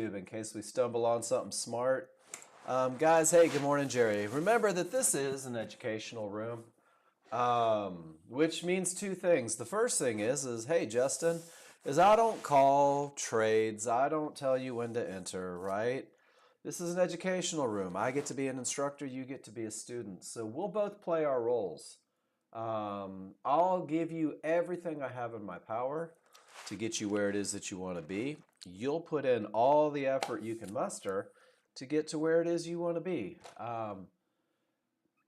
in case we stumble on something smart. Guys, hey, good morning, Jerry. Remember that this is an educational room, which means two things. The first thing is hey, Justin, is I don't call trades. I don't tell you when to enter, right? This is an educational room. I get to be an instructor. You get to be a student. So we'll both play our roles. I'll give you everything I have in my power to get you where it is that you want to be. You'll put in all the effort you can muster to get to where it is you want to be.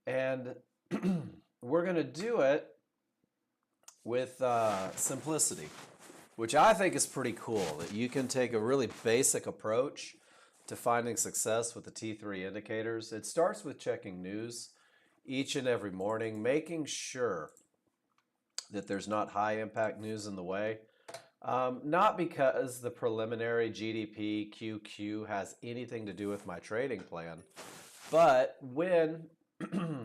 And we're going to do it with simplicity, which I think is pretty cool, that you can take a really basic approach to finding success with the T3 indicators. It starts with checking news each and every morning, making sure that there's not high impact news in the way. Not because the preliminary GDP QQ has anything to do with my trading plan, but when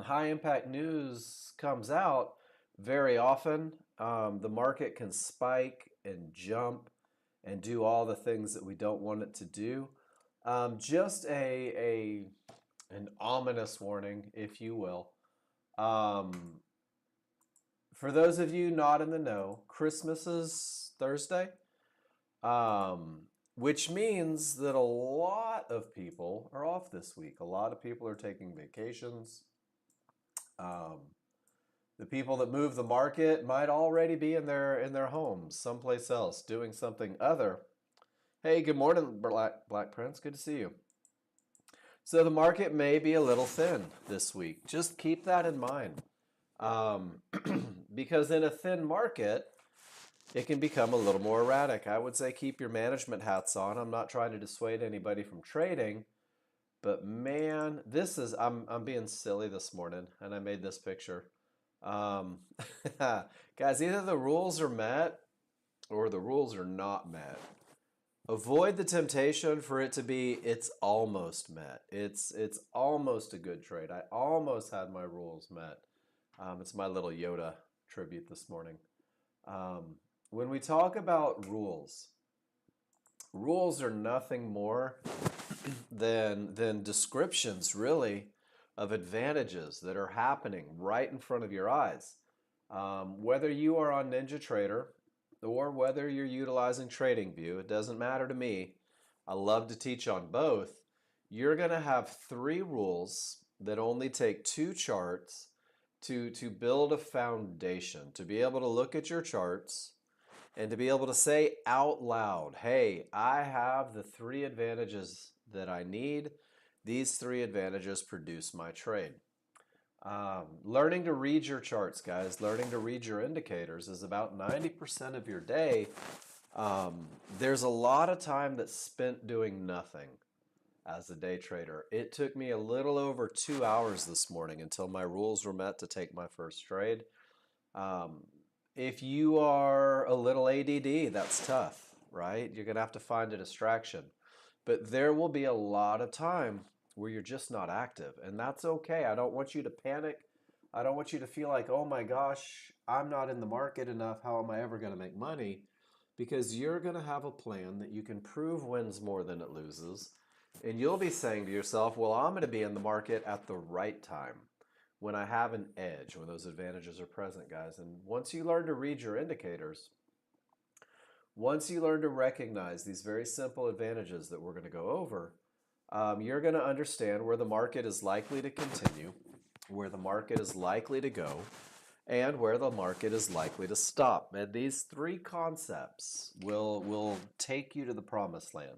high impact news comes out, very often the market can spike and jump and do all the things that we don't want it to do. Just an ominous warning, if you will. For those of you not in the know, Christmas is Thursday, which means that a lot of people are off this week. A lot of people are taking vacations. The people that move the market might already be in their homes, someplace else, doing something other. Hey, good morning, Black Prince. Good to see you. So the market may be a little thin this week. Just keep that in mind. Because in a thin market, it can become a little more erratic. I would say keep your management hats on. I'm not trying to dissuade anybody from trading, but man, I'm being silly this morning, and I made this picture. Guys, either the rules are met or the rules are not met. Avoid the temptation for it to be it's almost met. It's almost a good trade. I almost had my rules met. It's my little Yoda tribute this morning. When we talk about rules, rules are nothing more than descriptions, really, of advantages that are happening right in front of your eyes. Whether you are on NinjaTrader or whether you're utilizing TradingView, it doesn't matter to me. I love to teach on both. You're going to have three rules that only take two charts to build a foundation, to be able to look at your charts and to be able to say out loud, hey, I have the three advantages that I need. These three advantages produce my trade. Learning to read your charts, guys, learning to read your indicators is about 90% of your day. There's a lot of time that's spent doing nothing as a day trader. It took me a little over 2 hours this morning until my rules were met to take my first trade. If you are a little ADD, that's tough, right? You're going to have to find a distraction. But there will be a lot of time where you're just not active, and that's okay. I don't want you to panic. I don't want you to feel like, oh my gosh, I'm not in the market enough. How am I ever going to make money? Because you're going to have a plan that you can prove wins more than it loses. And you'll be saying to yourself, well, I'm going to be in the market at the right time when I have an edge, when those advantages are present, guys. And once you learn to read your indicators, once you learn to recognize these very simple advantages that we're going to go over, you're going to understand where the market is likely to continue, where the market is likely to go, and where the market is likely to stop. And these three concepts will take you to the promised land.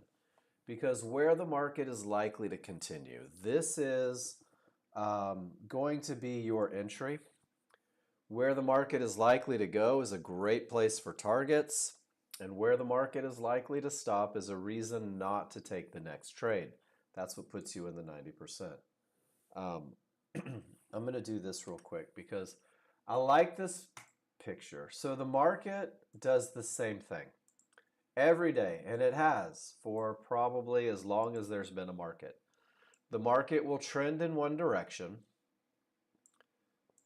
Because where the market is likely to continue, this is going to be your entry. Where the market is likely to go is a great place for targets. And where the market is likely to stop is a reason not to take the next trade. That's what puts you in the 90%. I'm going to do this real quick because I like this picture. So the market does the same thing every day, and it has for probably as long as there's been a market. The market will trend in one direction.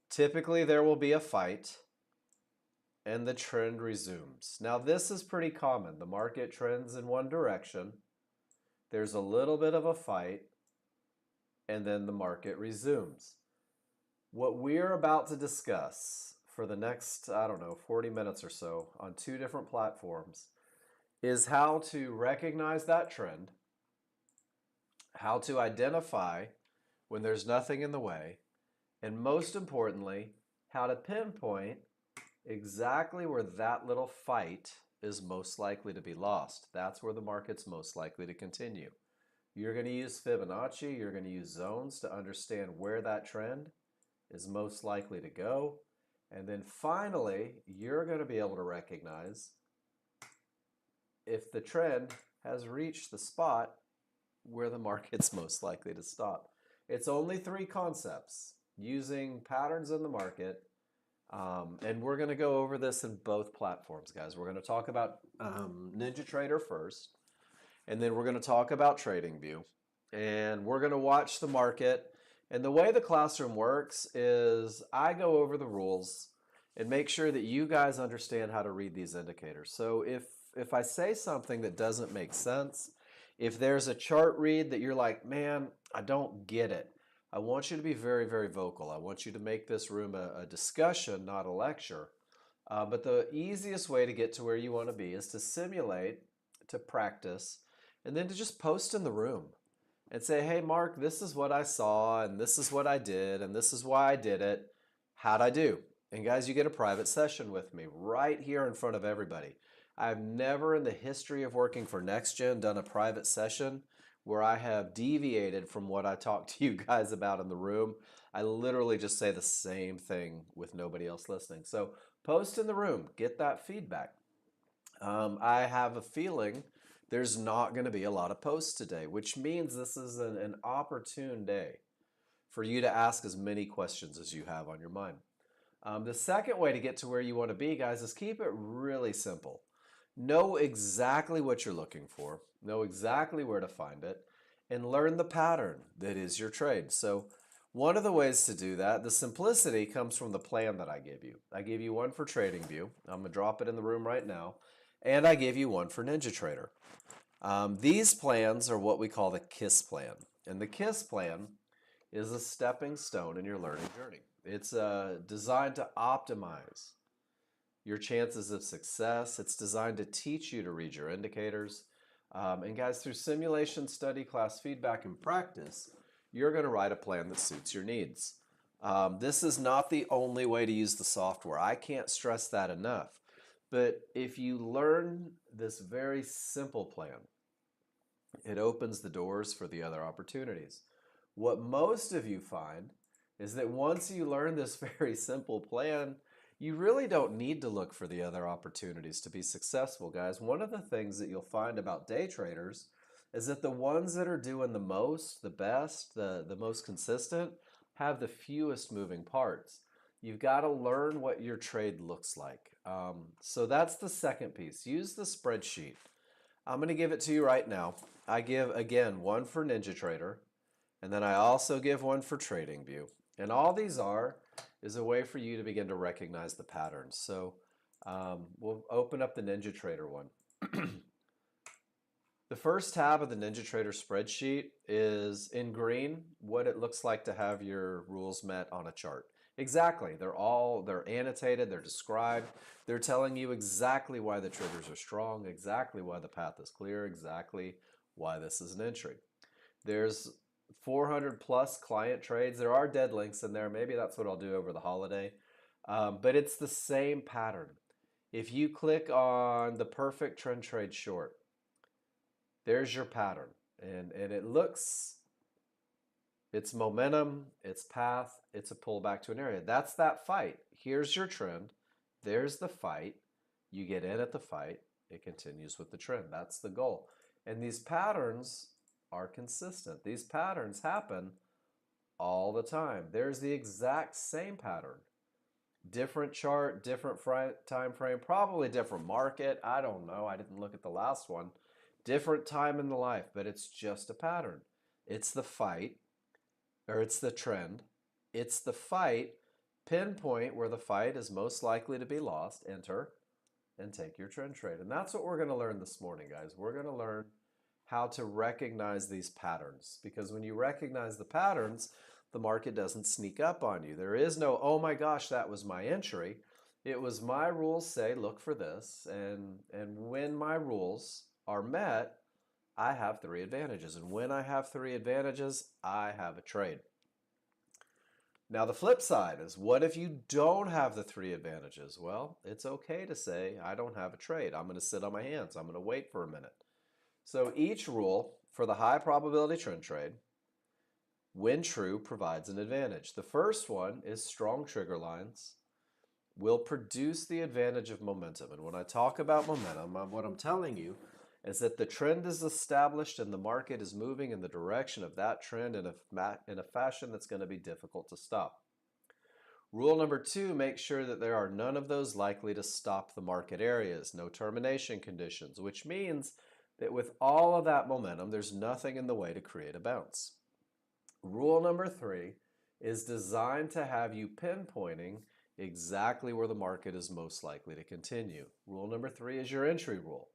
Typically, there will be a fight, and the trend resumes. Now, this is pretty common. The market trends in one direction, There's a little bit of a fight, and then the market resumes. What we're about to discuss for the next, I don't know, 40 minutes or so on two different platforms is how to recognize that trend, how to identify when there's nothing in the way, and most importantly, how to pinpoint exactly where that little fight is most likely to be lost. That's where the market's most likely to continue. You're going to use Fibonacci, you're going to use zones to understand where that trend is most likely to go. And then finally, you're going to be able to recognize if the trend has reached the spot where the market's most likely to stop. It's only three concepts using patterns in the market. And we're going to go over this in both platforms, guys. We're going to talk about NinjaTrader first, and then we're going to talk about TradingView. And we're going to watch the market. And the way the classroom works is I go over the rules and make sure that you guys understand how to read these indicators. So if I say something that doesn't make sense, if there's a chart read that you're like, man, I don't get it, I want you to be very, very vocal. I want you to make this room a discussion, not a lecture. But the easiest way to get to where you want to be is to simulate, to practice, and then to just post in the room and say, hey, Mark, this is what I saw, and this is what I did, and this is why I did it. How'd I do? And guys, you get a private session with me right here in front of everybody. I've never in the history of working for Nexgen done a private session where I have deviated from what I talked to you guys about in the room. I literally just say the same thing with nobody else listening. So post in the room, get that feedback. I have a feeling there's not going to be a lot of posts today, which means this is an opportune day for you to ask as many questions as you have on your mind. The second way to get to where you want to be, guys, is keep it really simple. Know exactly what you're looking for, know exactly where to find it, and learn the pattern that is your trade. So one of the ways to do that, the simplicity comes from the plan that I give you. I give you one for TradingView. I'm going to drop it in the room right now. And I give you one for NinjaTrader. These plans are what we call the KISS plan. And the KISS plan is a stepping stone in your learning journey. It's designed to optimize your chances of success. It's designed to teach you to read your indicators. And guys, through simulation, study, class feedback, and practice, you're going to write a plan that suits your needs. This is not the only way to use the software. I can't stress that enough. But if you learn this very simple plan, it opens the doors for the other opportunities. What most of you find is that once you learn this very simple plan, you really don't need to look for the other opportunities to be successful, guys. One of the things that you'll find about day traders is that the ones that are doing the most, the best, the most consistent, have the fewest moving parts. You've got to learn what your trade looks like. So that's the second piece. Use the spreadsheet. I'm going to give it to you right now. I give, again, one for NinjaTrader, and then I also give one for TradingView. And all these is a way for you to begin to recognize the patterns. So we'll open up the NinjaTrader one. The first tab of the NinjaTrader spreadsheet is in green, what it looks like to have your rules met on a chart. Exactly. They're annotated, they're described. They're telling you exactly why the triggers are strong, exactly why the path is clear, exactly why this is an entry. There's 400 plus client trades. There are dead links in there. Maybe that's what I'll do over the holiday. But it's the same pattern. If you click on the perfect trend trade short, there's your pattern. And it's momentum, it's path, it's a pullback to an area. That's that fight. Here's your trend. There's the fight. You get in at the fight. It continues with the trend. That's the goal. And these patterns are consistent. These patterns happen all the time. There's the exact same pattern. Different chart, different time frame, probably different market. I don't know. I didn't look at the last one. Different time in the life, but it's just a pattern. It's the fight, or it's the trend. It's the fight. Pinpoint where the fight is most likely to be lost. Enter and take your trend trade. And that's what we're going to learn this morning, guys. We're going to learn how to recognize these patterns. Because when you recognize the patterns, the market doesn't sneak up on you. There is no, oh my gosh, that was my entry. It was my rules say, look for this. And when my rules are met, I have three advantages. And when I have three advantages, I have a trade. Now, the flip side is, what if you don't have the three advantages? Well, it's okay to say, I don't have a trade. I'm going to sit on my hands. I'm going to wait for a minute. So each rule for the high probability trend trade, when true, provides an advantage. The first one is strong trigger lines will produce the advantage of momentum. And when I talk about momentum, what I'm telling you is that the trend is established and the market is moving in the direction of that trend in a fashion that's going to be difficult to stop. Rule number 2, make sure that there are none of those likely to stop the market areas, no termination conditions, which means that with all of that momentum, there's nothing in the way to create a bounce. Rule number 3 is designed to have you pinpointing exactly where the market is most likely to continue. Rule number 3 is your entry rule.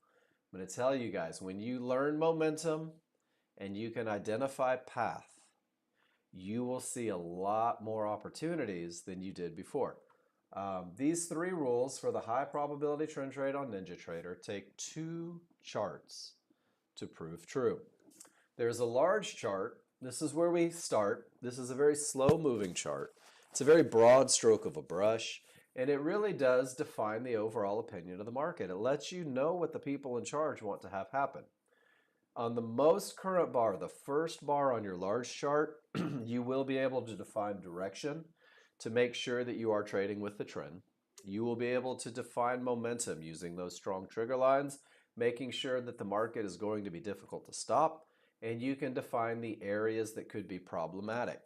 I'm going to tell you guys, when you learn momentum and you can identify path, you will see a lot more opportunities than you did before. These 3 rules for the high probability trend trade on NinjaTrader take 2 charts to prove true. There's a large chart. This is where we start. This is a very slow moving chart. It's a very broad stroke of a brush, and it really does define the overall opinion of the market. It lets you know what the people in charge want to have happen. On the most current bar, the first bar on your large chart, you will be able to define direction to make sure that you are trading with the trend. You will be able to define momentum using those strong trigger lines, making sure that the market is going to be difficult to stop, and you can define the areas that could be problematic.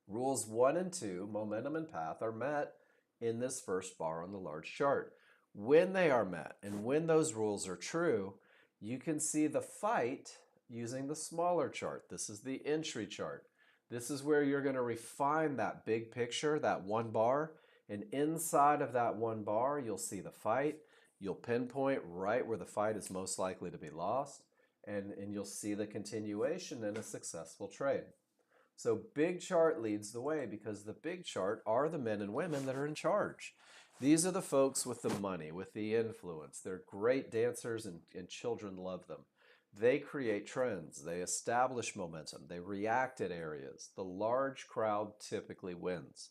Rules 1 and 2, momentum and path, are met in this first bar on the large chart. When they are met and when those rules are true, you can see the fight using the smaller chart. This is the entry chart. This is where you're going to refine that big picture, that one bar, and inside of that one bar, you'll see the fight. You'll pinpoint right where the fight is most likely to be lost, and you'll see the continuation in a successful trade. So big chart leads the way because the big chart are the men and women that are in charge. These are the folks with the money, with the influence. They're great dancers and children love them. They create trends. They establish momentum. They react at areas. The large crowd typically wins.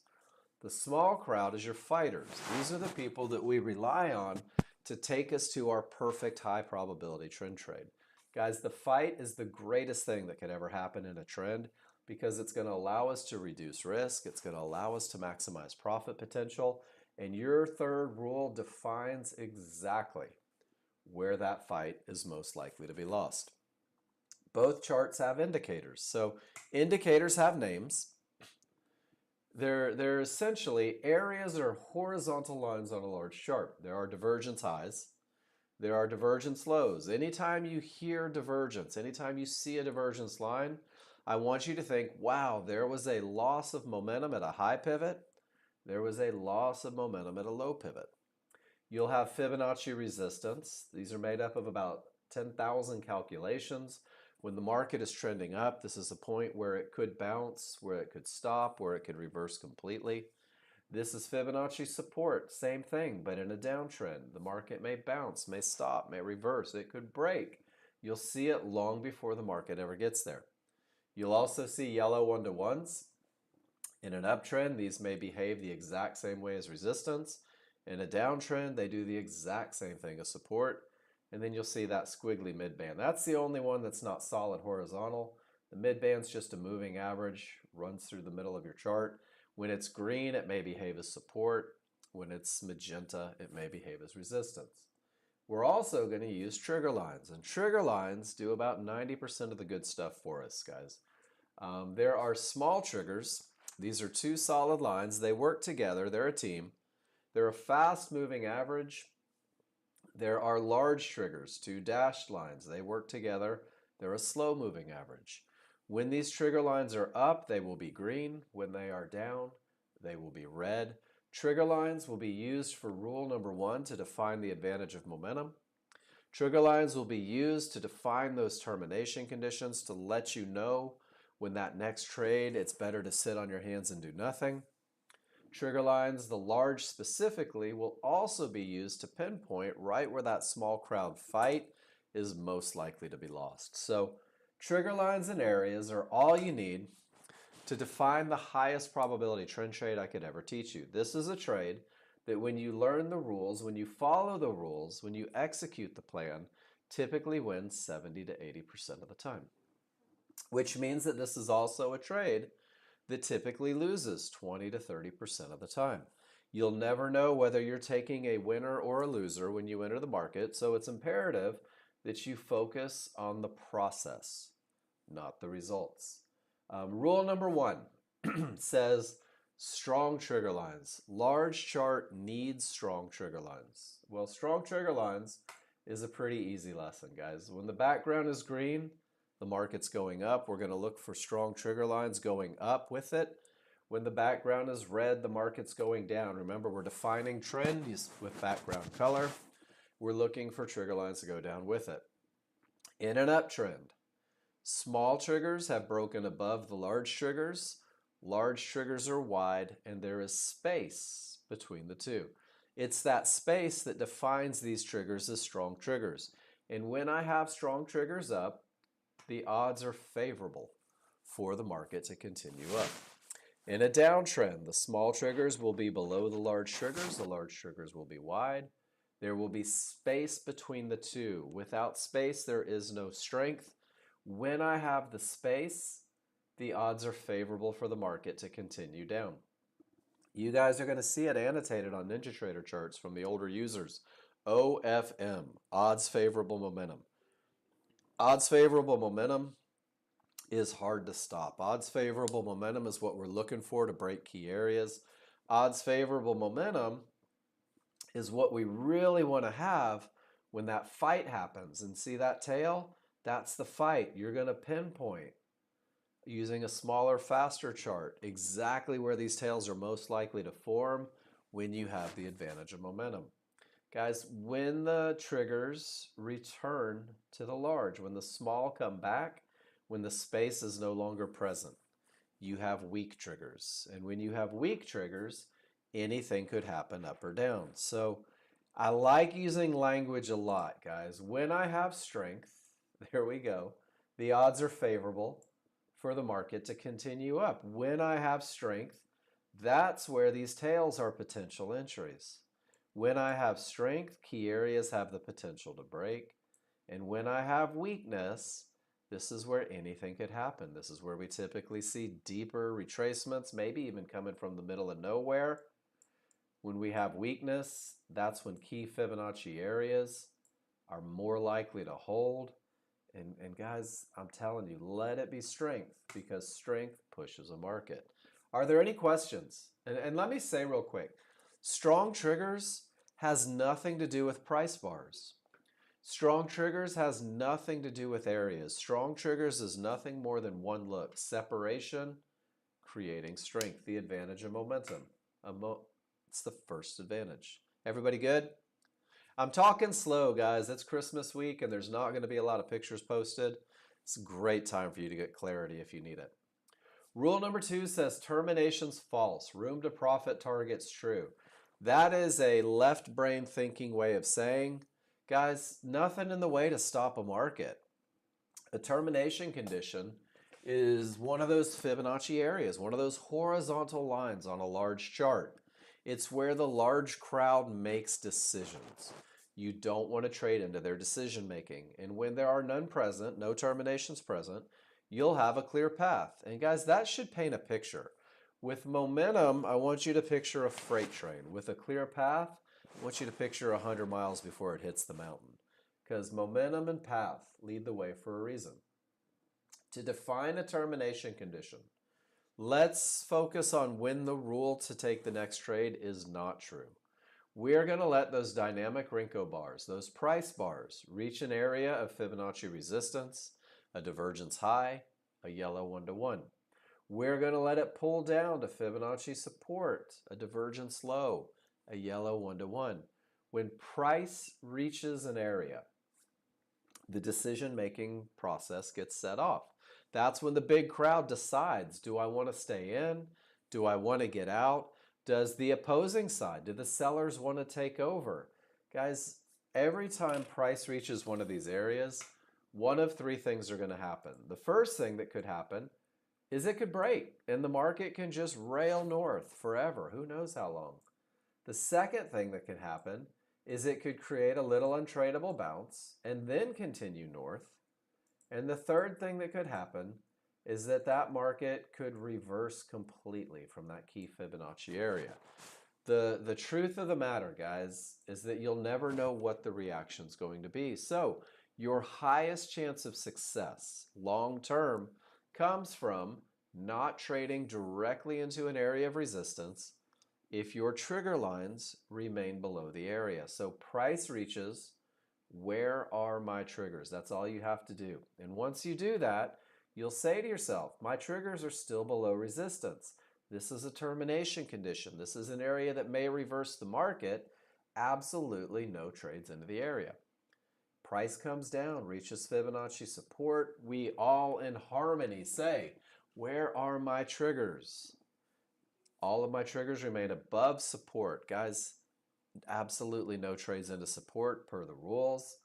The small crowd is your fighters. These are the people that we rely on to take us to our perfect high probability trend trade. Guys, the fight is the greatest thing that could ever happen in a trend because it's going to allow us to reduce risk. It's going to allow us to maximize profit potential. And your third rule defines exactly where that fight is most likely to be lost. Both charts have indicators. So indicators have names. They're essentially areas that are horizontal lines on a large chart. There are divergence highs. There are divergence lows. Anytime you hear divergence, anytime you see a divergence line, I want you to think, wow, there was a loss of momentum at a high pivot. There was a loss of momentum at a low pivot. You'll have Fibonacci resistance. These are made up of about 10,000 calculations. When the market is trending up, this is a point where it could bounce, where it could stop, where it could reverse completely. This is Fibonacci support, same thing, but in a downtrend. The market may bounce, may stop, may reverse. It could break. You'll see it long before the market ever gets there. You'll also see yellow 1-to-1s. In an uptrend, these may behave the exact same way as resistance. In a downtrend, they do the exact same thing as support. And then you'll see that squiggly midband. That's the only one that's not solid horizontal. The midband's just a moving average, runs through the middle of your chart. When it's green, it may behave as support. When it's magenta, it may behave as resistance. We're also going to use trigger lines, and trigger lines do about 90% of the good stuff for us, guys. There are small triggers. These are 2 solid lines. They work together. They're a team. They're a fast-moving average. There are large triggers, 2 dashed lines. They work together. They're a slow-moving average. When these trigger lines are up, they will be green. When they are down, they will be red. Trigger lines will be used for rule number 1 to define the advantage of momentum. Trigger lines will be used to define those termination conditions to let you know when that next trade, it's better to sit on your hands and do nothing. Trigger lines, the large specifically, will also be used to pinpoint right where that small crowd fight is most likely to be lost. So trigger lines and areas are all you need to define the highest probability trend trade I could ever teach you. This is a trade that when you learn the rules, when you follow the rules, when you execute the plan, typically wins 70 to 80% of the time. Which means that this is also a trade that typically loses 20 to 30% of the time. You'll never know whether you're taking a winner or a loser when you enter the market, so it's imperative that you focus on the process, not the results. Rule number 1 says strong trigger lines. Large chart needs strong trigger lines. Well, strong trigger lines is a pretty easy lesson, guys. When the background is green, the market's going up. We're going to look for strong trigger lines going up with it. When the background is red, the market's going down. Remember, we're defining trend with background color. We're looking for trigger lines to go down with it. In an uptrend, small triggers have broken above the large triggers. Large triggers are wide, and there is space between the two. It's that space that defines these triggers as strong triggers. And when I have strong triggers up, the odds are favorable for the market to continue up. In a downtrend, the small triggers will be below the large triggers will be wide. There will be space between the two. Without space, there is no strength. When I have the space, the odds are favorable for the market to continue down. You guys are going to see it annotated on NinjaTrader charts from the older users. OFM, odds favorable momentum. Odds favorable momentum is hard to stop. Odds favorable momentum is what we're looking for to break key areas. Odds favorable momentum is what we really want to have when that fight happens. And see that tail? That's the fight. You're going to pinpoint using a smaller, faster chart exactly where these tails are most likely to form when you have the advantage of momentum. Guys, when the triggers return to the large, when the small come back, when the space is no longer present, you have weak triggers. And when you have weak triggers, anything could happen up or down. So I like using language a lot, guys. When I have strength, there we go, the odds are favorable for the market to continue up. When I have strength, that's where these tails are potential entries. When I have strength, key areas have the potential to break. And when I have weakness, this is where anything could happen. This is where we typically see deeper retracements, maybe even coming from the middle of nowhere. When we have weakness, that's when key Fibonacci areas are more likely to hold. And guys, I'm telling you, let it be strength, because strength pushes a market. Are there any questions? And let me say real quick, strong triggers has nothing to do with price bars. Strong triggers has nothing to do with areas. Strong triggers is nothing more than one look. Separation, creating strength, the advantage of momentum. It's the first advantage. Everybody good? I'm talking slow, guys. It's Christmas week, and there's not going to be a lot of pictures posted. It's a great time for you to get clarity if you need it. Rule number 2 says terminations false. Room to profit targets true. That is a left brain thinking way of saying, guys, nothing in the way to stop a market. A termination condition is one of those Fibonacci areas, one of those horizontal lines on a large chart. It's where the large crowd makes decisions. You don't want to trade into their decision making. And when there are none present, no terminations present, you'll have a clear path. And guys, that should paint a picture. With momentum, I want you to picture a freight train. With a clear path, I want you to picture 100 miles before it hits the mountain. Because momentum and path lead the way for a reason. To define a termination condition, let's focus on when the rule to take the next trade is not true. We're going to let those dynamic Renko bars, those price bars, reach an area of Fibonacci resistance, a divergence high, a yellow 1-to-1. We're going to let it pull down to Fibonacci support, a divergence low, a yellow 1-to-1. When price reaches an area, the decision-making process gets set off. That's when the big crowd decides, do I want to stay in? Do I want to get out? Does the opposing side, do the sellers want to take over? Guys, every time price reaches one of these areas, one of three things are going to happen. The first thing that could happen is it could break and the market can just rail north forever. Who knows how long? The second thing that could happen is it could create a little untradeable bounce and then continue north. And the third thing that could happen is that that market could reverse completely from that key Fibonacci area. The truth of the matter, guys, is that you'll never know what the reaction is going to be. So your highest chance of success long term comes from not trading directly into an area of resistance if your trigger lines remain below the area. So price reaches, where are my triggers? That's all you have to do. And once you do that, you'll say to yourself, my triggers are still below resistance. This is a termination condition. This is an area that may reverse the market. Absolutely no trades into the area. Price comes down, reaches Fibonacci support. We all in harmony say, where are my triggers? All of my triggers remain above support. Guys, absolutely no trades into support per the rules.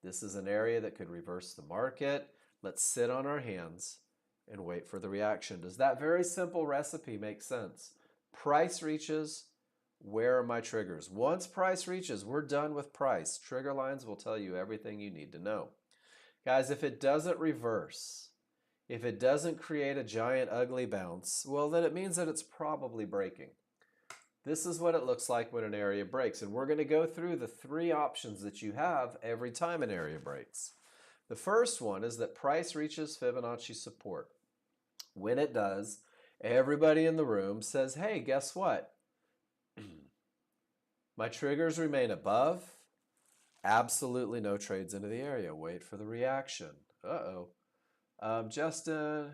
This is an area that could reverse the market. Let's sit on our hands and wait for the reaction. Does that very simple recipe make sense? Price reaches, where are my triggers? Once price reaches, we're done with price. Trigger lines will tell you everything you need to know. Guys, if it doesn't reverse, if it doesn't create a giant ugly bounce, well, then it means that it's probably breaking. This is what it looks like when an area breaks. And we're going to go through the three options that you have every time an area breaks. The first one is that price reaches Fibonacci support. When it does, everybody in the room says, hey, guess what? My triggers remain above. Absolutely no trades into the area. Wait for the reaction. Uh-oh. Justin,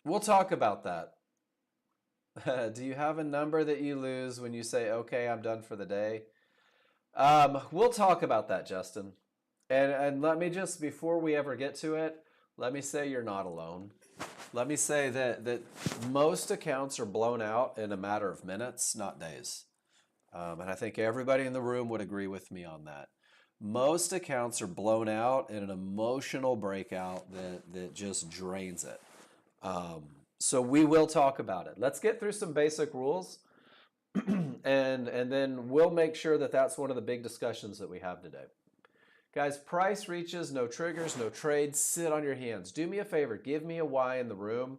we'll talk about that. Do you have a number that you lose when you say, okay, I'm done for the day? We'll talk about that, Justin. And let me just, before we ever get to it, let me say you're not alone. Let me say that most accounts are blown out in a matter of minutes, not days. And I think everybody in the room would agree with me on that. Most accounts are blown out in an emotional breakout that just drains it. So we will talk about it. Let's get through some basic rules, and then we'll make sure that that's one of the big discussions that we have today. Guys, price reaches, no triggers, no trades, sit on your hands. Do me a favor, give me a Y in the room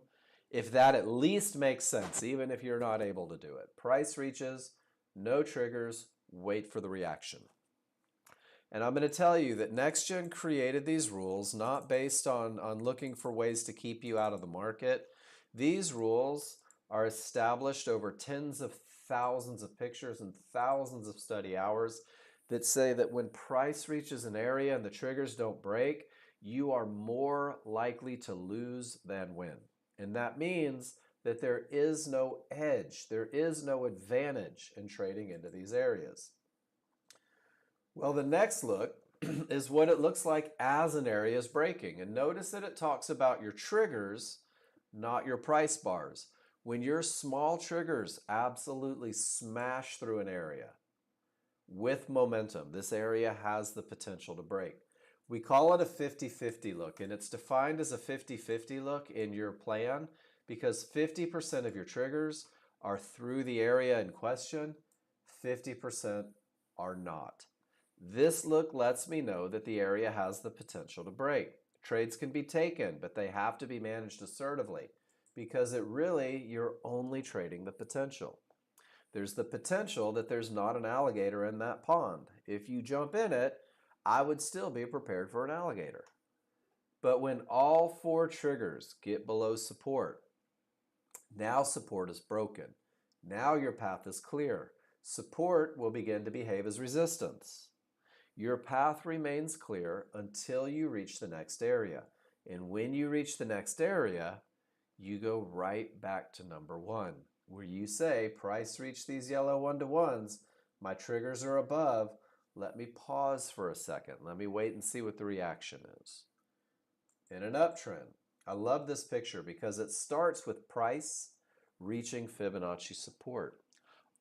if that at least makes sense, even if you're not able to do it. Price reaches, no triggers, wait for the reaction. And I'm going to tell you that Nexgen created these rules not based on looking for ways to keep you out of the market. These rules are established over tens of thousands of pictures and thousands of study hours that say that when price reaches an area and the triggers don't break, you are more likely to lose than win. And that means that there is no edge, there is no advantage in trading into these areas. Well, the next look is what it looks like as an area is breaking. And notice that it talks about your triggers, not your price bars. When your small triggers absolutely smash through an area with momentum, this area has the potential to break. We call it a 50-50 look, and it's defined as a 50-50 look in your plan because 50% of your triggers are through the area in question, 50% are not. This look lets me know that the area has the potential to break. Trades can be taken, but they have to be managed assertively because you're only trading the potential. There's the potential that there's not an alligator in that pond. If you jump in it, I would still be prepared for an alligator. But when all four triggers get below support, now support is broken. Now your path is clear. Support will begin to behave as resistance. Your path remains clear until you reach the next area. And when you reach the next area, you go right back to number one, where you say, price reached these yellow 1-to-1s, My triggers are above. Let me pause for a second. Let me wait and see what the reaction is. In an uptrend, I love this picture because it starts with price reaching Fibonacci support.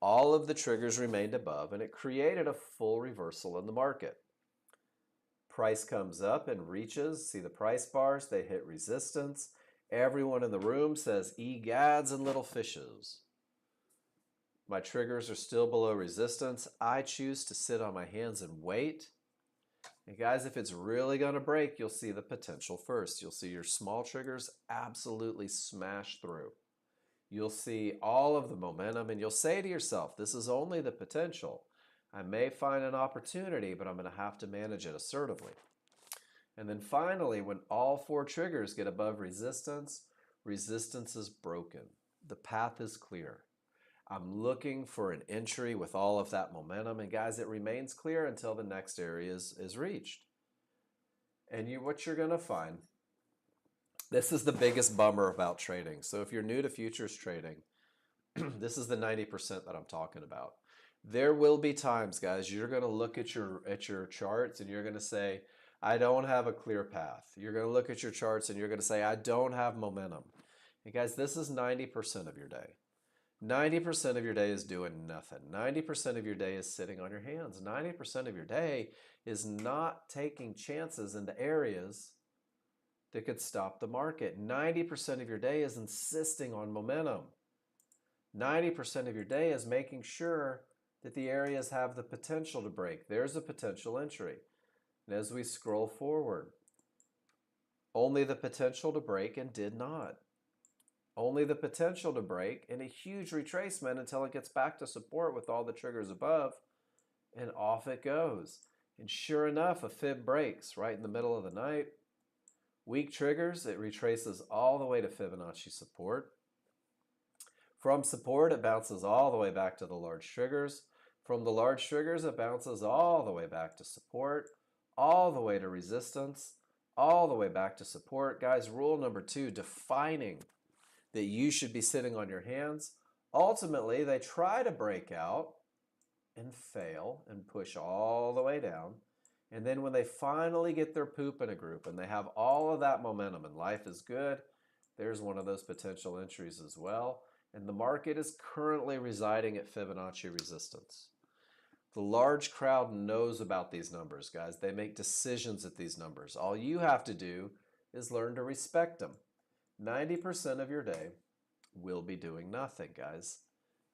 All of the triggers remained above and it created a full reversal in the market. Price comes up and reaches, see the price bars, they hit resistance. Everyone in the room says egads and little fishes. My triggers are still below resistance. I choose to sit on my hands and wait. And guys, if it's really going to break, you'll see the potential first. You'll see your small triggers absolutely smash through. You'll see all of the momentum and you'll say to yourself, this is only the potential. I may find an opportunity, but I'm going to have to manage it assertively. And then finally, when all four triggers get above resistance, resistance is broken. The path is clear. I'm looking for an entry with all of that momentum. And guys, it remains clear until the next area is reached. And what you're going to find, this is the biggest bummer about trading. So if you're new to futures trading, this is the 90% that I'm talking about. There will be times, guys, you're going to look at your charts and you're going to say, I don't have a clear path. You're going to look at your charts and you're going to say, I don't have momentum. And guys, this is 90% of your day. 90% of your day is doing nothing. 90% of your day is sitting on your hands. 90% of your day is not taking chances into areas that could stop the market. 90% of your day is insisting on momentum. 90% of your day is making sure that the areas have the potential to break. There's a potential entry. And as we scroll forward, only the potential to break and did not. Only the potential to break and a huge retracement until it gets back to support with all the triggers above, and off it goes. And sure enough, a fib breaks right in the middle of the night. Weak triggers, it retraces all the way to Fibonacci support. From support, it bounces all the way back to the large triggers. From the large triggers, it bounces all the way back to support, all the way to resistance, all the way back to support. Guys, rule number 2, defining that you should be sitting on your hands. Ultimately, they try to break out and fail and push all the way down. And then when they finally get their poop in a group and they have all of that momentum and life is good, there's one of those potential entries as well. And the market is currently residing at Fibonacci resistance. The large crowd knows about these numbers, guys. They make decisions at these numbers. All you have to do is learn to respect them. 90% of your day will be doing nothing, guys.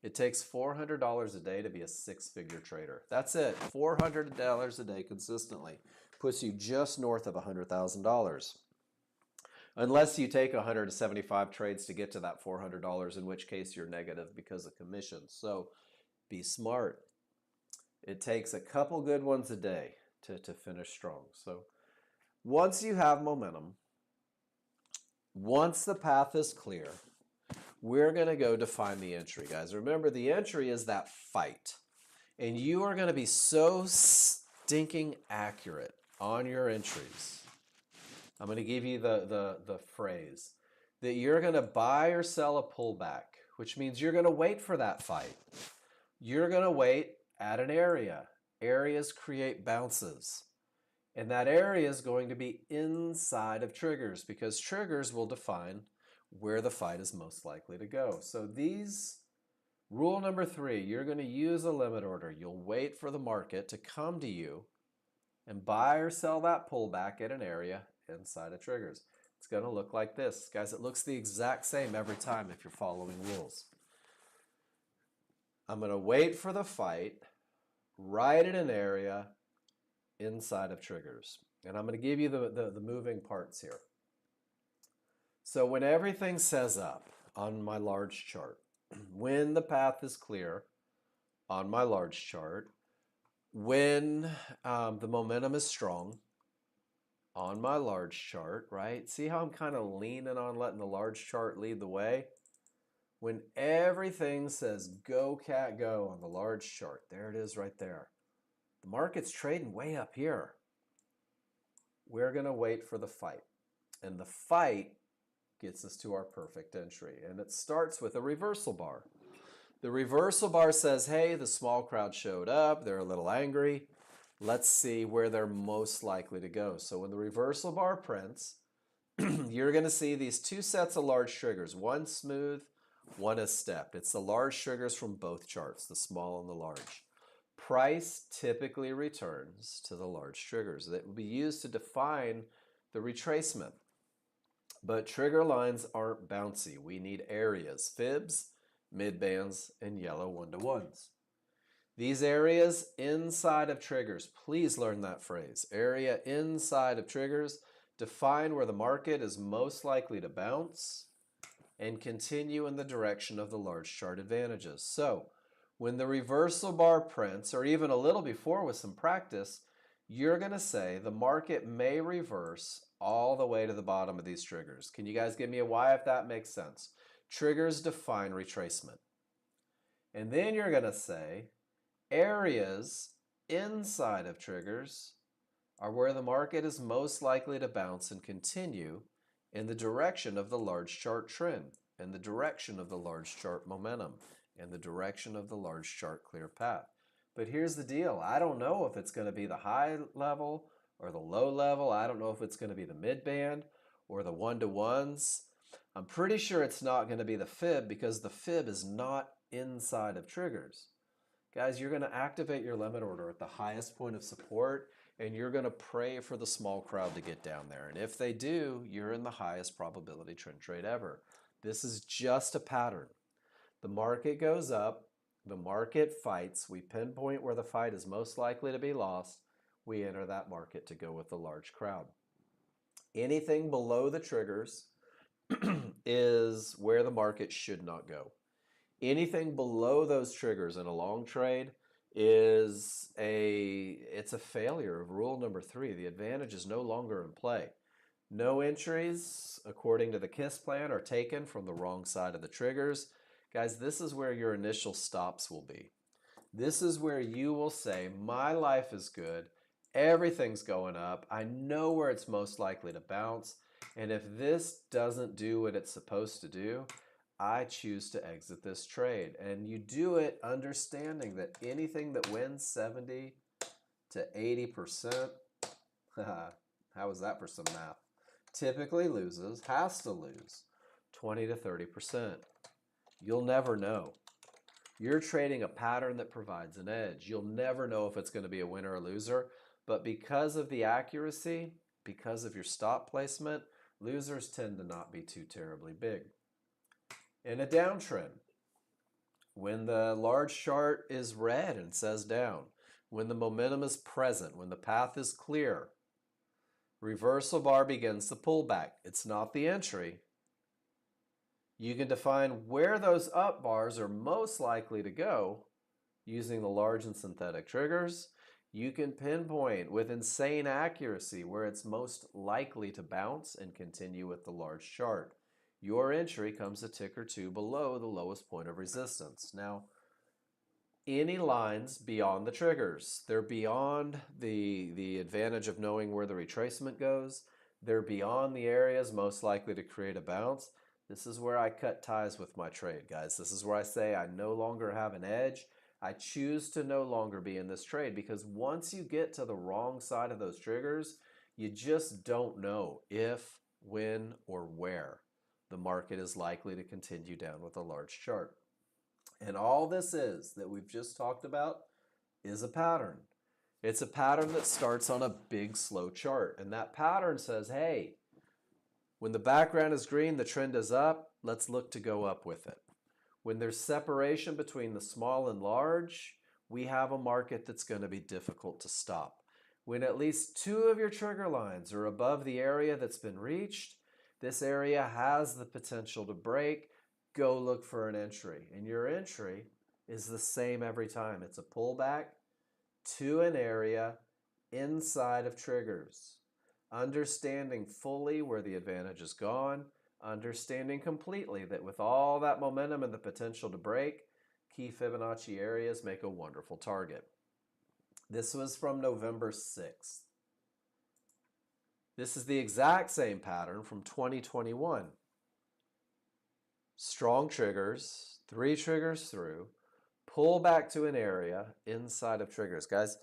It takes $400 a day to be a six-figure trader. That's it. $400 a day consistently puts you just north of $100,000. Unless you take 175 trades to get to that $400, in which case you're negative because of commissions. So be smart. It takes a couple good ones a day to finish strong. So once you have momentum, once the path is clear, we're going to go define the entry, guys. Remember, the entry is that fight. And you are going to be so stinking accurate on your entries. I'm going to give you the phrase that you're going to buy or sell a pullback, which means you're going to wait for that fight. You're going to wait at an area. Areas create bounces. And that area is going to be inside of triggers because triggers will define where the fight is most likely to go. So rule number 3, you're going to use a limit order. You'll wait for the market to come to you and buy or sell that pullback at an area inside of triggers. It's going to look like this. Guys, it looks the exact same every time if you're following rules. I'm going to wait for the fight right at an area inside of triggers. And I'm going to give you the moving parts here. So when everything says up on my large chart, when the path is clear on my large chart, when the momentum is strong on my large chart, right? See how I'm kind of leaning on letting the large chart lead the way? When everything says go cat go on the large chart, there it is right there. The market's trading way up here. We're going to wait for the fight. And the fight gets us to our perfect entry. And it starts with a reversal bar. The reversal bar says, hey, the small crowd showed up. They're a little angry. Let's see where they're most likely to go. So when the reversal bar prints, you're going to see these two sets of large triggers, one smooth, one a stepped. It's the large triggers from both charts, the small and the large. Price typically returns to the large triggers that will be used to define the retracement. But trigger lines aren't bouncy. We need areas, fibs, mid-bands, and yellow one-to-ones. These areas inside of triggers, please learn that phrase. Area inside of triggers define where the market is most likely to bounce and continue in the direction of the large chart advantages. So when the reversal bar prints, or even a little before with some practice, you're going to say the market may reverse all the way to the bottom of these triggers. Can you guys give me a why if that makes sense? Triggers define retracement. And then you're going to say areas inside of triggers are where the market is most likely to bounce and continue in the direction of the large chart trend, in the direction of the large chart momentum, in the direction of the large chart clear path. But here's the deal. I don't know if it's going to be the high level or the low level. I don't know if it's going to be the mid band or the one-to-ones. I'm pretty sure it's not going to be the fib because the fib is not inside of triggers. Guys, you're going to activate your limit order at the highest point of support, and you're going to pray for the small crowd to get down there. And if they do, you're in the highest probability trend trade ever. This is just a pattern. The market goes up, the market fights, we pinpoint where the fight is most likely to be lost, we enter that market to go with the large crowd. Anything below the triggers is where the market should not go. Anything below those triggers in a long trade it's a failure of rule number 3. The advantage is no longer in play. No entries, according to the KISS plan, are taken from the wrong side of the triggers. Guys, this is where your initial stops will be. This is where you will say, my life is good, everything's going up, I know where it's most likely to bounce, and if this doesn't do what it's supposed to do, I choose to exit this trade. And you do it understanding that anything that wins 70 to 80%, how is that for some math? Typically loses, has to lose 20 to 30%. You'll never know. You're trading a pattern that provides an edge. You'll never know if it's going to be a winner or loser, but because of the accuracy, because of your stop placement, losers tend to not be too terribly big. In a downtrend, when the large chart is red and says down, when the momentum is present, when the path is clear, reversal bar begins the pullback. It's not the entry. You can define where those up bars are most likely to go using the large and synthetic triggers. You can pinpoint with insane accuracy where it's most likely to bounce and continue with the large chart. Your entry comes a tick or two below the lowest point of resistance. Now, any lines beyond the triggers, they're beyond the advantage of knowing where the retracement goes. They're beyond the areas most likely to create a bounce. This is where I cut ties with my trade, guys. This is where I say I no longer have an edge. I choose to no longer be in this trade because once you get to the wrong side of those triggers, you just don't know if, when, or where the market is likely to continue down with a large chart. And all this is that we've just talked about is a pattern. It's a pattern that starts on a big slow chart. And that pattern says, hey, when the background is green, the trend is up. Let's look to go up with it. When there's separation between the small and large, we have a market that's going to be difficult to stop. When at least 2 of your trigger lines are above the area that's been reached, this area has the potential to break. Go look for an entry. And your entry is the same every time. It's a pullback to an area inside of triggers. Understanding fully where the advantage is gone, understanding completely that with all that momentum and the potential to break, key Fibonacci areas make a wonderful target. This was from November 6th. This is the exact same pattern from 2021. Strong triggers, 3 triggers through, pull back to an area inside of triggers. Guys,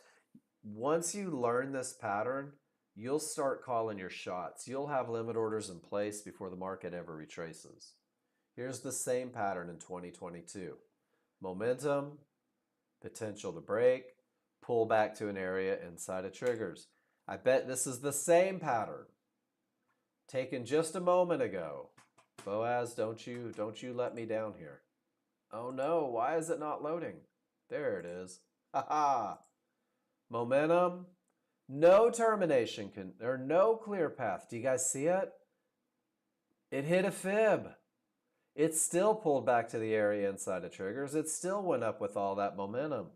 once you learn this pattern, you'll start calling your shots. You'll have limit orders in place before the market ever retraces. Here's the same pattern in 2022. Momentum, potential to break, pull back to an area inside of triggers. I bet this is the same pattern taken just a moment ago. Boaz, don't you let me down here. Oh no, why is it not loading? There it is. Haha. Momentum, no termination, or no clear path. Do you guys see it? It hit a fib. It still pulled back to the area inside of triggers. It still went up with all that momentum.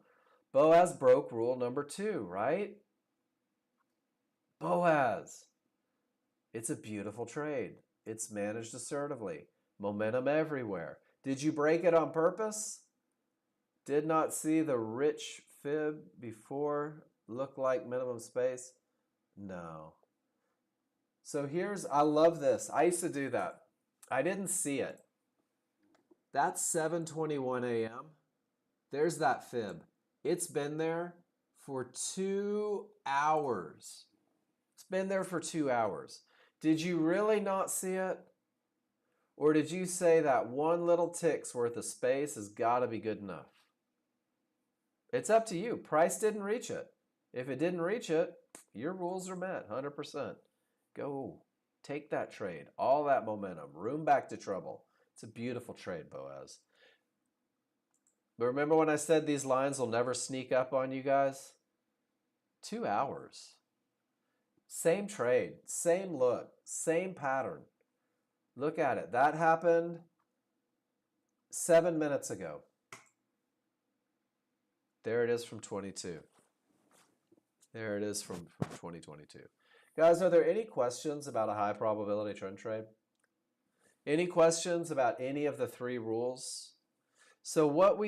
Boaz broke rule number 2, right? Boaz. It's a beautiful trade. It's managed assertively. Momentum everywhere. Did you break it on purpose? Did not see the rich fib before look like minimum space? No. So I love this. I used to do that. I didn't see it. That's 7:21 a.m. There's that fib. It's been there for 2 hours. It's been there for 2 hours. Did you really not see it? Or did you say that one little tick's worth of space has got to be good enough? It's up to you. Price didn't reach it. If it didn't reach it, your rules are met 100%. Go take that trade. All that momentum. Room back to trouble. It's a beautiful trade, Boaz. But remember when I said these lines will never sneak up on you guys? 2 hours. Same trade, same look, same pattern. Look at it. That happened 7 minutes ago. There it is from 22. There it is from 2022. Guys, are there any questions about a high probability trend trade? Any questions about any of the 3 rules? So what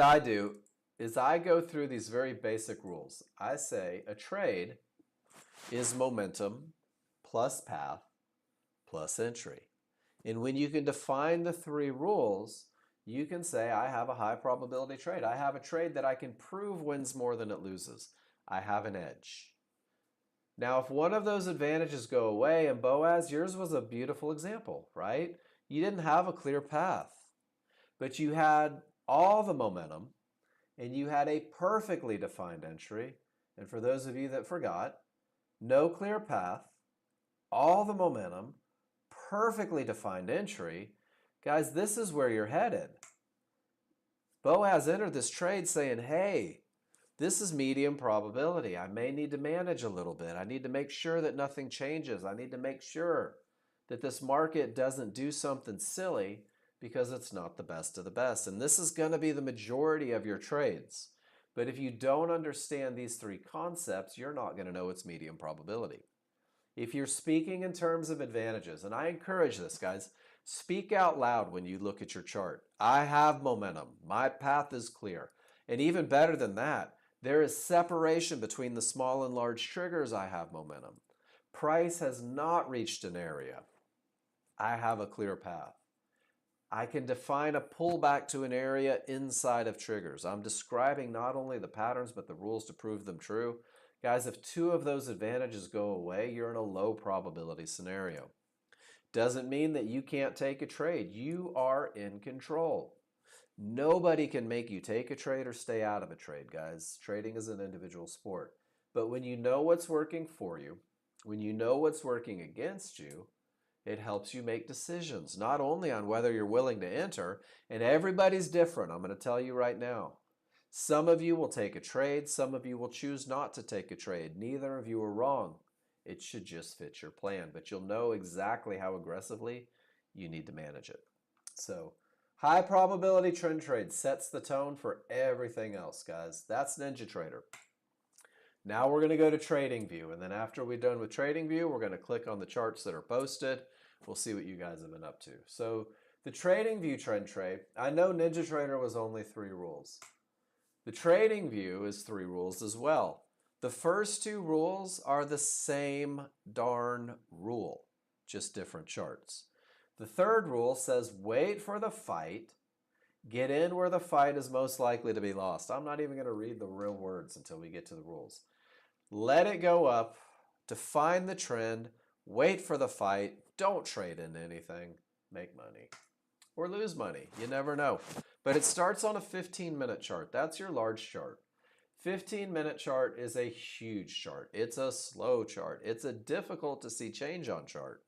I do, is I go through these very basic rules. I say a trade is momentum plus path plus entry. And when you can define the 3 rules, you can say I have a high probability trade. I have a trade that I can prove wins more than it loses. I have an edge. Now, if one of those advantages go away, and Boaz, yours was a beautiful example, right? You didn't have a clear path, but you had all the momentum, and you had a perfectly defined entry. And for those of you that forgot, no clear path, all the momentum, perfectly defined entry. Guys, this is where you're headed. Boaz entered this trade saying, hey, this is medium probability. I may need to manage a little bit. I need to make sure that nothing changes. I need to make sure that this market doesn't do something silly because it's not the best of the best. And this is going to be the majority of your trades. But if you don't understand these 3 concepts, you're not going to know it's medium probability. If you're speaking in terms of advantages, and I encourage this, guys, speak out loud when you look at your chart. I have momentum. My path is clear. And even better than that, there is separation between the small and large triggers. I have momentum. Price has not reached an area. I have a clear path. I can define a pullback to an area inside of triggers. I'm describing not only the patterns, but the rules to prove them true. Guys, if 2 of those advantages go away, you're in a low probability scenario. Doesn't mean that you can't take a trade. You are in control. Nobody can make you take a trade or stay out of a trade, guys. Trading is an individual sport. But when you know what's working for you, when you know what's working against you, it helps you make decisions, not only on whether you're willing to enter, and everybody's different, I'm going to tell you right now. Some of you will take a trade, some of you will choose not to take a trade. Neither of you are wrong. It should just fit your plan, but you'll know exactly how aggressively you need to manage it. So, high probability trend trade sets the tone for everything else, guys. That's NinjaTrader. Now we're going to go to TradingView, and then after we're done with TradingView, we're going to click on the charts that are posted. We'll see what you guys have been up to. So the TradingView trend trade, I know NinjaTrader was only 3 rules. The TradingView is 3 rules as well. The first 2 rules are the same darn rule, just different charts. The third rule says wait for the fight. Get in where the fight is most likely to be lost. I'm not even going to read the real words until we get to the rules. Let it go up. Define the trend. Wait for the fight. Don't trade into anything. Make money. Or lose money. You never know. But it starts on a 15-minute chart. That's your large chart. 15-minute chart is a huge chart. It's a slow chart. It's a difficult to see change on chart.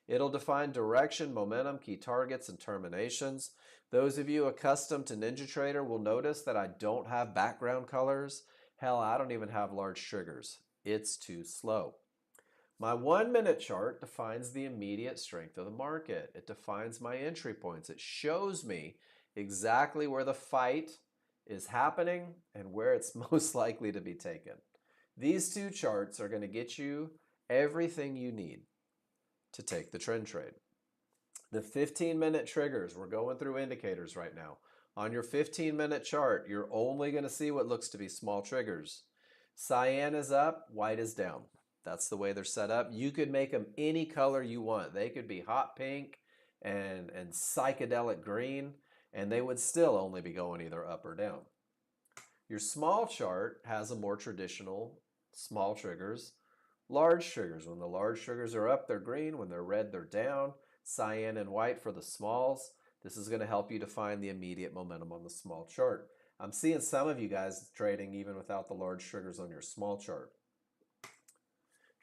It'll define direction, momentum, key targets, and terminations. Those of you accustomed to NinjaTrader will notice that I don't have background colors. Hell, I don't even have large triggers. It's too slow. My 1-minute chart defines the immediate strength of the market. It defines my entry points. It shows me exactly where the fight is happening and where it's most likely to be taken. These two charts are going to get you everything you need to take the trend trade. The 15-minute triggers, we're going through indicators right now. On your 15-minute chart, you're only going to see what looks to be small triggers. Cyan is up, white is down. That's the way they're set up. You could make them any color you want. They could be hot pink and psychedelic green, and they would still only be going either up or down. Your small chart has a more traditional small triggers, large triggers. When the large triggers are up, they're green. When they're red, they're down. Cyan and white for the smalls. This is going to help you define the immediate momentum on the small chart. I'm seeing some of you guys trading even without the large triggers on your small chart.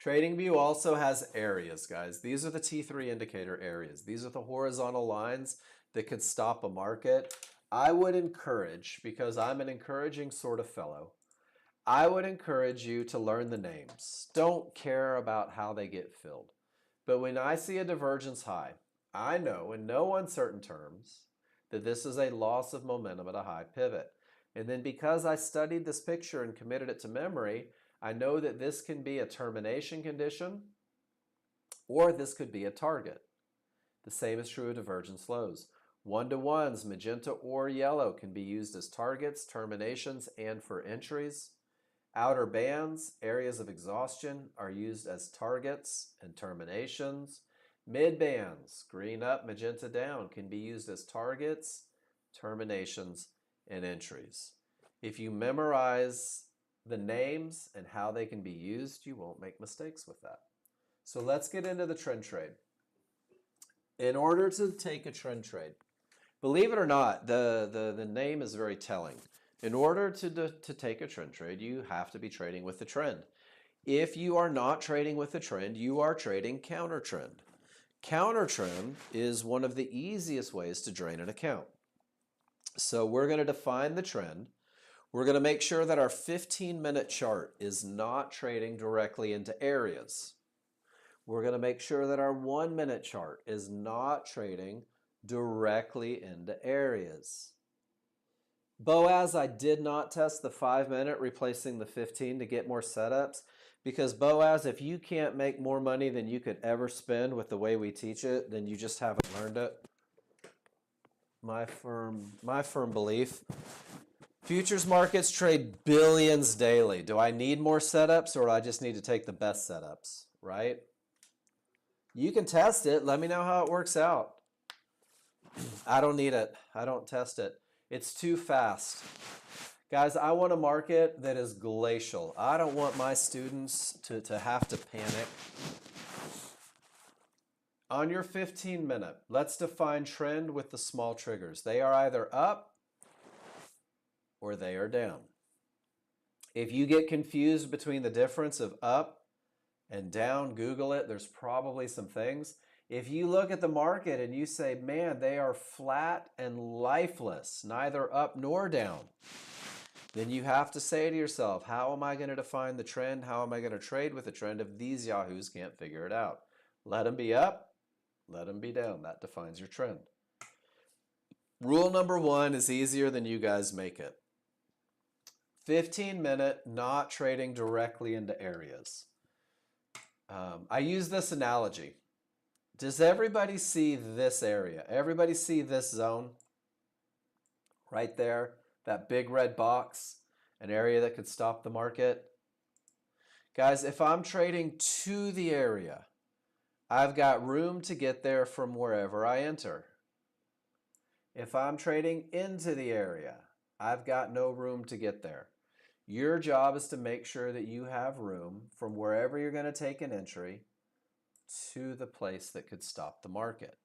TradingView also has areas, guys. These are the T3 indicator areas. These are the horizontal lines that could stop a market. I would encourage, because I'm an encouraging sort of fellow, I would encourage you to learn the names. Don't care about how they get filled. But when I see a divergence high, I know in no uncertain terms that this is a loss of momentum at a high pivot. And then because I studied this picture and committed it to memory, I know that this can be a termination condition or this could be a target. The same is true of divergence lows. 1-to-1s, magenta or yellow, can be used as targets, terminations, and for entries. Outer bands, areas of exhaustion, are used as targets and terminations. Mid bands, green up, magenta down, can be used as targets, terminations, and entries. If you memorize the names and how they can be used, you won't make mistakes with that. So let's get into the trend trade. In order to take a trend trade, believe it or not, the name is very telling. In order to take a trend trade, you have to be trading with the trend. If you are not trading with the trend, you are trading counter trend. Counter trend is one of the easiest ways to drain an account. So we're going to define the trend. We're going to make sure that our 15-minute chart is not trading directly into areas. We're going to make sure that our 1-minute chart is not trading directly into areas. Boaz, I did not test the 5-minute replacing the 15 to get more setups, because Boaz, if you can't make more money than you could ever spend with the way we teach it, then you just haven't learned it. My firm belief. Futures markets trade billions daily. Do I need more setups, or do I just need to take the best setups, right? You can test it. Let me know how it works out. I don't need it. I don't test it. It's too fast. Guys, I want a market that is glacial. I don't want my students to have to panic. On your 15-minute, let's define trend with the small triggers. They are either up or they are down. If you get confused between the difference of up and down, Google it. There's probably some things. If you look at the market and you say, man, they are flat and lifeless, neither up nor down, then you have to say to yourself, how am I going to define the trend? How am I going to trade with the trend if these yahoos can't figure it out? Let them be up, let them be down. That defines your trend. Rule number 1 is easier than you guys make it. 15-minute, not trading directly into areas. I use this analogy. Does everybody see this area? Everybody see this zone? Right there, that big red box, an area that could stop the market. Guys, if I'm trading to the area, I've got room to get there from wherever I enter. If I'm trading into the area, I've got no room to get there. Your job is to make sure that you have room from wherever you're going to take an entry to the place that could stop the market.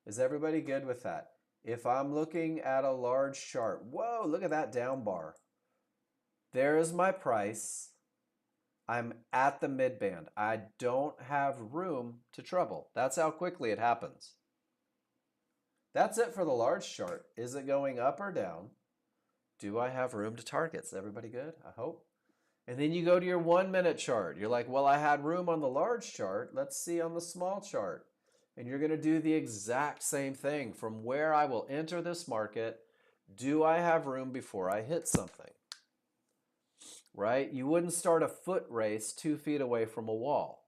Is everybody good with that? If I'm looking at a large chart, whoa, look at that down bar. There is my price. I'm at the mid-band. I don't have room to trouble. That's how quickly it happens. That's it for the large chart. Is it going up or down? Do I have room to target? Is everybody good? I hope. And then you go to your 1 minute chart. You're like, well, I had room on the large chart. Let's see on the small chart. And you're going to do the exact same thing. From where I will enter this market, do I have room before I hit something? Right? You wouldn't start a foot race 2 feet away from a wall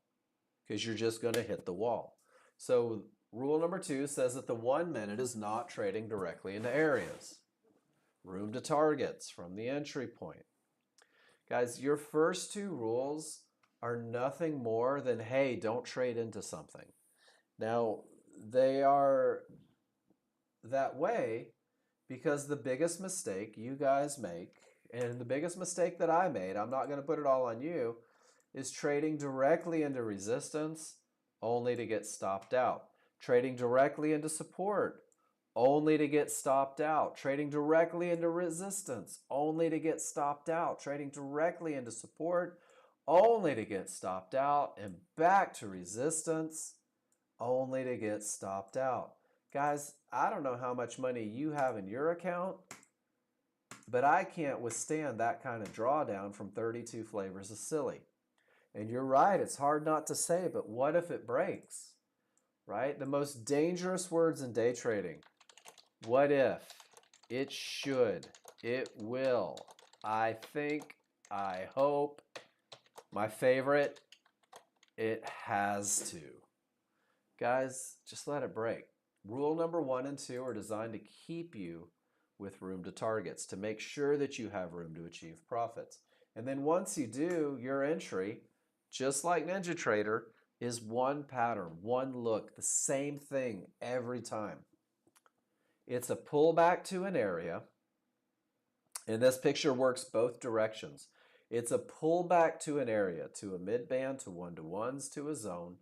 because you're just going to hit the wall. So rule number 2 says that the 1 minute is not trading directly into areas. Room to targets from the entry point. Guys, your first 2 rules are nothing more than, hey, don't trade into something. Now, they are that way because the biggest mistake you guys make, and the biggest mistake that I made, I'm not going to put it all on you, is trading directly into resistance only to get stopped out. Trading directly into support only to get stopped out. Trading directly into resistance only to get stopped out. Trading directly into support only to get stopped out. And back to resistance only to get stopped out. Guys, I don't know how much money you have in your account, but I can't withstand that kind of drawdown from 32 flavors of silly. And you're right, it's hard not to say, but what if it breaks? Right? The most dangerous words in day trading. What if? It should. It will. I think. I hope. My favorite. It has to. Guys, just let it break. Rule number 1 and 2 are designed to keep you with room to targets, to make sure that you have room to achieve profits. And then once you do, your entry, just like Ninja Trader, is one pattern, one look, the same thing every time. It's a pullback to an area, and this picture works both directions. It's a pullback to an area, to a mid-band, to one-to-ones, to a zone.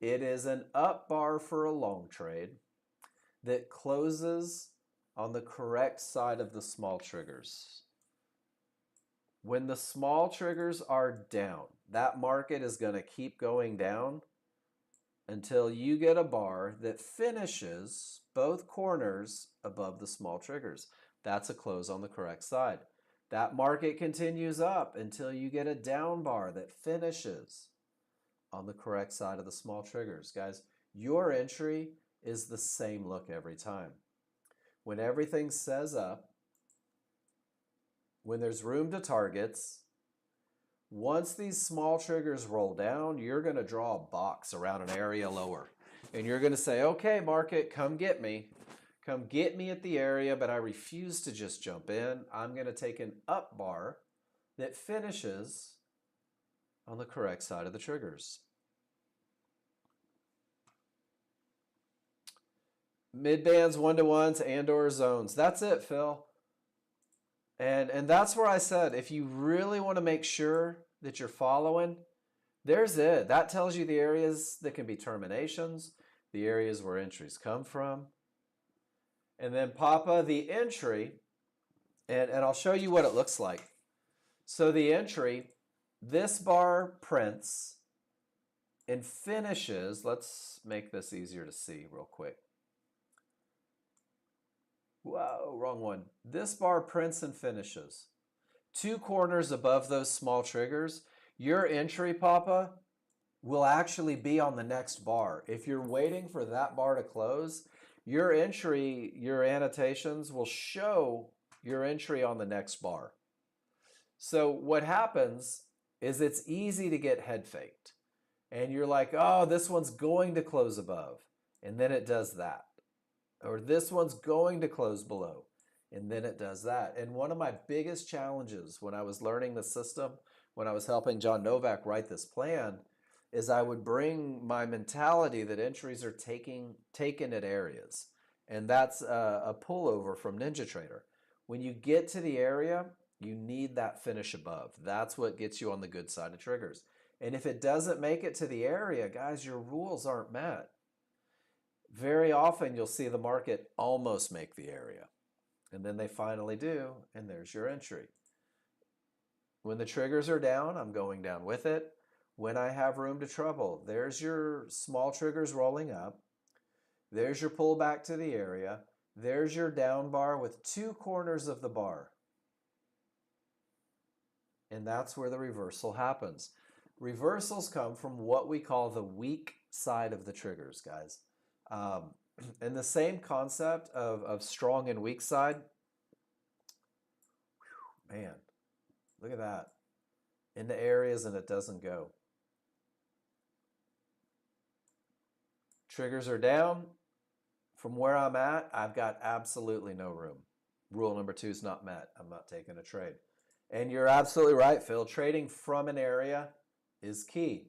It is an up bar for a long trade that closes on the correct side of the small triggers. When the small triggers are down, that market is going to keep going down until you get a bar that finishes both corners above the small triggers. That's a close on the correct side. That market continues up until you get a down bar that finishes on the correct side of the small triggers. Guys, your entry is the same look every time. When everything says up, when there's room to targets, once these small triggers roll down, you're going to draw a box around an area lower. And you're going to say, okay, market, come get me. Come get me at the area, but I refuse to just jump in. I'm going to take an up bar that finishes on the correct side of the triggers. Mid-bands, one-to-ones, and/or zones. That's it, Phil. And that's where I said, if you really want to make sure that you're following, there's it. That tells you the areas that can be terminations, the areas where entries come from. And then Papa, the entry, and I'll show you what it looks like. So the entry, this bar prints and finishes. Let's make this easier to see real quick. Whoa, wrong one. This bar prints and finishes 2 corners above those small triggers. Your entry, Papa, will actually be on the next bar. If you're waiting for that bar to close, your entry, your annotations will show your entry on the next bar. So what happens is it's easy to get head faked. And you're like, oh, this one's going to close above. And then it does that. Or this one's going to close below, and then it does that. And one of my biggest challenges when I was learning the system, when I was helping John Novak write this plan, is I would bring my mentality that entries are taken at areas. And that's a pullover from NinjaTrader. When you get to the area, you need that finish above. That's what gets you on the good side of triggers. And if it doesn't make it to the area, guys, your rules aren't met. Very often you'll see the market almost make the area. And then they finally do, and there's your entry. When the triggers are down, I'm going down with it. When I have room to trouble, there's your small triggers rolling up. There's your pullback to the area. There's your down bar with two corners of the bar. And that's where the reversal happens. Reversals come from what we call the weak side of the triggers, guys. And the same concept of strong and weak side, man, look at that. In the areas and it doesn't go. Triggers are down. From where I'm at, I've got absolutely no room. Rule number 2 is not met. I'm not taking a trade. And you're absolutely right, Phil. Trading from an area is key.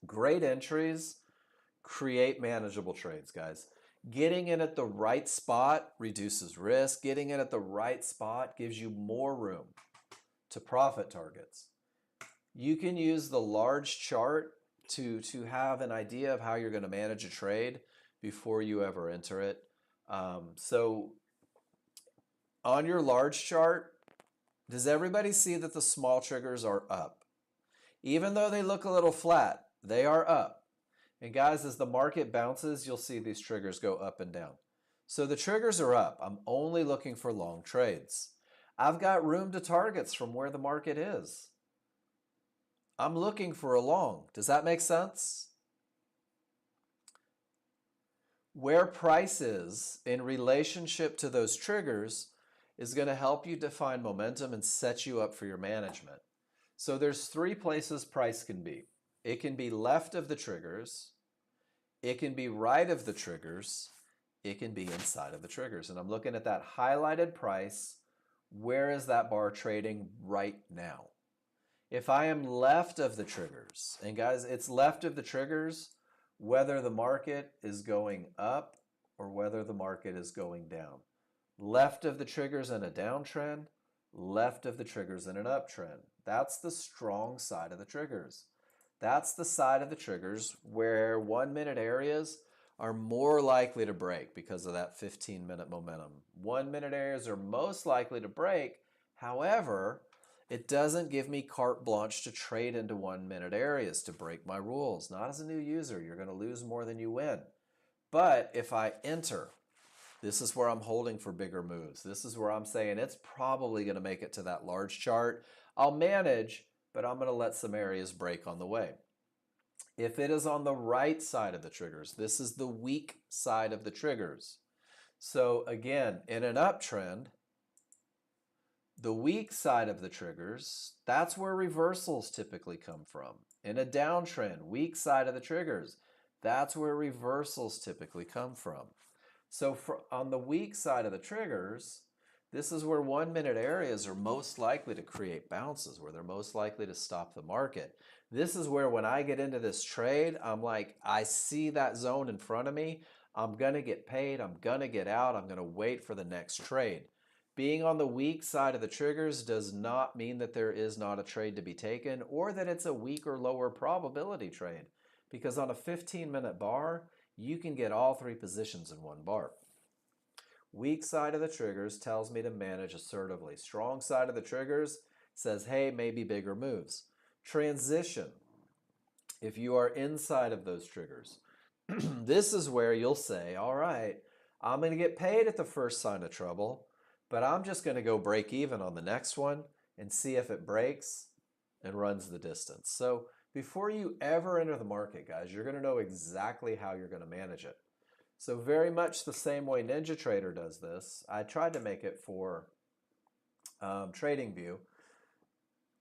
Great entries create manageable trades, guys. Getting in at the right spot reduces risk. Getting in at the right spot gives you more room to profit targets. You can use the large chart to have an idea of how you're going to manage a trade before you ever enter it. So on your large chart, does everybody see that the small triggers are up? Even though they look a little flat, they are up. And guys, as the market bounces, you'll see these triggers go up and down. So the triggers are up. I'm only looking for long trades. I've got room to targets from where the market is. I'm looking for a long. Does that make sense? Where price is in relationship to those triggers is going to help you define momentum and set you up for your management. So there's 3 places price can be. It can be left of the triggers, it can be right of the triggers, it can be inside of the triggers. And I'm looking at that highlighted price. Where is that bar trading right now? If I am left of the triggers, and guys, it's left of the triggers whether the market is going up or whether the market is going down. Left of the triggers in a downtrend, left of the triggers in an uptrend. That's the strong side of the triggers. That's the side of the triggers where 1-minute areas are more likely to break because of that 15-minute momentum. 1-minute areas are most likely to break. However, it doesn't give me carte blanche to trade into 1-minute areas to break my rules. Not as a new user. You're going to lose more than you win. But if I enter, this is where I'm holding for bigger moves. This is where I'm saying it's probably going to make it to that large chart. I'll manage, but I'm going to let some areas break on the way. If it is on the right side of the triggers, this is the weak side of the triggers. So again, in an uptrend, the weak side of the triggers, that's where reversals typically come from. In a downtrend, weak side of the triggers, that's where reversals typically come from. So on the weak side of the triggers, this is where 1-minute areas are most likely to create bounces, where they're most likely to stop the market. This is where when I get into this trade, I'm like, I see that zone in front of me. I'm going to get paid. I'm going to get out. I'm going to wait for the next trade. Being on the weak side of the triggers does not mean that there is not a trade to be taken or that it's a weak or lower probability trade. Because on a 15-minute bar, you can get all 3 positions in one bar. Weak side of the triggers tells me to manage assertively. Strong side of the triggers says, hey, maybe bigger moves. Transition. If you are inside of those triggers, this is where you'll say, all right, I'm going to get paid at the first sign of trouble, but I'm just going to go break even on the next one and see if it breaks and runs the distance. So before you ever enter the market, guys, you're going to know exactly how you're going to manage it. So very much the same way NinjaTrader does this. I tried to make it for TradingView.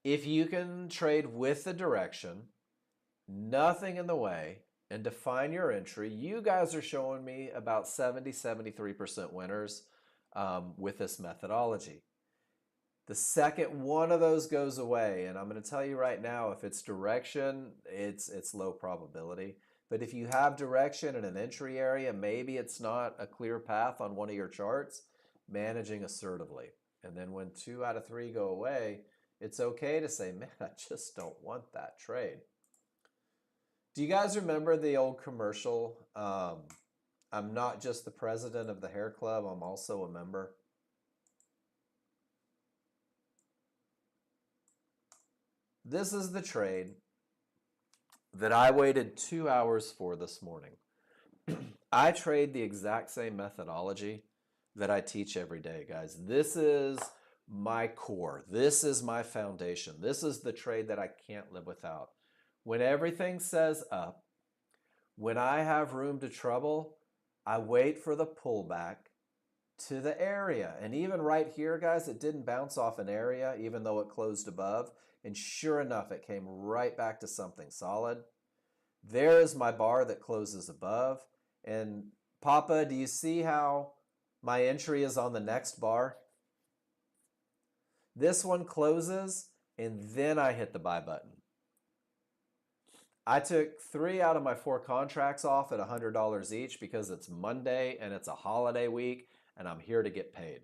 If you can trade with the direction, nothing in the way, and define your entry, you guys are showing me about 70, 73% winners with this methodology. The second one of those goes away, and I'm going to tell you right now, if it's direction, it's low probability. But if you have direction in an entry area, maybe it's not a clear path on one of your charts, managing assertively. And then when 2 out of 3 go away, it's okay to say, man, I just don't want that trade. Do you guys remember the old commercial? I'm not just the president of the hair club, I'm also a member. This is the trade that I waited 2 hours for this morning. I trade the exact same methodology that I teach every day, guys. This is my core. This is my foundation. This is the trade that I can't live without. When everything says up, when I have room to trouble, I wait for the pullback to the area. And even right here, guys, it didn't bounce off an area, even though it closed above. And sure enough, it came right back to something solid. There is my bar that closes above. And Papa, do you see how my entry is on the next bar? This one closes, and then I hit the buy button. I took 3 out of my 4 contracts off at $100 each because it's Monday and it's a holiday week, and I'm here to get paid.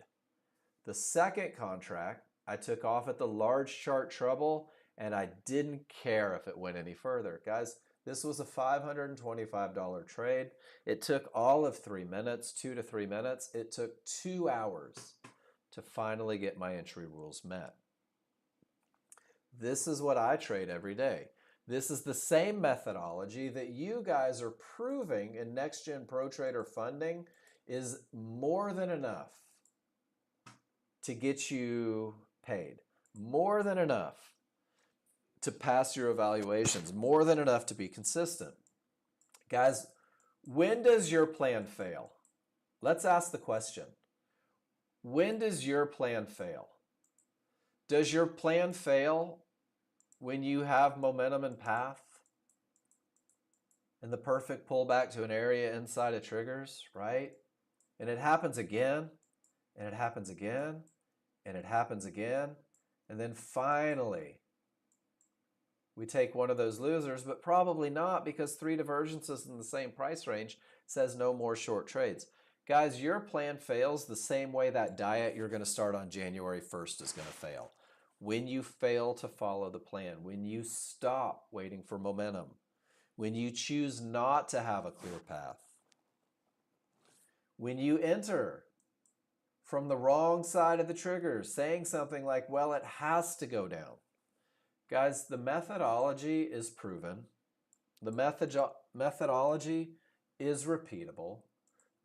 The second contract I took off at the large chart trouble, and I didn't care if it went any further. Guys, this was a $525 trade. It took all of 3 minutes, 2 to 3 minutes. It took 2 hours to finally get my entry rules met. This is what I trade every day. This is the same methodology that you guys are proving in Nexgen Pro Trader funding is more than enough to get you paid, more than enough to pass your evaluations, more than enough to be consistent. Guys, when does your plan fail? Let's ask the question. When does your plan fail? Does your plan fail when you have momentum and path and the perfect pullback to an area inside of triggers, right? And it happens again, and it happens again, and it happens again, and then finally we take one of those losers, but probably not, because 3 divergences in the same price range says no more short trades. Guys, your plan fails the same way that diet you're going to start on January 1st is going to fail. When you fail to follow the plan, when you stop waiting for momentum, when you choose not to have a clear path, when you enter from the wrong side of the trigger, saying something like, well, it has to go down. Guys, the methodology is proven. The methodology is repeatable.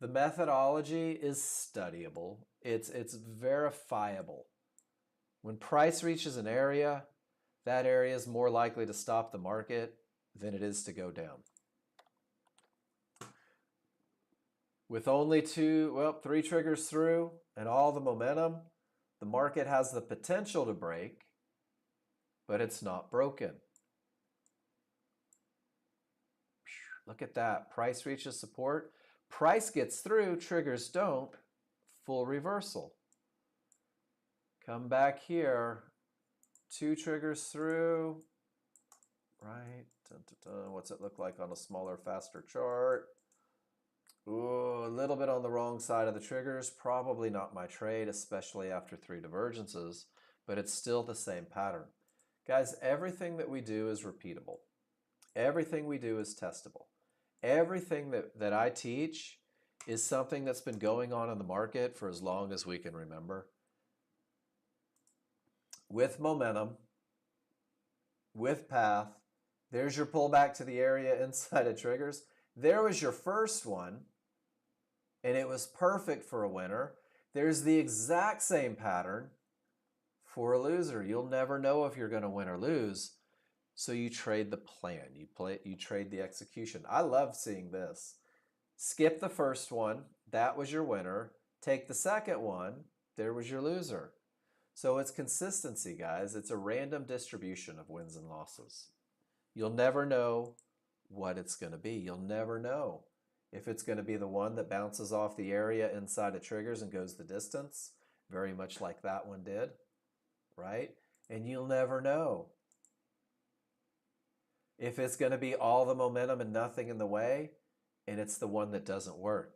The methodology is studyable. It's verifiable. When price reaches an area, that area is more likely to stop the market than it is to go down. With only 3 triggers through and all the momentum, the market has the potential to break, but it's not broken. Look at that. Price reaches support. Price gets through, triggers don't. Full reversal. Come back here. 2 triggers through. Right. Dun, dun, dun. What's it look like on a smaller, faster chart? Ooh, a little bit on the wrong side of the triggers. Probably not my trade, especially after 3 divergences, but it's still the same pattern. Guys, everything that we do is repeatable. Everything we do is testable. Everything that I teach is something that's been going on in the market for as long as we can remember. With momentum, with path, there's your pullback to the area inside of triggers. There was your first one, and it was perfect for a winner. There's the exact same pattern for a loser. You'll never know if you're going to win or lose. So you trade the plan. You trade the execution. I love seeing this. Skip the first one. That was your winner. Take the second one. There was your loser. So it's consistency, guys. It's a random distribution of wins and losses. You'll never know what it's going to be. You'll never know if it's going to be the one that bounces off the area inside of triggers and goes the distance, very much like that one did. right? And you'll never know if it's going to be all the momentum and nothing in the way, and it's the one that doesn't work.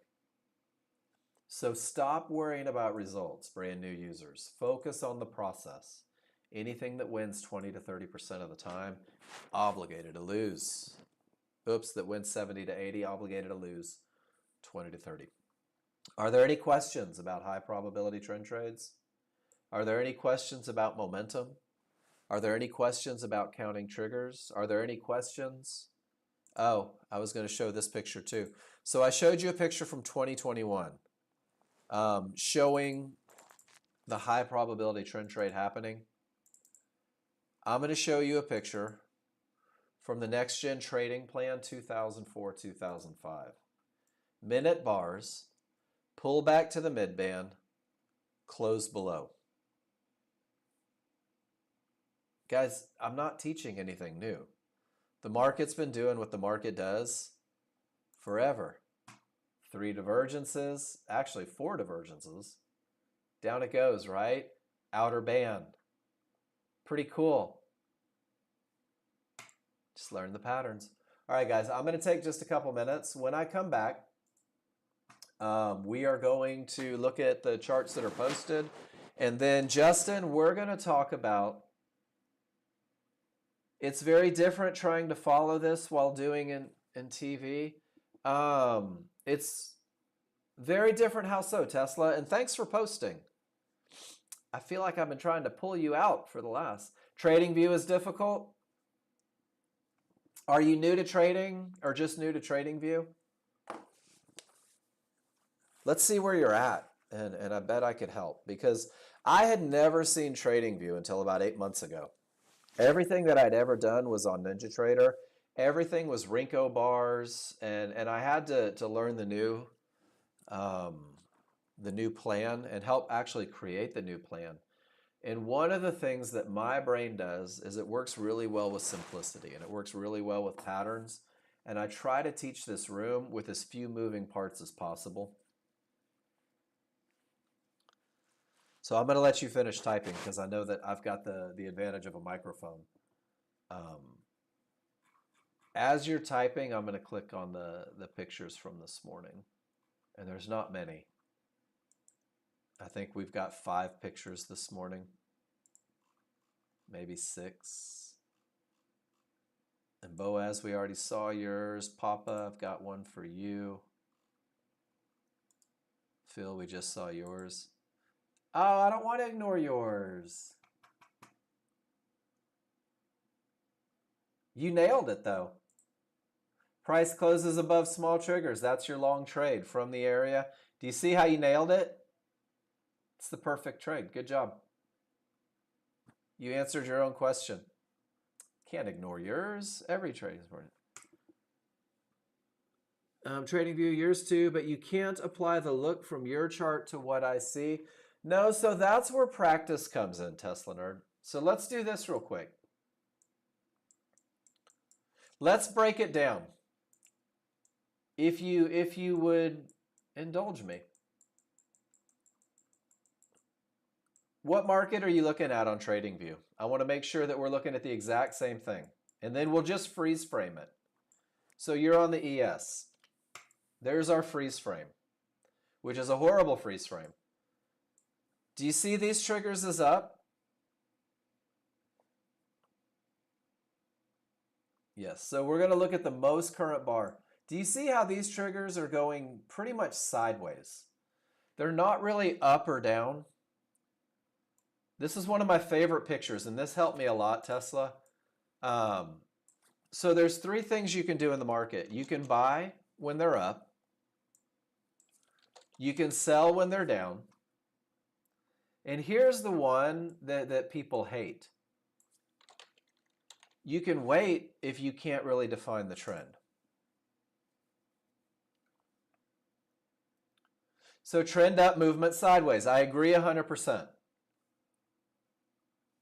So stop worrying about results, brand new users. Focus on the process. Anything that wins 20 to 30% of the time, obligated to lose. Oops, that wins 70 to 80, obligated to lose 20 to 30. Are there any questions about high probability trend trades? Are there any questions about momentum? Are there any questions about counting triggers? Are there any questions? Oh, I was going to show this picture too. So I showed you a picture from 2021 showing the high probability trend trade happening. I'm going to show you a picture from the Nexgen trading plan 2004-2005. Minute bars, pull back to the midband, close below. Guys, I'm not teaching anything new. The market's been doing what the market does forever. 3 divergences, actually 4 divergences. Down it goes, right? Outer band. Pretty cool. Just learn the patterns. All right, guys, I'm going to take just a couple minutes. When I come back, we are going to look at the charts that are posted. And then, Justin, we're going to talk about, it's very different trying to follow this while doing in TV. It's very different. How so, Tesla? And thanks for posting. I feel like I've been trying to pull you out for the last. Trading view is difficult. Are you new to trading or just new to trading view? Let's see where you're at. And I bet I could help because I had never seen trading view until about 8 months ago. Everything that I'd ever done was on NinjaTrader. Everything was Renko bars, and I had to learn the new plan and help actually create the new plan. And one of the things that my brain does is it works really well with simplicity, and it works really well with patterns. And I try to teach this room with as few moving parts as possible. So I'm going to let you finish typing because I know that I've got the advantage of a microphone. As you're typing, I'm going to click on the pictures from this morning. And there's not many. I think we've got 5 pictures this morning. Maybe 6. And Boaz, we already saw yours. Papa, I've got one for you. Phil, we just saw yours. Oh, I don't want to ignore yours. You nailed it, though. Price closes above small triggers. That's your long trade from the area. Do you see how you nailed it? It's the perfect trade. Good job. You answered your own question. Can't ignore yours. Every trade is important. Trading view, yours too, but you can't apply the look from your chart to what I see. No, so that's where practice comes in, Tesla Nerd. So let's do this real quick. Let's break it down. If you would indulge me. What market are you looking at on TradingView? I want to make sure that we're looking at the exact same thing. And then we'll just freeze frame it. So you're on the ES. There's our freeze frame, which is a horrible freeze frame. Do you see these triggers as up? Yes, so we're going to look at the most current bar. Do you see how these triggers are going pretty much sideways? They're not really up or down. This is one of my favorite pictures, and this helped me a lot, Tesla. So there's 3 things you can do in the market. You can buy when they're up. You can sell when they're down. And here's the one that people hate. You can wait if you can't really define the trend. So trend up, movement sideways. I agree 100%.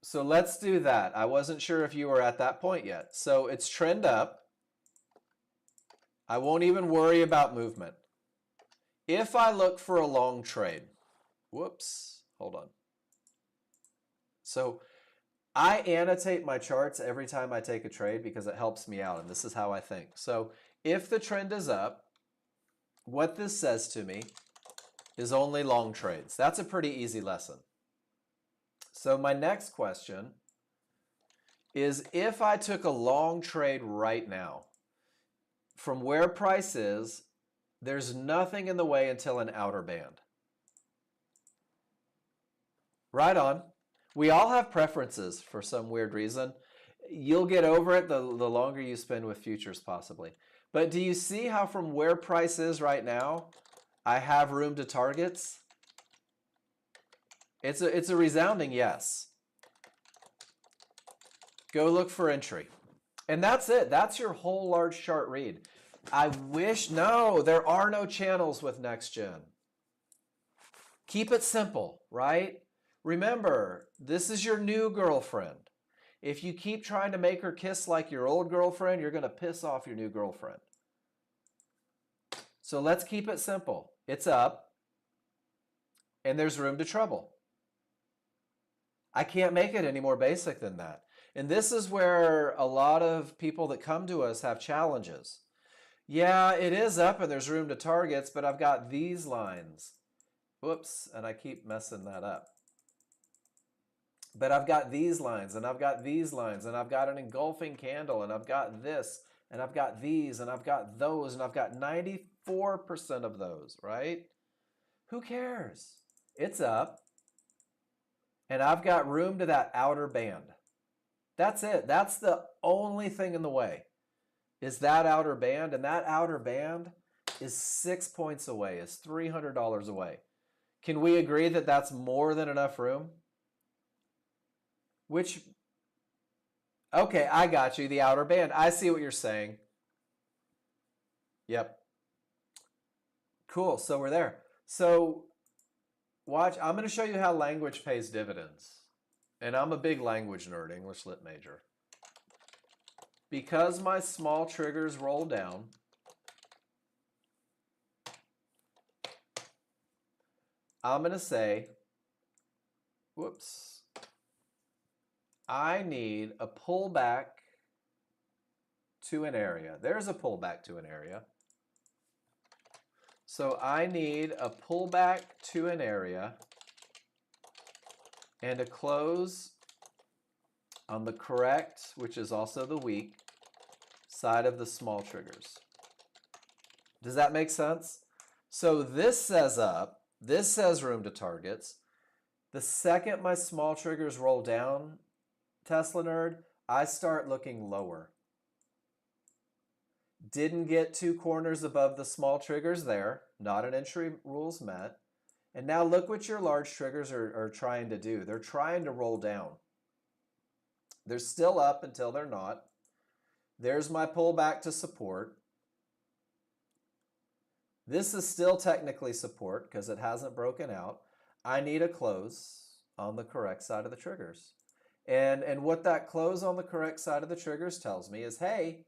So let's do that. I wasn't sure if you were at that point yet. So it's trend up. I won't even worry about movement. If I look for a long trade, whoops, hold on. So I annotate my charts every time I take a trade because it helps me out, and this is how I think. So if the trend is up, what this says to me is only long trades. That's a pretty easy lesson. So my next question is, if I took a long trade right now, from where price is, there's nothing in the way until an outer band. Right on. We all have preferences for some weird reason. You'll get over it the longer you spend with futures, possibly. But do you see how from where price is right now, I have room to targets? It's a resounding yes. Go look for entry. And that's it. That's your whole large chart read. I wish, no, there are no channels with Nexgen. Keep it simple, right? Remember, this is your new girlfriend. If you keep trying to make her kiss like your old girlfriend, you're going to piss off your new girlfriend. So let's keep it simple. It's up, and there's room to trouble. I can't make it any more basic than that. And this is where a lot of people that come to us have challenges. Yeah, it is up and there's room to targets, but I've got these lines. Whoops, and I keep messing that up. But I've got these lines, and I've got these lines, and I've got an engulfing candle, and I've got this, and I've got these, and I've got those, and I've got 94% of those, right? Who cares? It's up, and I've got room to that outer band. That's it. That's the only thing in the way, is that outer band, and that outer band is 6 points away, is $300 away. Can we agree that that's more than enough room? Which, okay, I got you, the outer band. I see what you're saying. Yep. Cool, so we're there. So watch, I'm going to show you how language pays dividends. And I'm a big language nerd, English Lit major. Because my small triggers roll down, I'm going to say, whoops, I need a pullback to an area. There's a pullback to an area. So I need a pullback to an area and a close on the correct, which is also the weak, side of the small triggers. Does that make sense? So this says up, this says room to targets. The second my small triggers roll down, Tesla nerd, I start looking lower. Didn't get 2 corners above the small triggers there, not an entry rules met. And now look what your large triggers are trying to do. They're trying to roll down. They're still up until they're not. There's my pullback to support. This is still technically support because it hasn't broken out. I need a close on the correct side of the triggers. And what that close on the correct side of the triggers tells me is, hey,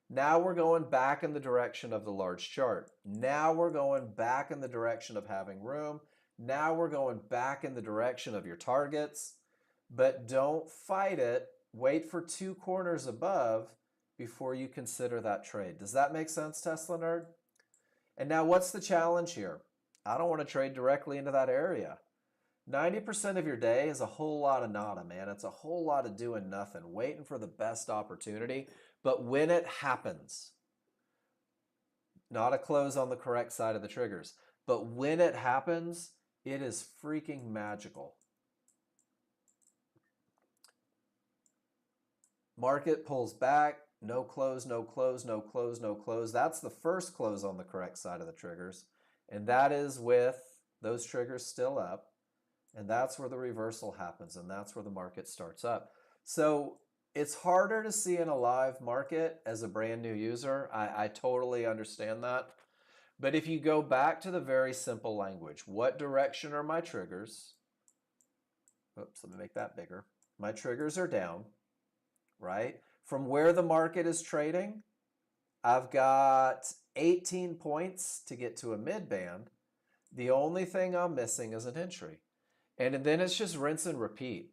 now we're going back in the direction of the large chart. Now we're going back in the direction of having room. Now we're going back in the direction of your targets. But don't fight it. Wait for 2 corners above before you consider that trade. Does that make sense, Tesla nerd? And now what's the challenge here? I don't want to trade directly into that area. 90% of your day is a whole lot of nada, man. It's a whole lot of doing nothing, waiting for the best opportunity. But when it happens, not a close on the correct side of the triggers, but when it happens, it is freaking magical. Market pulls back, no close, no close, no close, no close. That's the first close on the correct side of the triggers. And that is with those triggers still up. And that's where the reversal happens, and that's where the market starts up. So it's harder to see in a live market as a brand new user. I totally understand that. But if you go back to the very simple language, what direction are my triggers? Oops, let me make that bigger. My triggers are down, right? From where the market is trading, I've got 18 points to get to a mid band. The only thing I'm missing is an entry. And then it's just rinse and repeat.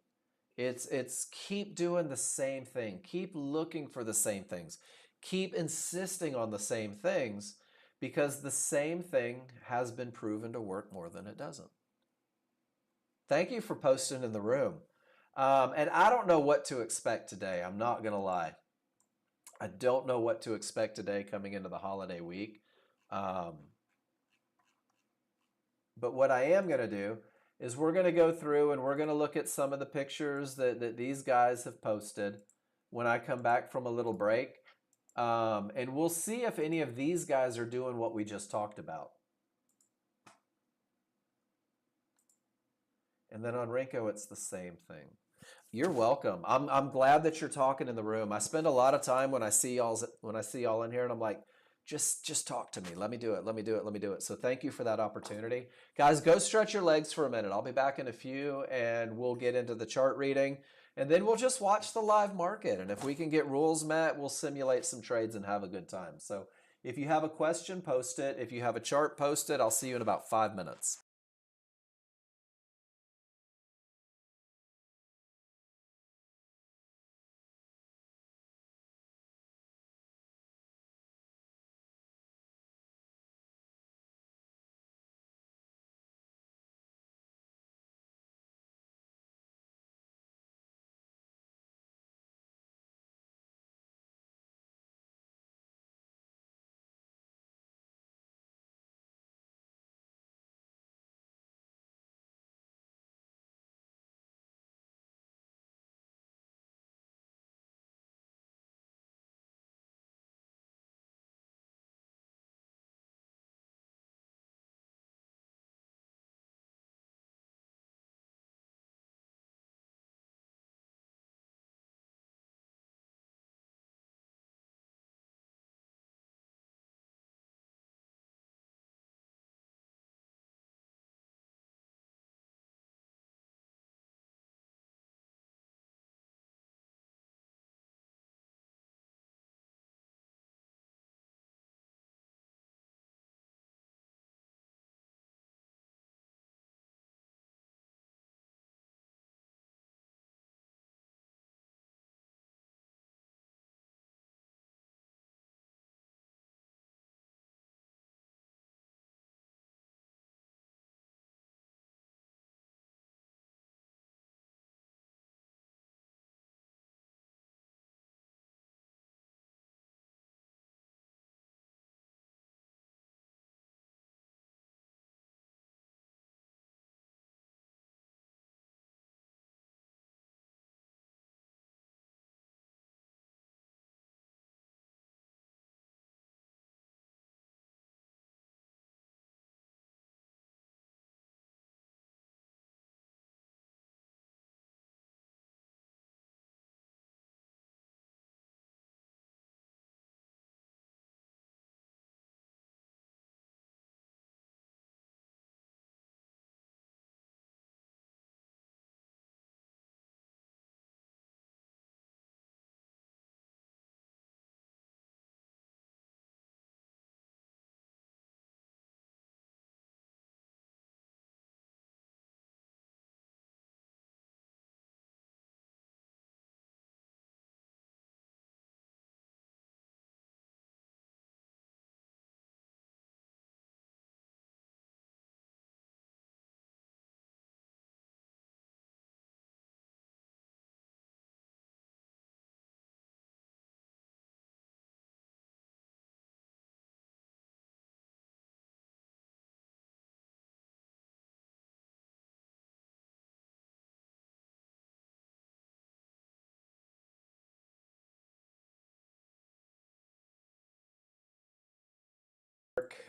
It's keep doing the same thing. Keep looking for the same things. Keep insisting on the same things because the same thing has been proven to work more than it doesn't. Thank you for posting in the room. And I don't know what to expect today. I'm not going to lie. I don't know what to expect today coming into the holiday week. Um, but what I am going to do is we're going to go through and we're going to look at some of the pictures that these guys have posted when I come back from a little break. And we'll see if any of these guys are doing what we just talked about. And then on Rinko, it's the same thing. You're welcome. I'm glad that you're talking in the room. I spend a lot of time when I see y'all in here, and I'm like, just talk to me. Let me do it. Let me do it. Let me do it. So thank you for that opportunity, guys. Go stretch your legs for a minute. I'll be back in a few, and we'll get into the chart reading, and then we'll just watch the live market. And if we can get rules met, we'll simulate some trades and have a good time. So if you have a question, post it. If you have a chart, post it. I'll see you in about 5 minutes.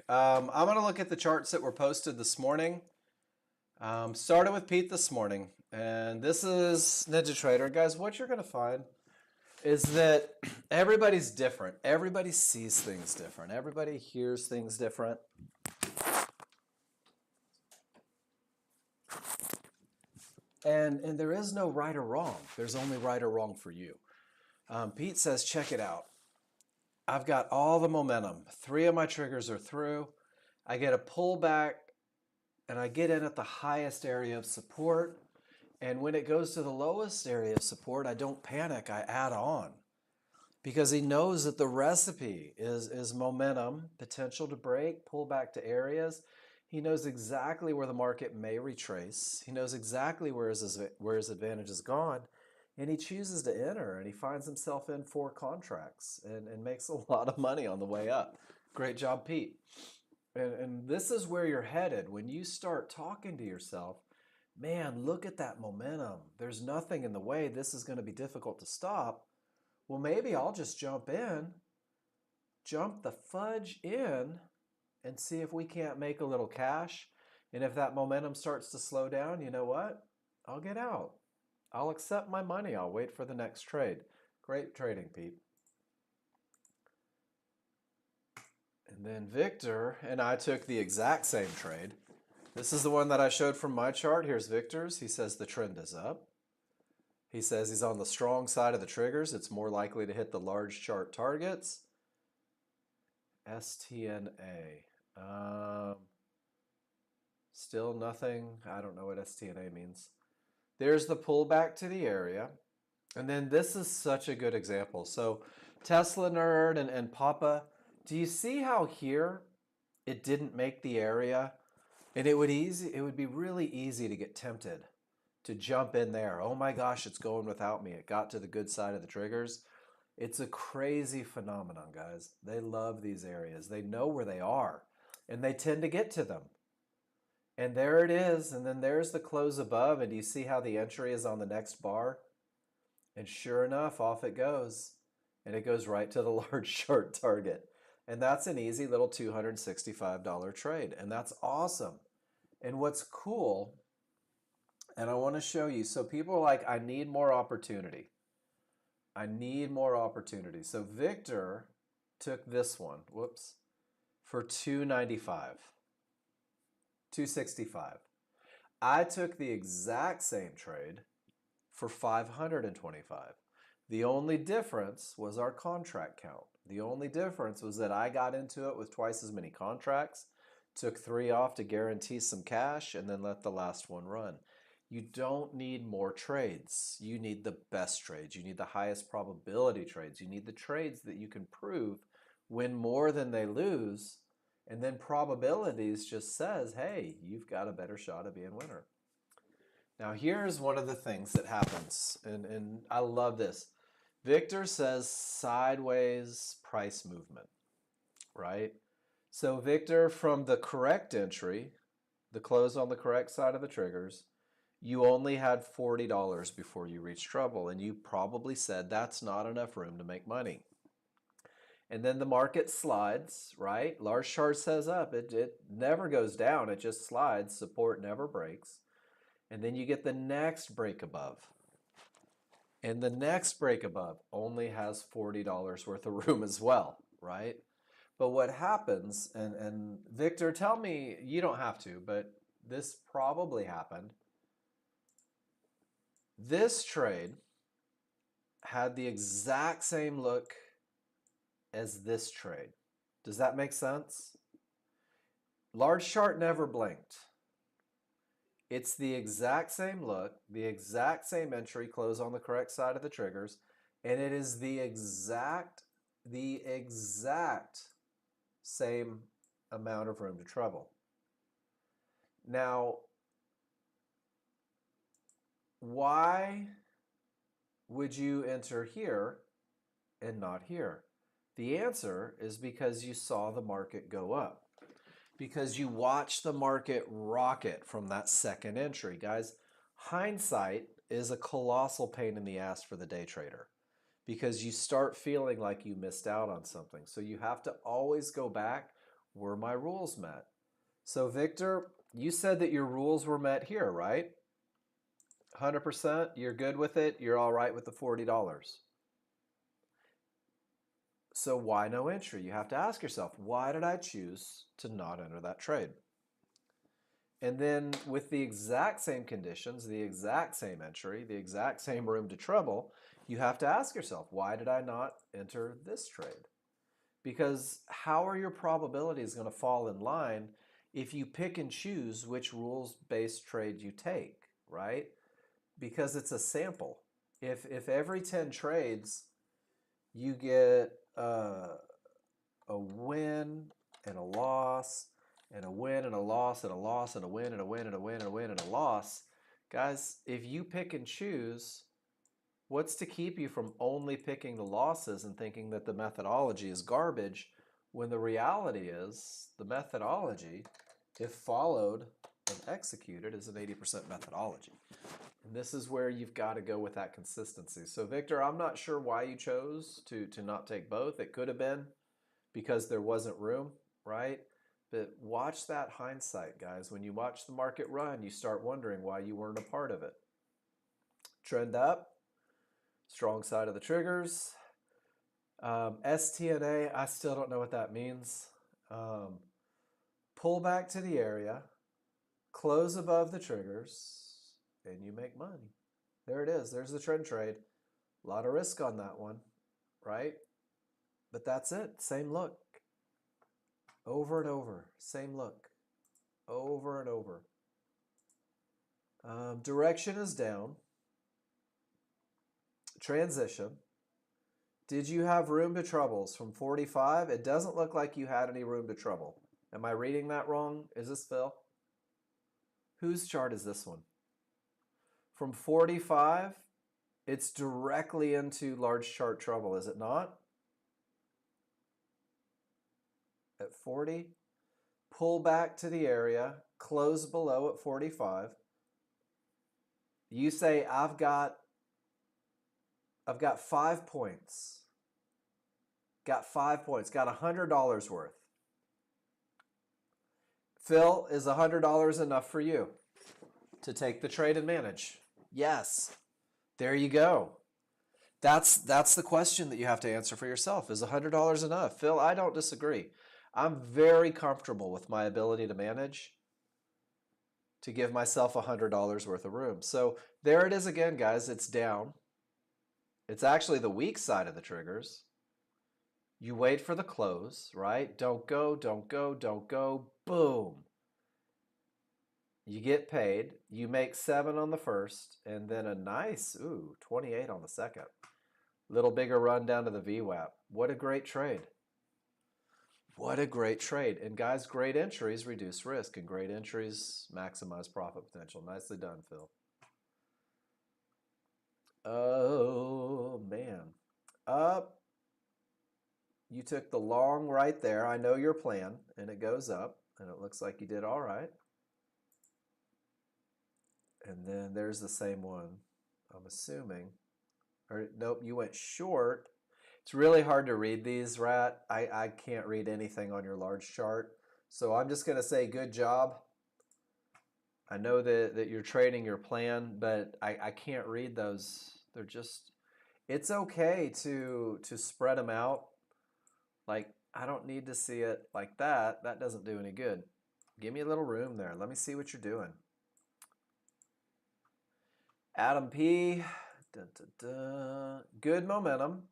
I'm going to look at the charts that were posted this morning. Started with Pete this morning, and this is Ninja Trader. Guys, what you're going to find is that everybody's different. Everybody sees things different. Everybody hears things different. And there is no right or wrong. There's only right or wrong for you. Pete says, check it out. I've got all the momentum. 3 of my triggers are through. I get a pullback, and I get in at the highest area of support. And when it goes to the lowest area of support, I don't panic, I add on. Because he knows that the recipe is momentum, potential to break, pull back to areas. He knows exactly where the market may retrace. He knows exactly where his advantage is gone. And he chooses to enter, and he finds himself in 4 contracts and makes a lot of money on the way up. Great job, Pete. And this is where you're headed when you start talking to yourself. Man, look at that momentum. There's nothing in the way. This is going to be difficult to stop. Well, maybe I'll just jump the fudge in, and see if we can't make a little cash. And if that momentum starts to slow down, you know what? I'll get out. I'll accept my money. I'll wait for the next trade. Great trading, Pete. And then Victor and I took the exact same trade. This is the one that I showed from my chart. Here's Victor's. He says the trend is up. He says he's on the strong side of the triggers. It's more likely to hit the large chart targets. STNA. Still nothing. I don't know what STNA means. There's the pullback to the area. And then this is such a good example. So Tesla Nerd and Papa, do you see how here it didn't make the area? And it would be really easy to get tempted to jump in there. Oh my gosh, it's going without me. It got to the good side of the triggers. It's a crazy phenomenon, guys. They love these areas. They know where they are, and they tend to get to them. And there it is, and then there's the close above, and do you see how the entry is on the next bar? And sure enough, off it goes, and it goes right to the large short target. And that's an easy little $265 trade, and that's awesome. And what's cool, and I want to show you, so people are like, I need more opportunity. I need more opportunity. So Victor took this one, whoops, for $295, $265. I took the exact same trade for $525. The only difference was our contract count. The only difference was that I got into it with twice as many contracts, took 3 off to guarantee some cash, and then let the last one run. You don't need more trades. You need the best trades. You need the highest probability trades. You need the trades that you can prove win more than they lose. And then probabilities just says, hey, you've got a better shot of being winner. Now here's one of the things that happens, and I love this. Victor says sideways price movement, right? So Victor, from the correct entry, the close on the correct side of the triggers, you only had $40 before you reached trouble, and you probably said that's not enough room to make money. And then the market slides, right? Large chart says up. It never goes down. It just slides. Support never breaks. And then you get the next break above. And the next break above only has $40 worth of room as well, right? But what happens, and Victor, tell me, you don't have to, but this probably happened. This trade had the exact same look as this trade. Does that make sense? Large chart never blinked. It's the exact same look, the exact same entry, close on the correct side of the triggers, and it is the exact same amount of room to trouble. Now, why would you enter here and not here? The answer is because you saw the market go up. Because you watched the market rocket from that second entry. Guys, hindsight is a colossal pain in the ass for the day trader because you start feeling like you missed out on something. So you have to always go back, were my rules met? So Victor, you said that your rules were met here, right? 100%, you're good with it, you're all right with the $40. So why no entry? You have to ask yourself, why did I choose to not enter that trade? And then with the exact same conditions, the exact same entry, the exact same room to trouble, you have to ask yourself, why did I not enter this trade? Because how are your probabilities going to fall in line if you pick and choose which rules-based trade you take, right? because it's a sample. If every 10 trades you get a win and a loss and a win and a loss and a loss and a win and a win and a win and a win and a loss, guys, if you pick and choose, what's to keep you from only picking the losses and thinking that the methodology is garbage when the reality is the methodology, if followed and executed, is an 80% methodology. And this is where you've got to go with that consistency. So Victor, I'm not sure why you chose to not take both. It could have been because there wasn't room, right? But watch that hindsight, guys. When you watch the market run, you start wondering why you weren't a part of it. Trend up, strong side of the triggers. STNA, I still don't know what that means. Pull back to the area, close above the triggers, and you make money. There it is. There's the trend trade. A lot of risk on that one, right? But that's it. Same look. Over and over. Same look. Over and over. Direction is down. Transition. Did you have room to troubles from 45? It doesn't look like you had any room to trouble. Am I reading that wrong? Is this Phil? Whose chart is this one? From 45, it's directly into large chart trouble, is it not? At 40, pull back to the area, close below at 45. You say, I've got 5 points. Got 5 points, got $100 worth. Phil, is $100 enough for you to take the trade and manage? Yes. There you go. That's the question that you have to answer for yourself. Is $100 enough? Phil, I don't disagree. I'm very comfortable with my ability to manage to give myself $100 worth of room. So there it is again, guys. It's down. It's actually the weak side of the triggers. You wait for the close, right? Don't go, don't go, don't go. Boom. You get paid. You make 7 on the first, and then a nice, 28 on the second. Little bigger run down to the VWAP. What a great trade. What a great trade. And guys, great entries reduce risk, and great entries maximize profit potential. Nicely done, Phil. Oh, man. Up. You took the long right there. I know your plan, and it goes up, and it looks like you did all right. And then there's the same one, I'm assuming. Or nope, you went short. It's really hard to read these, Rat. I can't read anything on your large chart. So I'm just going to say good job. I know that you're trading your plan, but I can't read those. They're just, it's okay to spread them out. Like, I don't need to see it like that. That doesn't do any good. Give me a little room there. Let me see what you're doing. Adam P. Dun, dun, dun. Good momentum.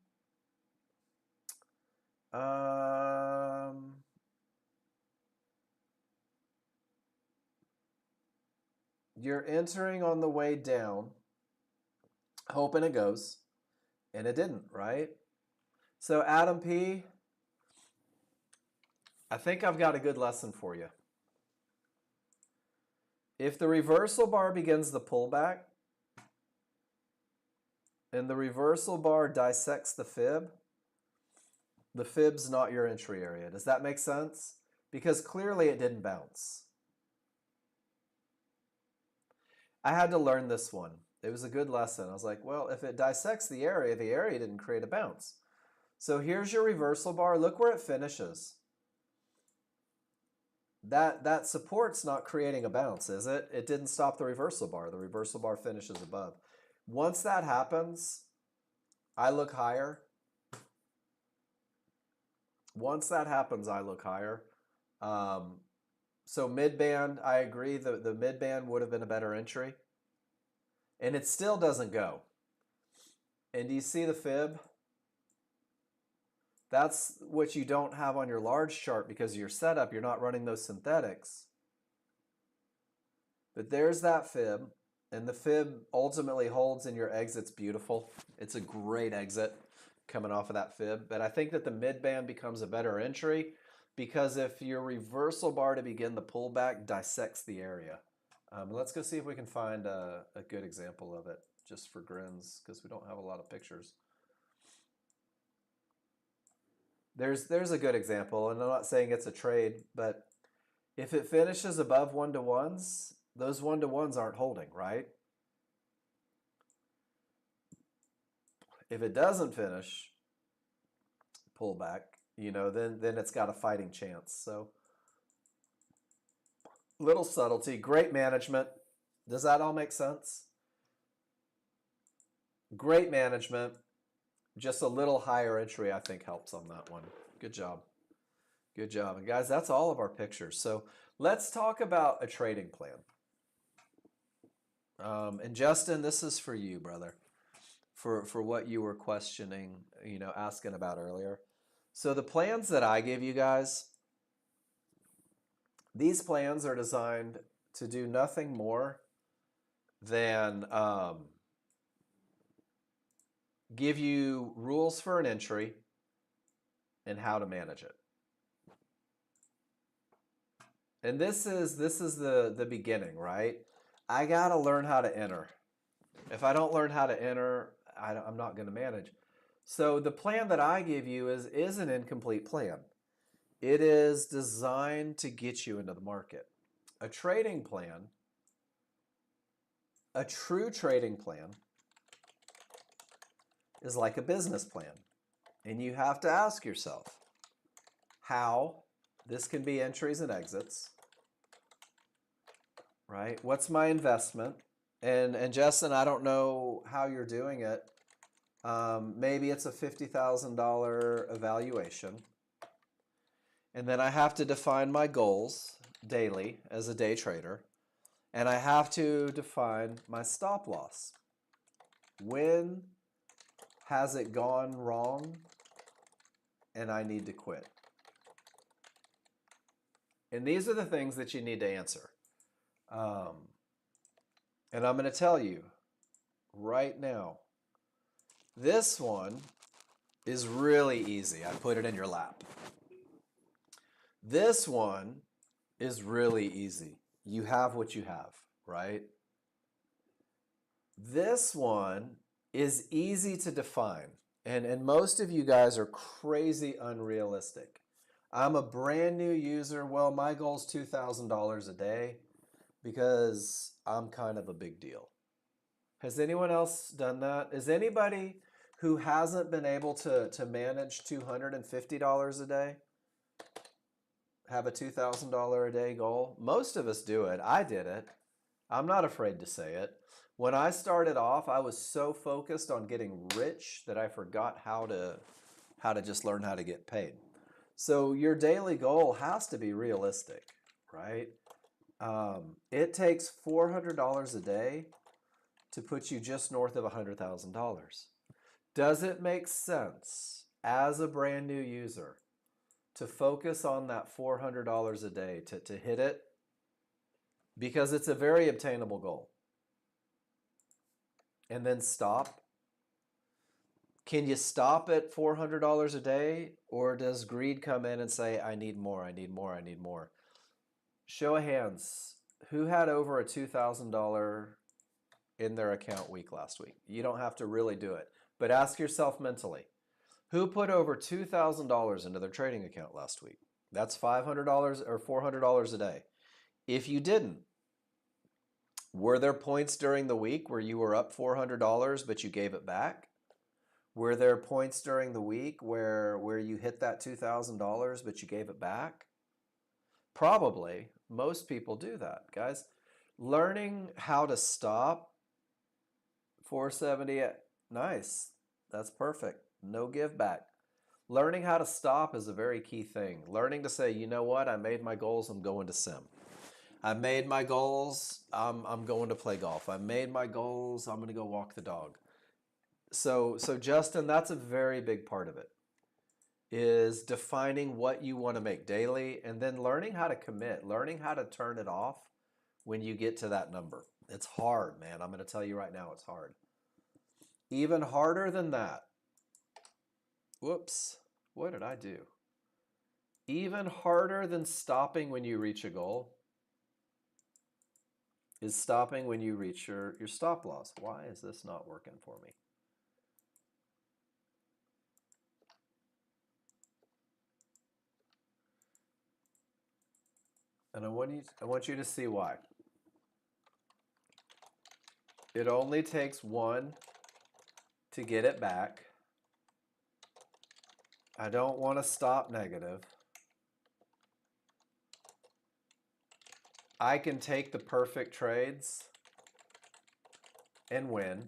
You're entering on the way down, hoping it goes, and it didn't, right? So Adam P., I think I've got a good lesson for you. If the reversal bar begins the pullback, and the reversal bar dissects the fib's not your entry area. Does that make sense? Because clearly it didn't bounce. I had to learn this one. It was a good lesson. I was like, well, if it dissects the area didn't create a bounce. So here's your reversal bar. Look where it finishes. That support's not creating a bounce, is it? It didn't stop the reversal bar. The reversal bar finishes above. Once that happens, I look higher. Once that happens, I look higher. So mid-band, I agree. The mid-band would have been a better entry. And it still doesn't go. And do you see the fib? That's what you don't have on your large chart because of your setup. You're not running those synthetics. But there's that fib. and the fib ultimately holds and your exit's beautiful. It's a great exit coming off of that fib. But I think that the mid band becomes a better entry because if your reversal bar to begin the pullback dissects the area. Let's go see if we can find a good example of it just for grins because we don't have a lot of pictures. There's a good example, and I'm not saying it's a trade, but if it finishes above 1-to-1s, those 1-to-1s aren't holding, right? If it doesn't finish pullback, then it's got a fighting chance. So little subtlety, great management. Does that all make sense? Great management. Just a little higher entry, I think, helps on that one. Good job. Good job. And guys, that's all of our pictures. So let's talk about a trading plan. And Justin, this is for you, brother, for what you were questioning, asking about earlier. So the plans that I give you guys, these plans are designed to do nothing more than give you rules for an entry and how to manage it. And this is the beginning, right? I got to learn how to enter. If I don't learn how to enter, I'm not going to manage. So the plan that I give you is an incomplete plan. It is designed to get you into the market. A trading plan, a true trading plan, is like a business plan. And you have to ask yourself how this can be entries and exits, right? What's my investment? And Justin, I don't know how you're doing it. Maybe it's a $50,000 evaluation. And then I have to define my goals daily as a day trader. And I have to define my stop loss. When has it gone wrong and I need to quit? And these are the things that you need to answer. And I'm going to tell you right now, this one is really easy. I put it in your lap. This one is really easy. You have what you have, right? This one is easy to define. And most of you guys are crazy unrealistic. I'm a brand new user. Well, my goal is $2,000 a day because I'm kind of a big deal. Has anyone else done that? Is anybody who hasn't been able to manage $250 a day have a $2,000 a day goal? Most of us do it. I did it. I'm not afraid to say it. When I started off, I was so focused on getting rich that I forgot how to just learn how to get paid. So your daily goal has to be realistic, right? It takes $400 a day to put you just north of $100,000. Does it make sense as a brand new user to focus on that $400 a day to hit it? Because it's a very obtainable goal. And then stop. Can you stop at $400 a day, or does greed come in and say, I need more, I need more, I need more? Show of hands, who had over a $2,000 in their account week last week? You don't have to really do it, but ask yourself mentally, who put over $2,000 into their trading account last week? That's $500 or $400 a day. If you didn't, were there points during the week where you were up $400 but you gave it back? Were there points during the week where you hit that $2,000 but you gave it back? Probably. Most people do that, guys. Learning how to stop 470, nice. That's perfect. No give back. Learning how to stop is a very key thing. Learning to say, you know what, I made my goals, I'm going to sim. I made my goals, I'm going to play golf. I made my goals, I'm going to go walk the dog. So Justin, that's a very big part of it, is defining what you want to make daily and then learning how to commit, learning how to turn it off when you get to that number. It's hard, man. I'm going to tell you right now, it's hard. Even harder than that. Whoops. What did I do? Even harder than stopping when you reach a goal is stopping when you reach your stop loss. Why is this not working for me? And I want you to see why. It only takes one to get it back. I don't want to stop negative. I can take the perfect trades and win.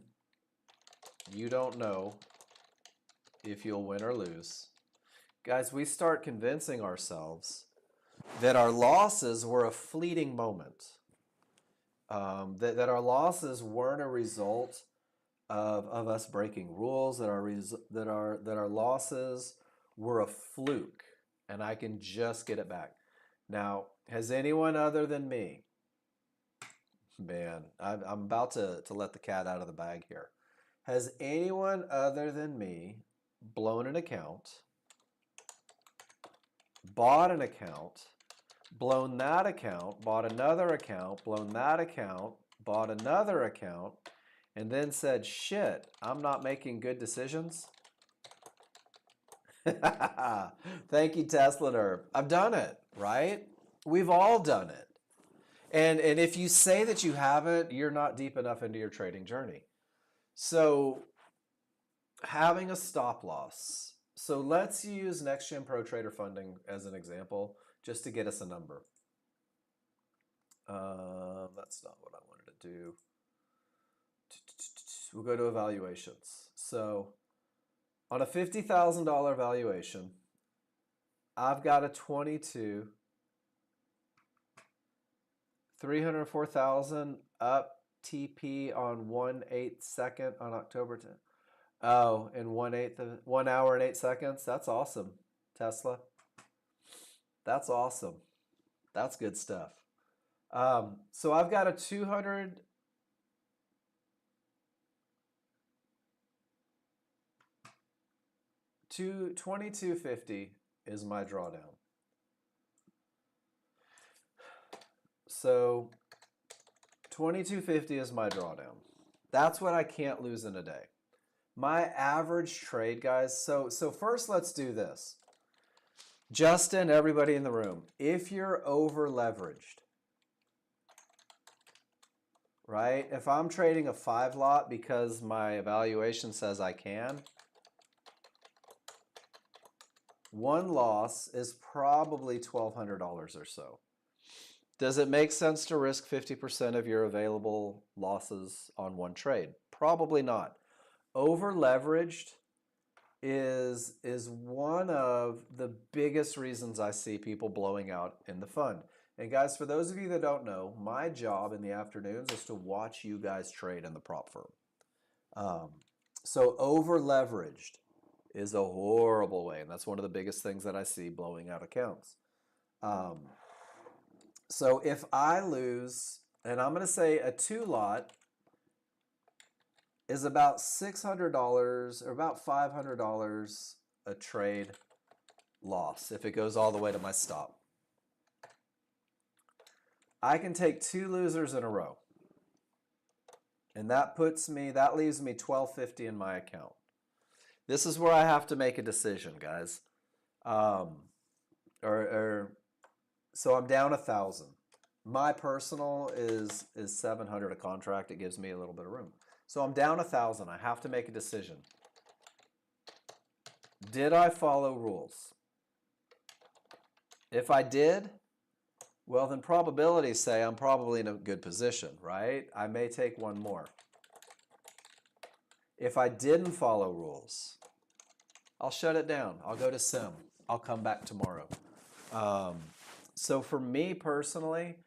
You don't know if you'll win or lose. Guys, we start convincing ourselves that our losses were a fleeting moment. That our losses weren't a result of us breaking rules, that our losses were a fluke, and I can just get it back. Now, has anyone other than me, man, I'm about to let the cat out of the bag here. Has anyone other than me blown an account, bought an account, blown that account, bought another account, blown that account, bought another account, and then said, shit, I'm not making good decisions? Thank you, Tesla Nerd. I've done it, right? We've all done it. And if you say that you haven't, you're not deep enough into your trading journey. So having a stop loss. So let's use Nexgen Pro Trader Funding as an example, just to get us a number. That's not what I wanted to do. We'll go to evaluations. So on a $50,000 valuation, I've got a 22, 304,000 up TP on 1/8 second on October 10th. Oh, in 1 hour and 8 seconds. That's awesome, Tesla. That's awesome. That's good stuff. So I've got a 200. To 2250 is my drawdown. So 2250 is my drawdown. That's what I can't lose in a day. My average trade, guys, so first let's do this. Justin, everybody in the room, if you're over leveraged, right? If I'm trading a 5 lot because my evaluation says I can, one loss is probably $1,200 or so. Does it make sense to risk 50% of your available losses on one trade? Probably not. Over leveraged is one of the biggest reasons I see people blowing out in the fund. And guys, for those of you that don't know, my job in the afternoons is to watch you guys trade in the prop firm. So over leveraged is a horrible way, and that's one of the biggest things that I see blowing out accounts. So if I lose, and I'm going to say a 2 lot is about $600 or about $500 a trade loss if it goes all the way to my stop. I can take 2 losers in a row, and that leaves me $1,250 in my account. This is where I have to make a decision, guys. So I'm down 1,000. My personal is 700 a contract. It gives me a little bit of room. So I'm down 1,000. I have to make a decision. Did I follow rules? If I did, well, then probabilities say I'm probably in a good position, right? I may take one more. If I didn't follow rules, I'll shut it down. I'll go to sim. I'll come back tomorrow. So for me personally,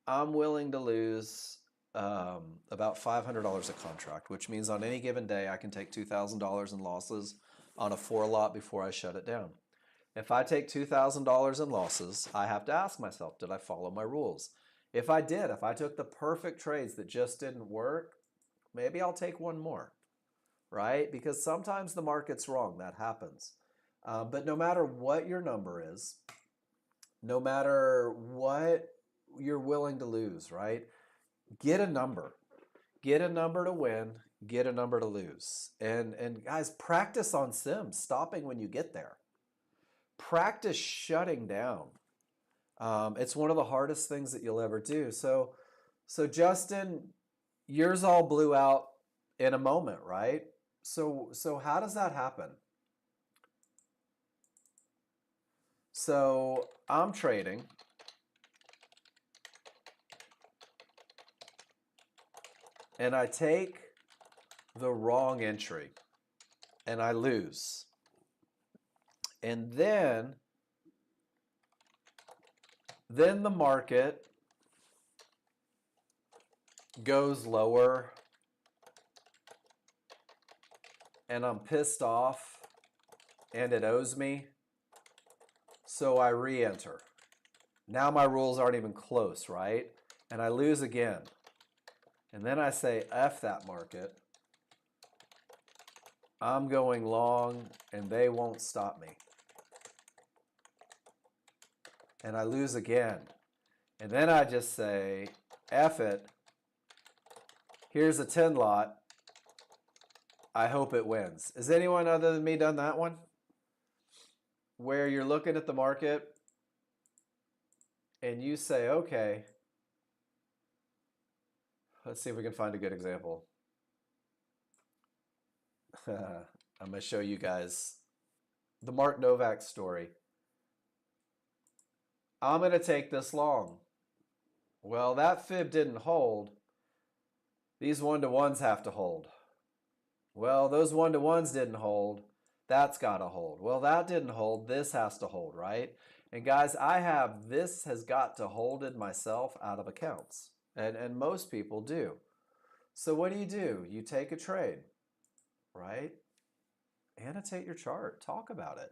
I'm willing to lose about $500 a contract, which means on any given day I can take $2,000 in losses on a 4 lot before I shut it down. If I take $2,000 in losses, I have to ask myself, did I follow my rules? If I took the perfect trades that just didn't work, maybe I'll take one more, right? Because sometimes the market's wrong. That happens. But no matter what your number is, no matter what you're willing to lose, right? Get a number. Get a number to win, get a number to lose. And guys, practice on sims, stopping when you get there. Practice shutting down. It's one of the hardest things that you'll ever do. So Justin, yours all blew out in a moment, right? So how does that happen? So I'm trading. And I take the wrong entry and I lose. And then the market goes lower and I'm pissed off and it owes me. So I re-enter. Now my rules aren't even close, right? And I lose again. And then I say, F that market. I'm going long and they won't stop me. And I lose again. And then I just say, F it. Here's a 10 lot. I hope it wins. Has anyone other than me done that one? Where you're looking at the market and you say, okay, let's see if we can find a good example. I'm going to show you guys the Mark Novak story. I'm going to take this long. Well, that fib didn't hold. These 1-to-1s have to hold. Well, those 1-to-1s didn't hold. That's got to hold. Well, that didn't hold. This has to hold, right? And guys, this has got to hold it myself out of accounts. And most people do. So what do? You take a trade, right? Annotate your chart. Talk about it.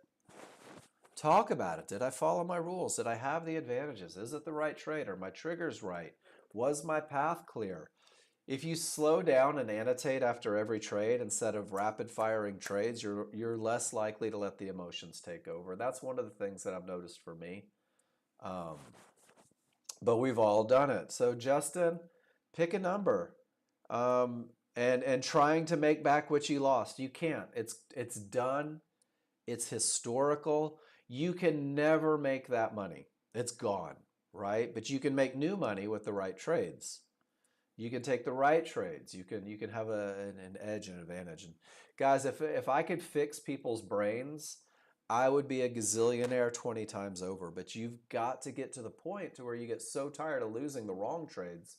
Talk about it. Did I follow my rules? Did I have the advantages? Is it the right trade? Are my triggers right? Was my path clear? If you slow down and annotate after every trade instead of rapid firing trades, you're less likely to let the emotions take over. That's one of the things that I've noticed for me. But we've all done it. So Justin, pick a number. And trying to make back what you lost. You can't. It's done. It's historical. You can never make that money. It's gone, right? But you can make new money with the right trades. You can take the right trades. You can have an edge, an advantage. And guys, if I could fix people's brains, I would be a gazillionaire 20 times over. But you've got to get to the point to where you get so tired of losing the wrong trades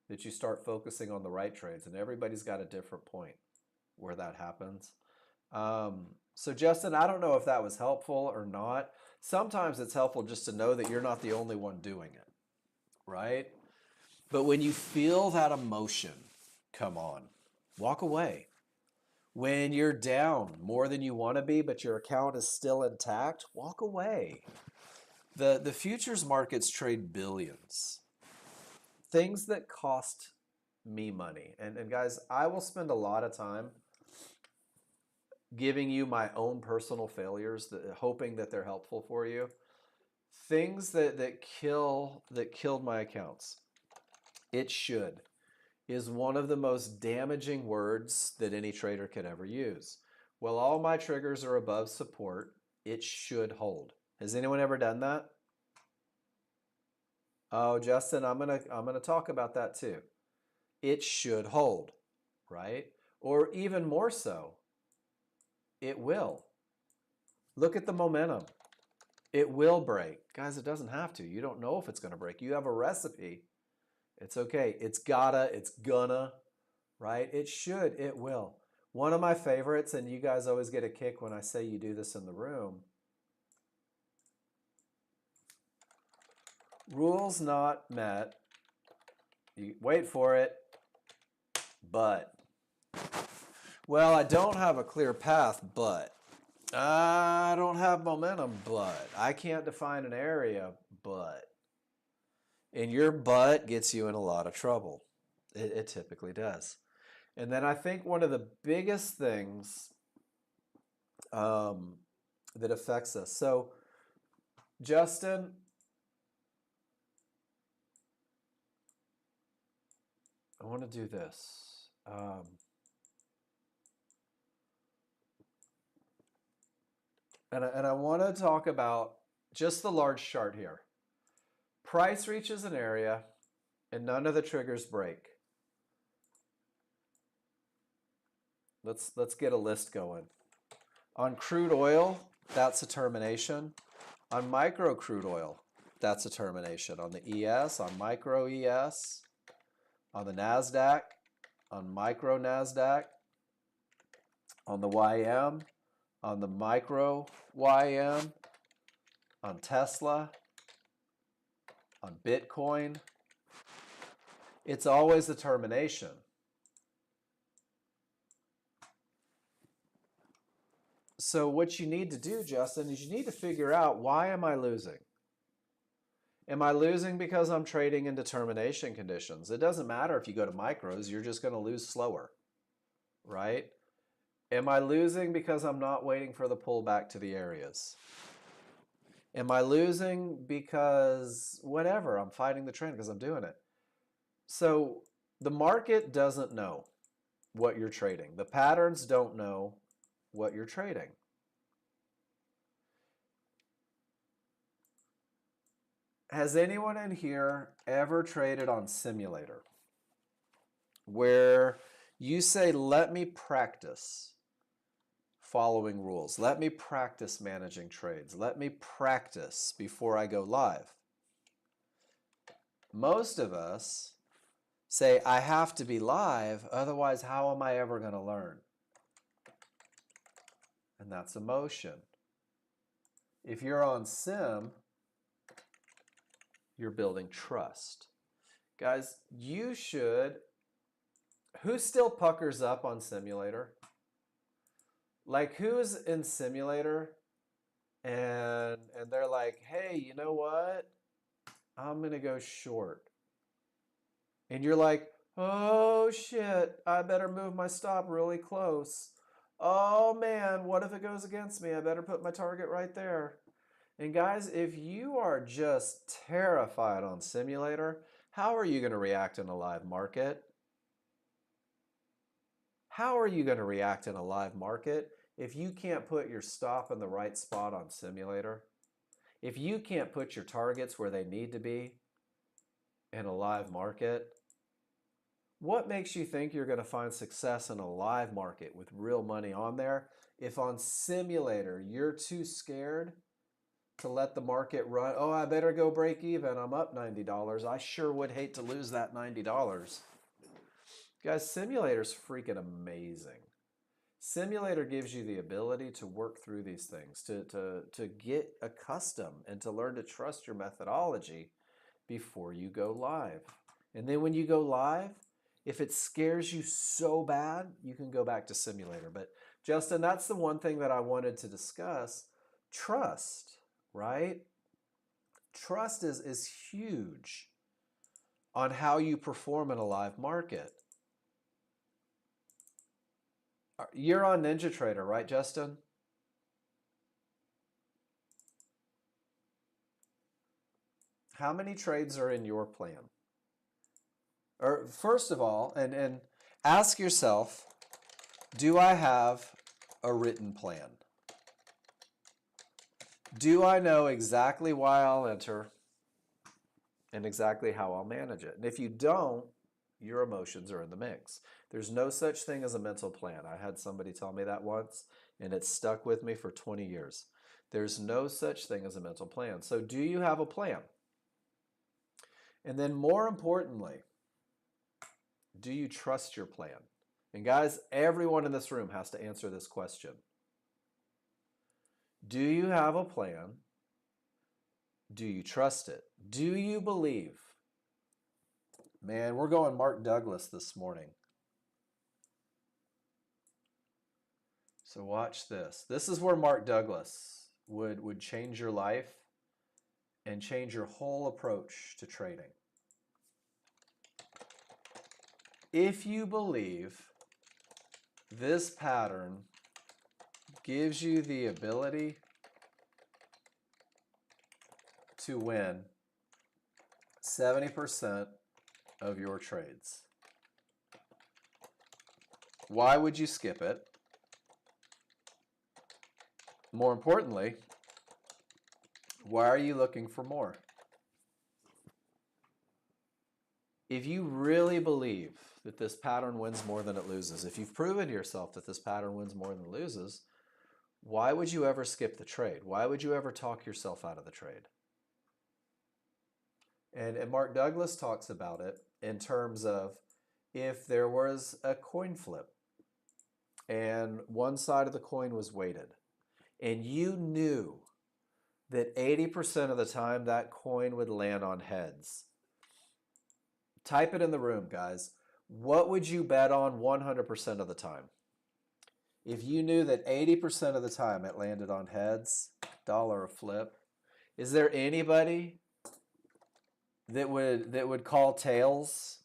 that you start focusing on the right trades. And everybody's got a different point where that happens. So Justin, I don't know if that was helpful or not. Sometimes it's helpful just to know that you're not the only one doing it, right? But when you feel that emotion come on, walk away. When you're down more than you want to be, but your account is still intact, walk away. The futures markets trade billions. Things that cost me money. And guys, I will spend a lot of time giving you my own personal failures, hoping that they're helpful for you. Things that killed my accounts. It should is one of the most damaging words that any trader could ever use. Well, all my triggers are above support. It should hold. Has anyone ever done that? Oh, Justin, I'm gonna talk about that too. It should hold, right? Or even more so, it will. Look at the momentum. It will break. Guys, it doesn't have to. You don't know if it's going to break. You have a recipe. It's okay. It's gotta, it's gonna, right? It should, it will. One of my favorites, and you guys always get a kick when I say you do this in the room. Rules not met. You wait for it, but. Well, I don't have a clear path, but. I don't have momentum, but. I can't define an area, but. And your butt gets you in a lot of trouble. It typically does. And then I think one of the biggest things um, that affects us. So, Justin, I want to do this. And I want to talk about just the large chart here. Price reaches an area and none of the triggers break. Let's get a list going. On crude oil, that's a termination. On micro crude oil, that's a termination. On the ES, on micro ES, on the NASDAQ, on micro NASDAQ, on the YM, on the micro YM, on Tesla, on Bitcoin. It's always the termination. So what you need to do, Justin, is you need to figure out, why am I losing? Am I losing because I'm trading in determination conditions? It doesn't matter if you go to micros, you're just going to lose slower, right? Am I losing because I'm not waiting for the pullback to the areas? Am I losing because whatever, I'm fighting the trend because I'm doing it? So the market doesn't know what you're trading. The patterns don't know what you're trading. Has anyone in here ever traded on simulator where you say, let me practice following rules. Let me practice managing trades. Let me practice before I go live. Most of us say, I have to be live, otherwise how am I ever going to learn? And that's emotion. If you're on sim, you're building trust. Guys, you should, who still puckers up on simulator? Like, who's in simulator and they're like, hey, you know what? I'm going to go short. And you're like, oh shit, I better move my stop really close. Oh man, what if it goes against me? I better put my target right there. And guys, if you are just terrified on simulator, how are you going to react in a live market? How are you going to react in a live market if you can't put your stop in the right spot on simulator? If you can't put your targets where they need to be in a live market, what makes you think you're going to find success in a live market with real money on there if on simulator you're too scared to let the market run? Oh, I better go break even. I'm up $90. I sure would hate to lose that $90. Guys, simulator's freaking amazing. Simulator gives you the ability to work through these things, to get accustomed and to learn to trust your methodology before you go live. And then when you go live, if it scares you so bad, you can go back to simulator. But Justin, that's the one thing that I wanted to discuss. Trust, right? Trust is huge on how you perform in a live market. You're on NinjaTrader, right, Justin? How many trades are in your plan? Or first of all, and ask yourself, do I have a written plan? Do I know exactly why I'll enter and exactly how I'll manage it? And if you don't, your emotions are in the mix. There's no such thing as a mental plan. I had somebody tell me that once, and it stuck with me for 20 years. There's no such thing as a mental plan. So do you have a plan? And then more importantly, do you trust your plan? And guys, everyone in this room has to answer this question. Do you have a plan? Do you trust it? Do you believe? Man, we're going Mark Douglas this morning. So watch this. This is where Mark Douglas would change your life and change your whole approach to trading. if you believe this pattern gives you the ability to win 70% of your trades, why would you skip it? More importantly, why are you looking for more? If you really believe that this pattern wins more than it loses, if you've proven to yourself that this pattern wins more than it loses, why would you ever skip the trade? Why would you ever talk yourself out of the trade? And Mark Douglas talks about it in terms of if there was a coin flip and one side of the coin was weighted, and you knew that 80% of the time that coin would land on heads. Type it in the room, guys. What would you bet on 100% of the time? If you knew that 80% of the time it landed on heads, dollar a flip, is there anybody that would call tails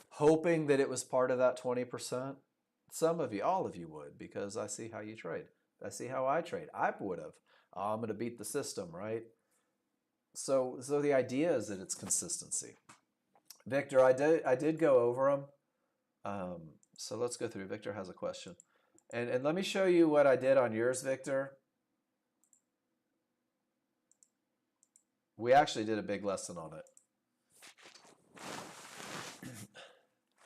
hoping that it was part of that 20%? Some of you, all of you would, because I see how you trade. I see how I trade. I would have. Oh, I'm going to beat the system, right? So the idea is that it's consistency. Victor, I did go over them. So let's go through. Victor has a question. And let me show you what I did on yours, Victor. We actually did a big lesson on it.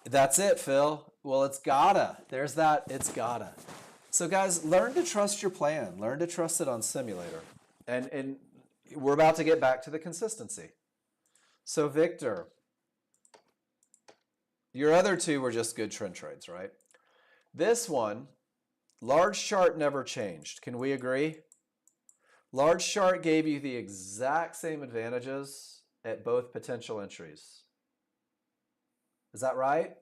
That's it, Phil. Well, it's gotta. There's that. It's gotta. So guys, learn to trust your plan. Learn to trust it on simulator. And we're about to get back to the consistency. So Victor, your other two were just good trend trades, right? This one, large chart never changed. Can we agree? Large chart gave you the exact same advantages at both potential entries. Is that right?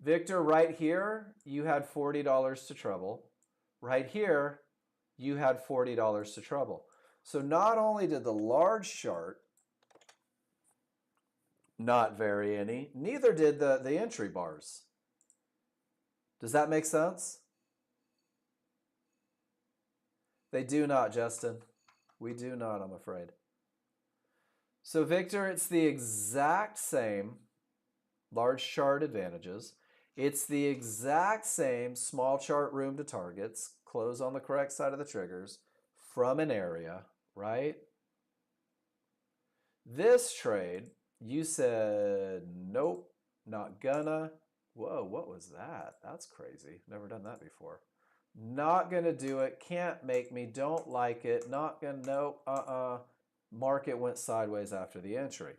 Victor, right here, you had $40 to treble. Right here, you had $40 to treble. So not only did the large chart not vary any, neither did the entry bars. Does that make sense? They do not, Justin. We do not, I'm afraid. So Victor, it's the exact same large chart advantages. It's the exact same small chart room to targets, close on the correct side of the triggers from an area, right? This trade, you said, nope, not gonna. Whoa, what was that? That's crazy. Never done that before. Not gonna do it. Can't make me. Don't like it. Not gonna. Nope. Market went sideways after the entry.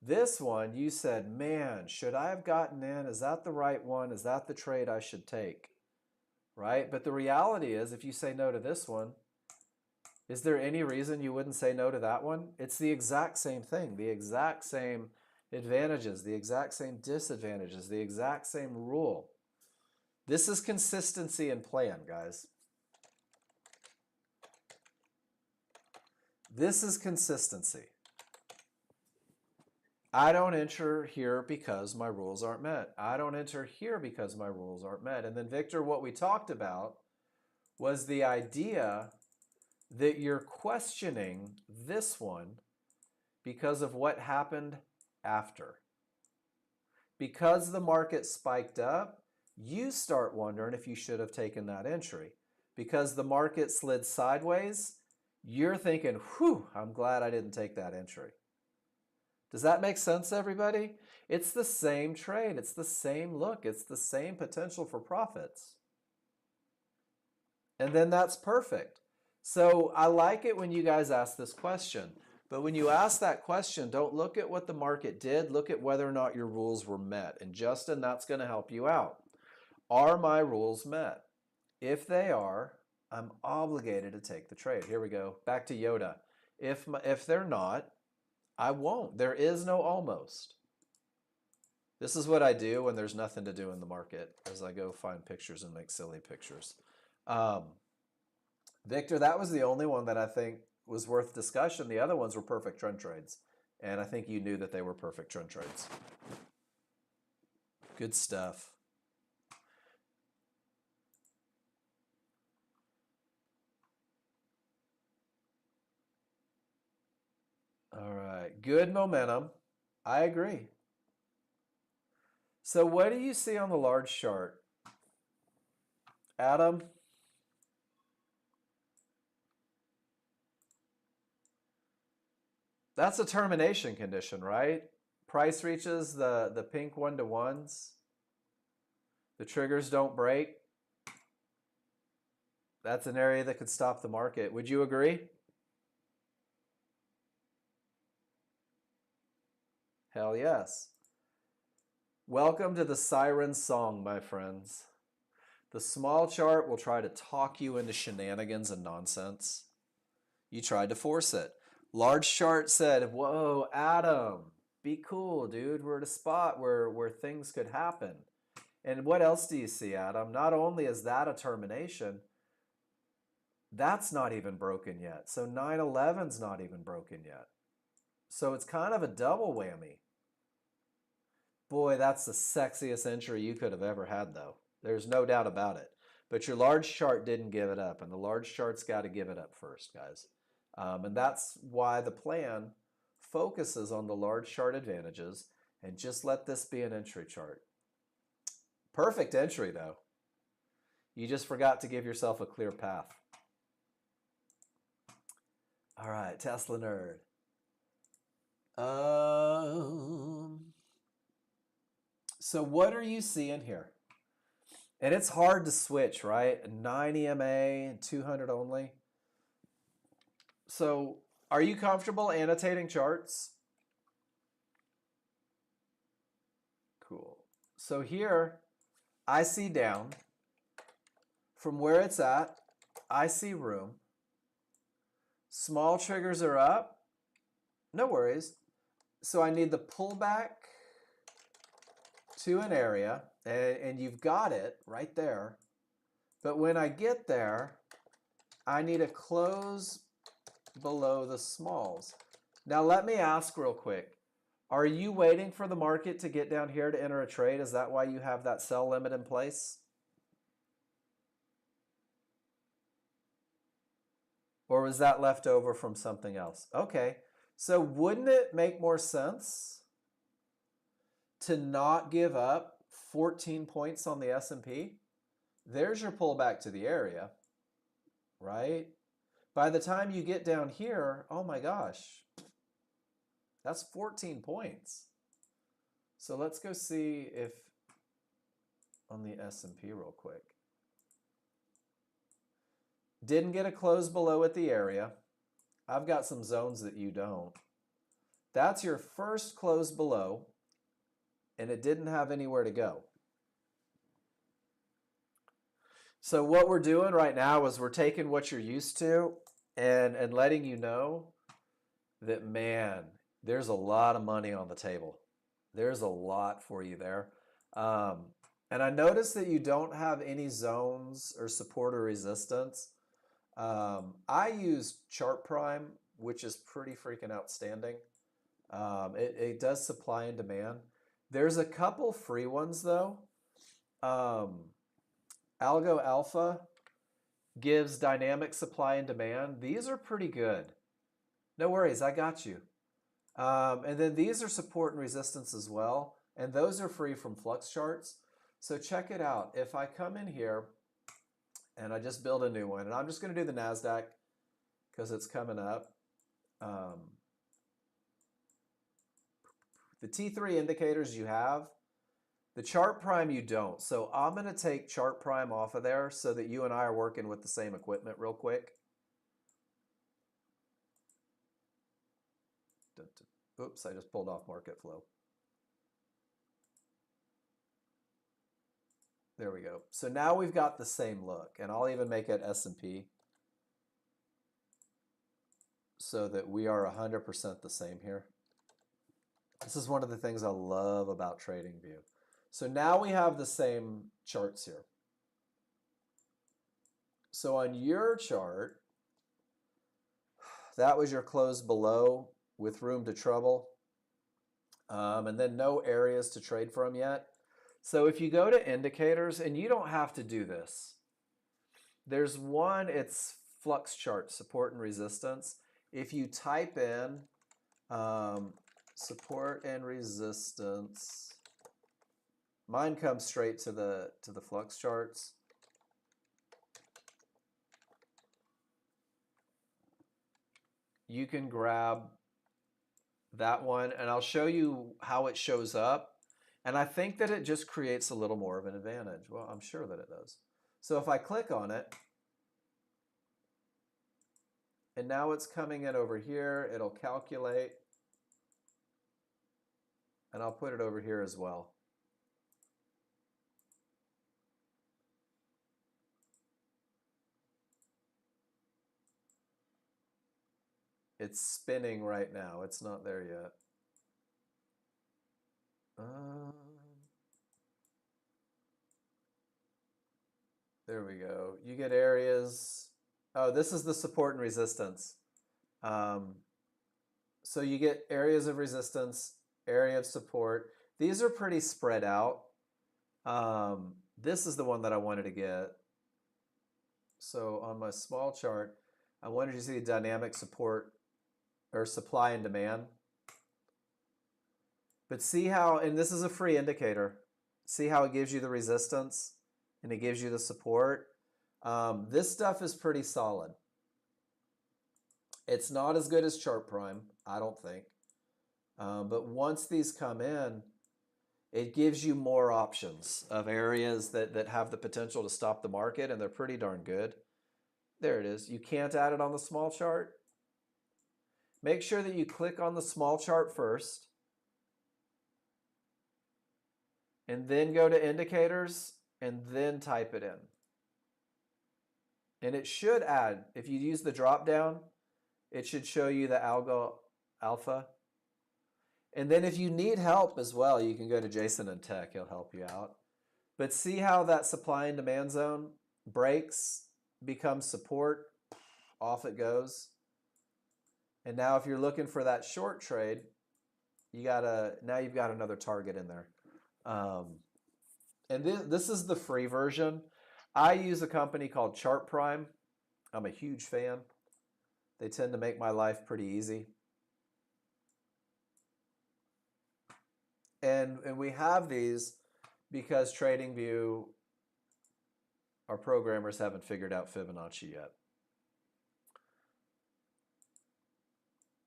This one, you said, man, should I have gotten in? Is that the right one? Is that the trade I should take? Right? But the reality is, if you say no to this one, is there any reason you wouldn't say no to that one? It's the exact same thing, the exact same advantages, the exact same disadvantages, the exact same rule. This is consistency and plan, guys. This is consistency. I don't enter here because my rules aren't met. I don't enter here because my rules aren't met. And then, Victor, what we talked about was the idea that you're questioning this one because of what happened after. Because the market spiked up, you start wondering if you should have taken that entry. Because the market slid sideways, you're thinking, whew, I'm glad I didn't take that entry. Does that make sense, everybody? It's the same trade. It's the same look. It's the same potential for profits. And then that's perfect. So I like it when you guys ask this question. But when you ask that question, don't look at what the market did. Look at whether or not your rules were met. And Justin, that's going to help you out. Are my rules met? If they are, I'm obligated to take the trade. Here we go. Back to Yoda. If they're not, I won't. There is no almost. This is what I do when there's nothing to do in the market, as I go find pictures and make silly pictures. Victor, that was the only one that I think was worth discussion. The other ones were perfect trend trades. And I think you knew that they were perfect trend trades. Good stuff. All right. Good momentum. I agree. So what do you see on the large chart? Adam? That's a termination condition, right? Price reaches the pink 1-to-1s. The triggers don't break. That's an area that could stop the market. Would you agree? Hell yes. Welcome to the siren song, my friends. The small chart will try to talk you into shenanigans and nonsense. You tried to force it. Large chart said, whoa, Adam, be cool, dude. We're at a spot where things could happen. And what else do you see, Adam? Not only is that a termination, that's not even broken yet. So 9/11's not even broken yet. So it's kind of a double whammy. Boy, that's the sexiest entry you could have ever had, though. There's no doubt about it. But your large chart didn't give it up, and the large chart's got to give it up first, guys. And that's why the plan focuses on the large chart advantages and just let this be an entry chart. Perfect entry, though. You just forgot to give yourself a clear path. All right, Tesla nerd. So what are you seeing here? And it's hard to switch, right? 9 EMA and 200 only. So are you comfortable annotating charts? Cool. So here, I see down. From where it's at, I see room. Small triggers are up. No worries. So I need the pullback to an area, and you've got it right there. But when I get there, I need a close below the smalls. Now let me ask real quick. Are you waiting for the market to get down here to enter a trade? Is that why you have that sell limit in place? Or was that left over from something else? Okay, so wouldn't it make more sense to not give up 14 points on the S&P? There's your pullback to the area, right? By the time you get down here, oh my gosh, that's 14 points. So let's go see if on the S&P real quick. Didn't get a close below at the area. I've got some zones that you don't. That's your first close below, and it didn't have anywhere to go. So what we're doing right now is we're taking what you're used to and letting you know that, man, there's a lot of money on the table. There's a lot for you there. And I noticed that you don't have any zones or support or resistance. I use Chart Prime, which is pretty freaking outstanding. It does supply and demand. There's a couple free ones, though. Algo Alpha gives dynamic supply and demand. These are pretty good. No worries, I got you. And then these are support and resistance as well. And those are free from Flux charts. So check it out. If I come in here and I just build a new one, and I'm just going to do the NASDAQ because it's coming up. The T3 indicators you have, the Chart Prime you don't. So I'm going to take Chart Prime off of there so that you and I are working with the same equipment real quick. Oops, I just pulled off market flow. There we go. So now we've got the same look, and I'll even make it S&P so that we are 100% the same here. This is one of the things I love about TradingView. So now we have the same charts here. So on your chart, that was your close below with room to trouble. And then no areas to trade from yet. So if you go to indicators, and you don't have to do this, there's one, it's flux chart, support and resistance. If you type in support and resistance, mine comes straight to the flux charts. You can grab that one, and I'll show you how it shows up. And I think that it just creates a little more of an advantage. Well, I'm sure that it does. So if I click on it, and now it's coming in over here, it'll calculate, and I'll put it over here as well. It's spinning right now. It's not there yet. There we go. You get areas. Oh, this is the support and resistance. So you get areas of resistance, area of support. These are pretty spread out. This is the one that I wanted to get. So on my small chart, I wanted to see dynamic support or supply and demand. But see how, and this is a free indicator, see how it gives you the resistance and it gives you the support. This stuff is pretty solid. It's not as good as Chart Prime, I don't think. But once these come in, it gives you more options of areas that have the potential to stop the market, and they're pretty darn good. There it is. You can't add it on the small chart. Make sure that you click on the small chart first, and then go to indicators, and then type it in. And it should add, if you use the drop down, it should show you the alpha. And then if you need help as well, you can go to Jason and Tech. He'll help you out. But see how that supply and demand zone breaks, becomes support, off it goes. And now if you're looking for that short trade, now you've got another target in there. And this is the free version. I use a company called Chart Prime. I'm a huge fan. They tend to make my life pretty easy. And we have these because TradingView, our programmers haven't figured out Fibonacci yet.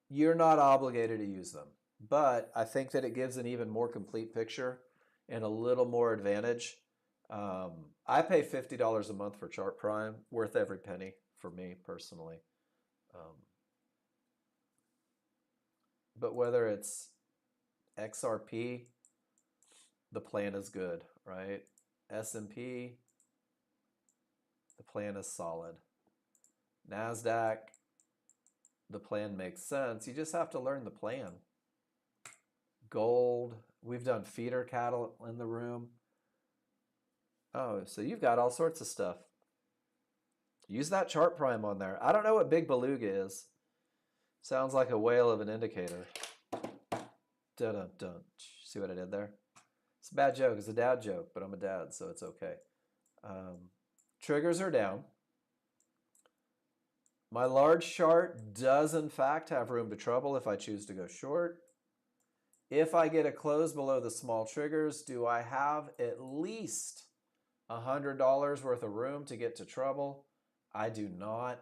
You're not obligated to use them, but I think that it gives an even more complete picture and a little more advantage. I pay $50 a month for Chart Prime, worth every penny for me personally. But whether it's XRP, the plan is good, right? S&P, the plan is solid. NASDAQ, the plan makes sense. You just have to learn the plan. Gold, we've done feeder cattle in the room. Oh, so you've got all sorts of stuff. Use that Chart Prime on there. I don't know what Big Beluga is. Sounds like a whale of an indicator. Dun-dun-dun. See what I did there? It's a bad joke. It's a dad joke, but I'm a dad, so it's okay. Triggers are down. My large chart does, in fact, have room to trouble if I choose to go short. If I get a close below the small triggers, do I have at least $100 worth of room to get to trouble? I do not.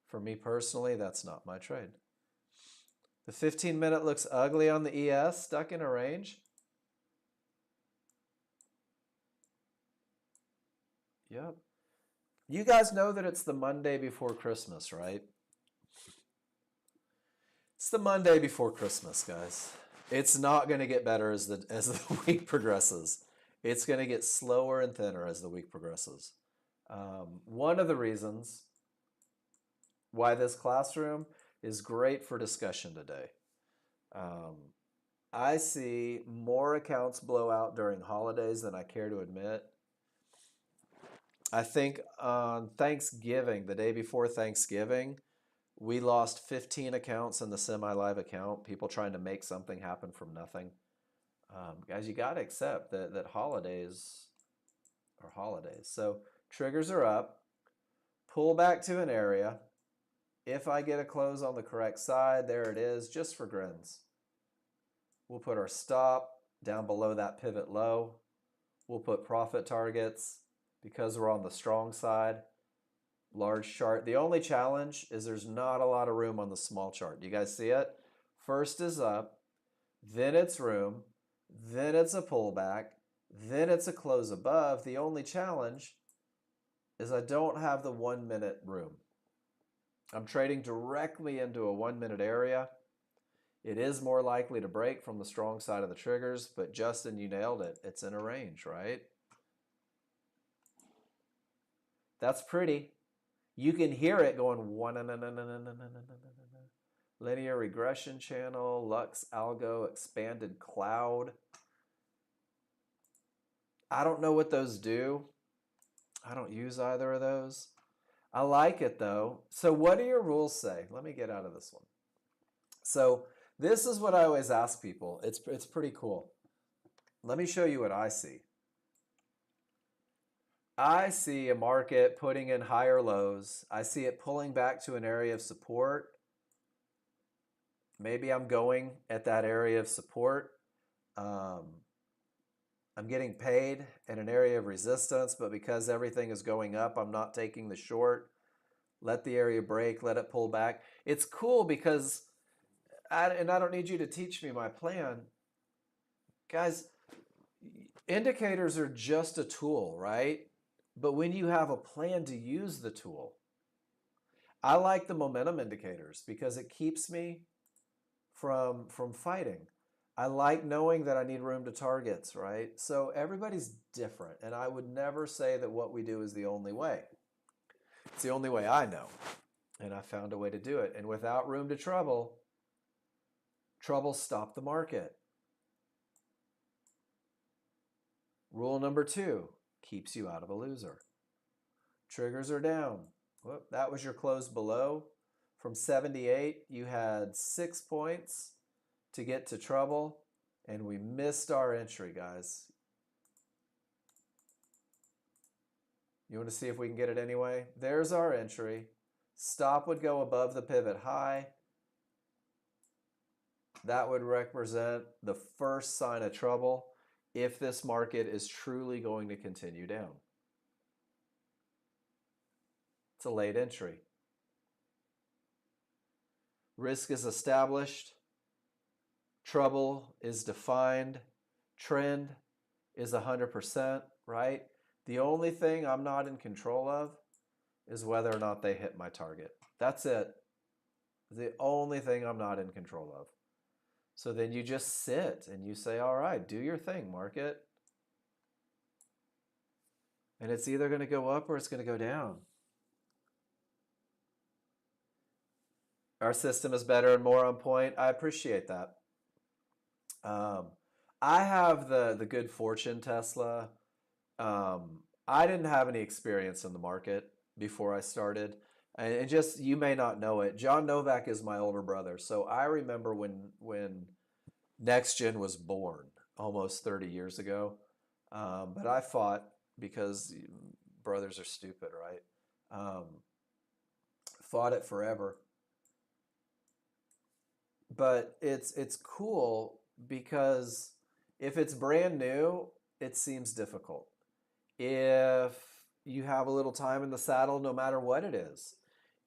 For me personally, that's not my trade. The 15-minute looks ugly on the ES, stuck in a range. Yep. You guys know that it's the Monday before Christmas, right? It's the Monday before Christmas, guys. It's not going to get better as the week progresses. It's going to get slower and thinner as the week progresses. One of the reasons why this classroom is great for discussion today. I see more accounts blow out during holidays than I care to admit. I think on Thanksgiving, the day before Thanksgiving, We lost 15 accounts in the semi-live account, people trying to make something happen from nothing. Guys, you got to accept that holidays are holidays. So triggers are up, pull back to an area. If I get a close on the correct side, there it is, just for grins. We'll put our stop down below that pivot low. We'll put profit targets because we're on the strong side. Large chart. The only challenge is there's not a lot of room on the small chart. Do you guys see it? First is up, then it's room, then it's a pullback, then it's a close above. The only challenge is I don't have the 1 minute room. I'm trading directly into a 1 minute area. It is more likely to break from the strong side of the triggers, but Justin, you nailed it. It's in a range, right? That's pretty. You can hear it going linear regression channel, Lux Algo, expanded cloud. I don't know what those do. I don't use either of those. I like it though. So what do your rules say? Let me get out of this one. So this is what I always ask people. It's pretty cool. Let me show you what I see. I see a market putting in higher lows. I see it pulling back to an area of support. Maybe I'm going at that area of support. I'm getting paid at an area of resistance, but because everything is going up, I'm not taking the short. Let the area break, let it pull back. It's cool because, and I don't need you to teach me my plan. Guys, indicators are just a tool, right? But when you have a plan to use the tool, I like the momentum indicators because it keeps me from fighting. I like knowing that I need room to targets, right? So everybody's different, and I would never say that what we do is the only way. It's the only way I know, and I found a way to do it. And without room to trouble stop the market. Rule number 2, keeps you out of a loser. Triggers are down. Whoop, that was your close below. From 78, you had 6 points to get to trouble, and we missed our entry, guys. You want to see if we can get it anyway? There's our entry. Stop would go above the pivot high. That would represent the first sign of trouble if this market is truly going to continue down. It's a late entry. Risk is established. Trouble is defined. Trend is 100%, right? The only thing I'm not in control of is whether or not they hit my target. That's it. The only thing I'm not in control of. So then you just sit and you say, all right, do your thing, market. And it's either going to go up or it's going to go down. Our system is better and more on point. I appreciate that. I have the good fortune Tesla. I didn't have any experience in the market before I started. And just, you may not know it, John Novak is my older brother. So I remember when Nexgen was born almost 30 years ago. But I fought because brothers are stupid, right? Fought it forever. But it's cool because if it's brand new, it seems difficult. If you have a little time in the saddle, no matter what it is,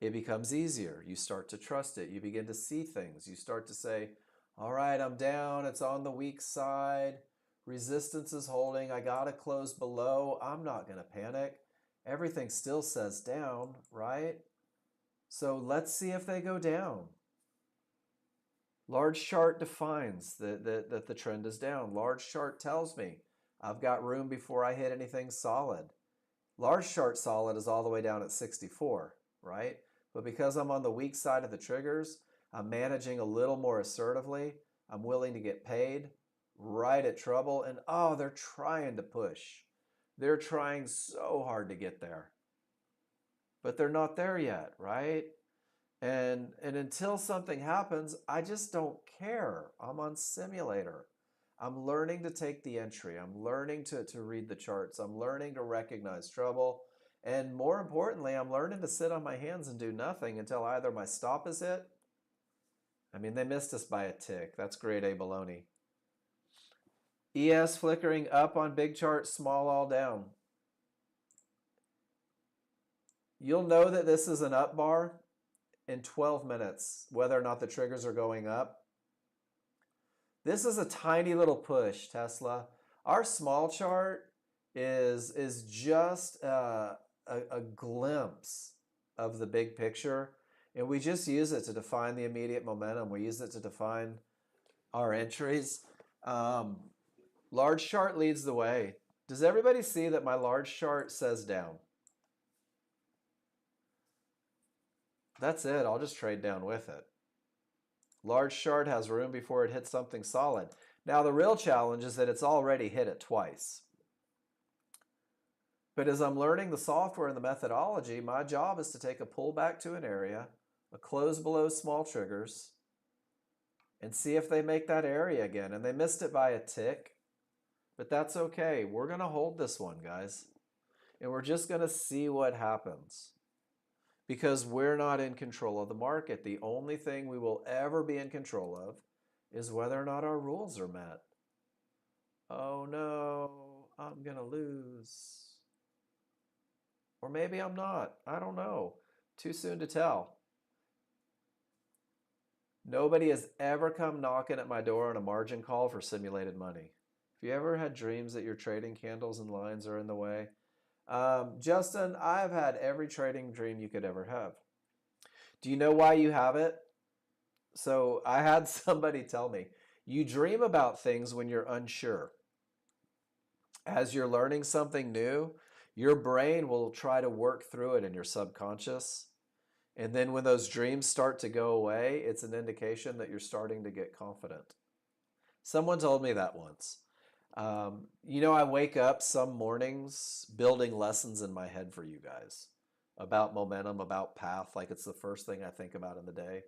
it becomes easier. You start to trust it. You begin to see things. You start to say, all right, I'm down. It's on the weak side. Resistance is holding. I got to close below. I'm not going to panic. Everything still says down, right? So let's see if they go down. Large chart defines that the trend is down. Large chart tells me I've got room before I hit anything solid. Large chart solid is all the way down at 64, right? But because I'm on the weak side of the triggers, I'm managing a little more assertively. I'm willing to get paid right at trouble. And oh, they're trying to push. They're trying so hard to get there. But they're not there yet, right? And until something happens, I just don't care. I'm on simulator. I'm learning to take the entry. I'm learning to read the charts. I'm learning to recognize trouble. And more importantly, I'm learning to sit on my hands and do nothing until either my stop is hit. I mean, they missed us by a tick. That's grade A baloney. ES flickering up on big chart, small all down. You'll know that this is an up bar in 12 minutes, whether or not the triggers are going up. This is a tiny little push, Tesla. Our small chart is just a glimpse of the big picture, and we just use it to define the immediate momentum. We use it to define our entries. Large chart leads the way. Does everybody see that my large chart says down? That's it. I'll just trade down with it. Large chart has room before it hits something solid. Now, the real challenge is that it's already hit it twice. But as I'm learning the software and the methodology, my job is to take a pullback to an area, a close below small triggers, and see if they make that area again. And they missed it by a tick, but that's okay. We're going to hold this one, guys. And we're just going to see what happens. Because we're not in control of the market. The only thing we will ever be in control of is whether or not our rules are met. Oh no, I'm going to lose. Or maybe I'm not. I don't know. Too soon to tell. Nobody has ever come knocking at my door on a margin call for simulated money. Have you ever had dreams that your trading candles and lines are in the way? Justin, I've had every trading dream you could ever have. Do you know why you have it? So I had somebody tell me, you dream about things when you're unsure. As you're learning something new, your brain will try to work through it in your subconscious. And then when those dreams start to go away, it's an indication that you're starting to get confident. Someone told me that once. I wake up some mornings building lessons in my head for you guys about momentum, about path, like it's the first thing I think about in the day.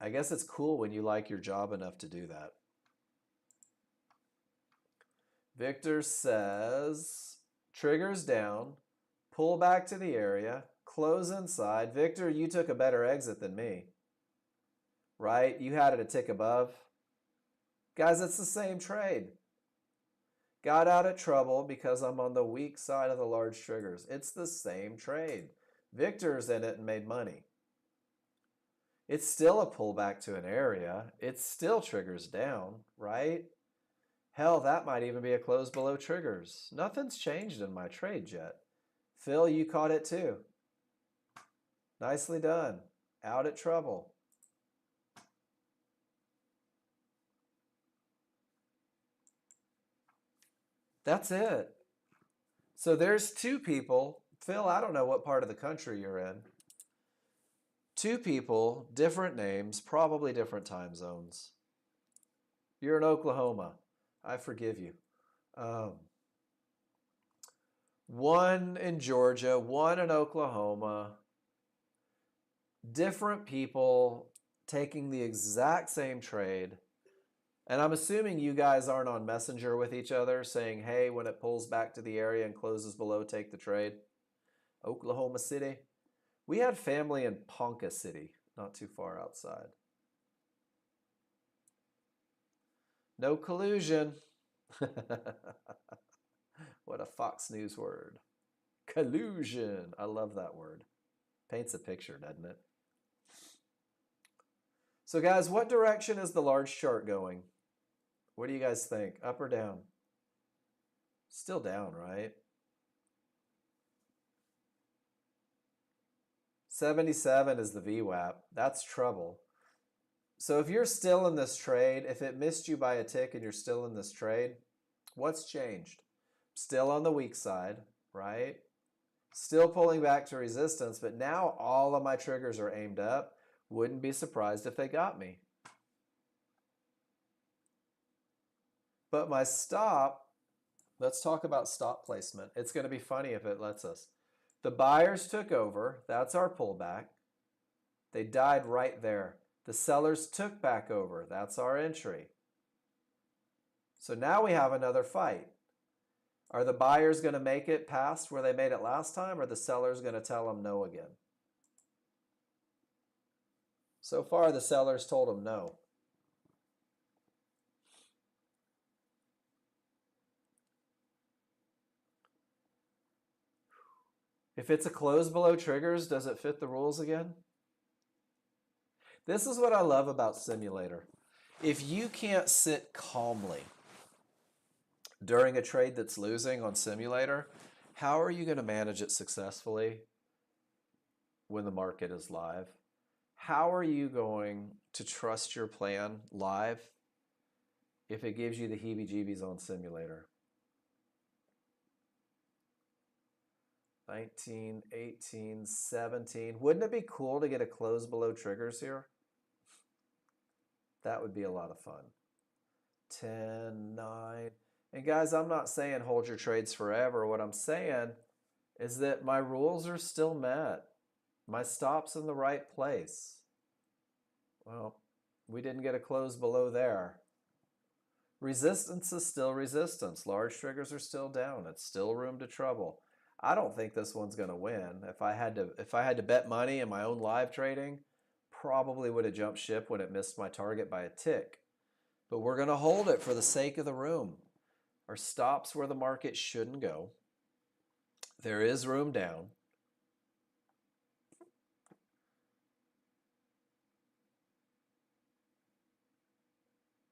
I guess it's cool when you like your job enough to do that. Victor says, triggers down, pull back to the area, close inside. Victor, you took a better exit than me, right? You had it a tick above. Guys, it's the same trade. Got out of trouble because I'm on the weak side of the large triggers. It's the same trade. Victor's in it and made money. It's still a pullback to an area. It's still triggers down, right? Hell, that might even be a close below triggers. Nothing's changed in my trade yet. Phil, you caught it too. Nicely done. Out at trouble. That's it. So there's two people. Phil, I don't know what part of the country you're in. Two people, different names, probably different time zones. You're in Oklahoma. I forgive you. One in Georgia, one in Oklahoma. Different people taking the exact same trade. And I'm assuming you guys aren't on Messenger with each other saying, hey, when it pulls back to the area and closes below, take the trade. Oklahoma City. We had family in Ponca City, not too far outside. No collusion. What a Fox News word. Collusion. I love that word. Paints a picture, doesn't it? So guys, what direction is the large chart going? What do you guys think? Up or down? Still down, right? 77 is the VWAP. That's trouble. So if you're still in this trade, if it missed you by a tick and you're still in this trade, what's changed? Still on the weak side, right? Still pulling back to resistance, but now all of my triggers are aimed up. Wouldn't be surprised if they got me. But my stop, let's talk about stop placement. It's going to be funny if it lets us. The buyers took over. That's our pullback. They died right there. The sellers took back over. That's our entry. So now we have another fight. Are the buyers going to make it past where they made it last time, or the sellers going to tell them no again? So far, the sellers told them no. If it's a close below triggers, does it fit the rules again? This is what I love about Simulator. If you can't sit calmly during a trade that's losing on Simulator, how are you going to manage it successfully when the market is live? How are you going to trust your plan live if it gives you the heebie-jeebies on Simulator? 19, 18, 17. Wouldn't it be cool to get a close below triggers here? That would be a lot of fun. 10, 9. And guys, I'm not saying hold your trades forever. What I'm saying is that my rules are still met. My stop's in the right place. Well, we didn't get a close below there. Resistance is still resistance. Large triggers are still down. It's still room to trouble. I don't think this one's going to win. If I had to bet money in my own live trading, probably would have jumped ship when it missed my target by a tick. But we're going to hold it for the sake of the room. Our stop's where the market shouldn't go. There is room down.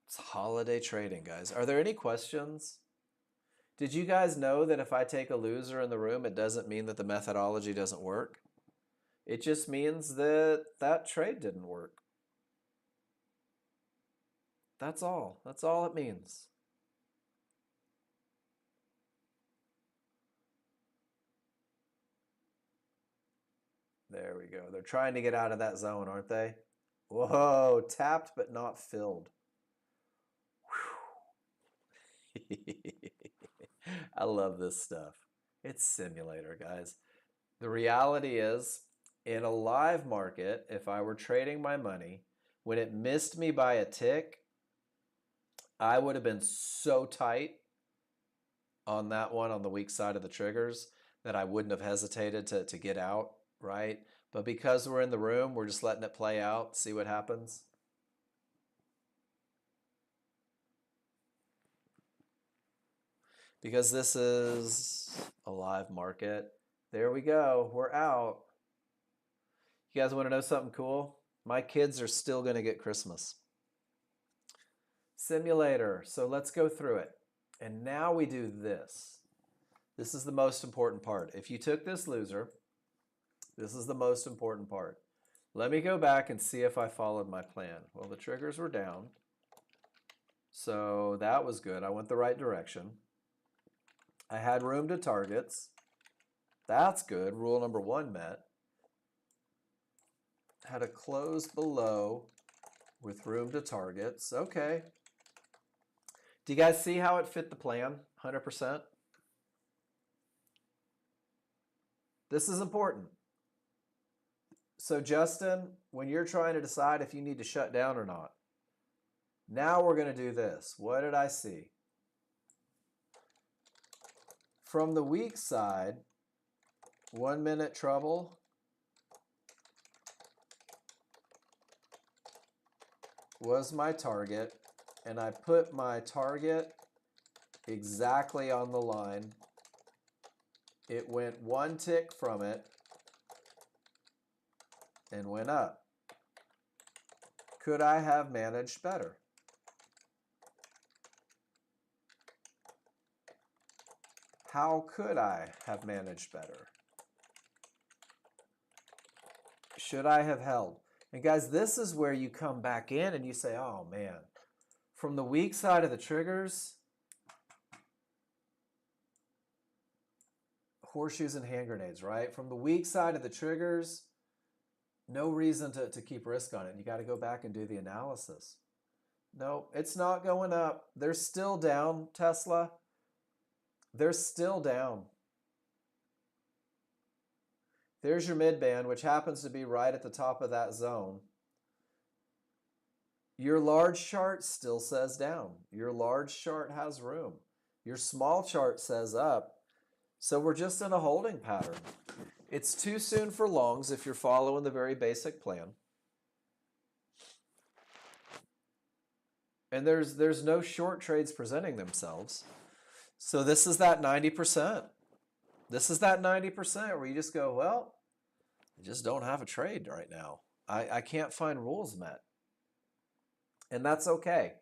It's holiday trading, guys. Are there any questions? Did you guys know that if I take a loser in the room, it doesn't mean that the methodology doesn't work? It just means that that trade didn't work. That's all. That's all it means. There we go. They're trying to get out of that zone, aren't they? Whoa, tapped but not filled. I love this stuff. It's Simulator, guys. The reality is, in a live market, if I were trading my money, when it missed me by a tick, I would have been so tight on that one on the weak side of the triggers that I wouldn't have hesitated to get out, right? But because we're in the room, we're just letting it play out, see what happens. Because this is a live market. There we go. We're out. You guys want to know something cool? My kids are still going to get Christmas. Simulator. So let's go through it. And now we do this. This is the most important part. If you took this loser, this is the most important part. Let me go back and see if I followed my plan. Well, the triggers were down. So that was good. I went the right direction. I had room to targets. That's good. Rule number 1 met. Had a close below with room to targets. Okay. Do you guys see how it fit the plan? 100%. This is important. So Justin, when you're trying to decide if you need to shut down or not, now we're going to do this. What did I see? From the weak side, 1 minute trouble. Was my target, and I put my target exactly on the line. It went 1 tick from it and went up. Could I have managed better? How could I have managed better? Should I have held? And guys, this is where you come back in and you say, oh man, from the weak side of the triggers, horseshoes and hand grenades, right? From the weak side of the triggers, no reason to keep risk on it. You got to go back and do the analysis. No, it's not going up. They're still down, Tesla. They're still down. There's your mid band, which happens to be right at the top of that zone. Your large chart still says down. Your large chart has room. Your small chart says up. So we're just in a holding pattern. It's too soon for longs if you're following the very basic plan. And there's no short trades presenting themselves. So this is that 90%. This is that 90% where you just go, well, I just don't have a trade right now. I can't find rules met. And that's okay.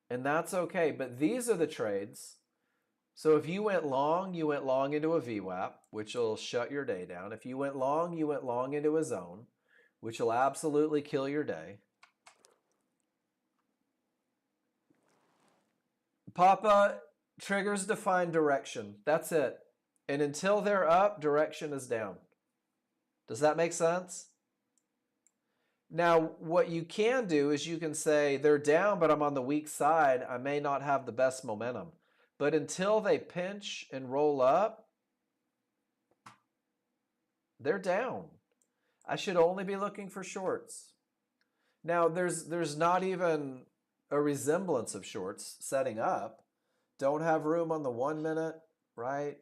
And that's okay. But these are the trades. So if you went long into a VWAP, which will shut your day down. If you went long into a zone, which will absolutely kill your day. Papa, triggers define direction. That's it. And until they're up, direction is down. Does that make sense? Now, what you can do is you can say they're down, but I'm on the weak side. I may not have the best momentum. But until they pinch and roll up, they're down. I should only be looking for shorts. Now, there's not even a resemblance of shorts setting up. Don't have room on the 1 minute, right?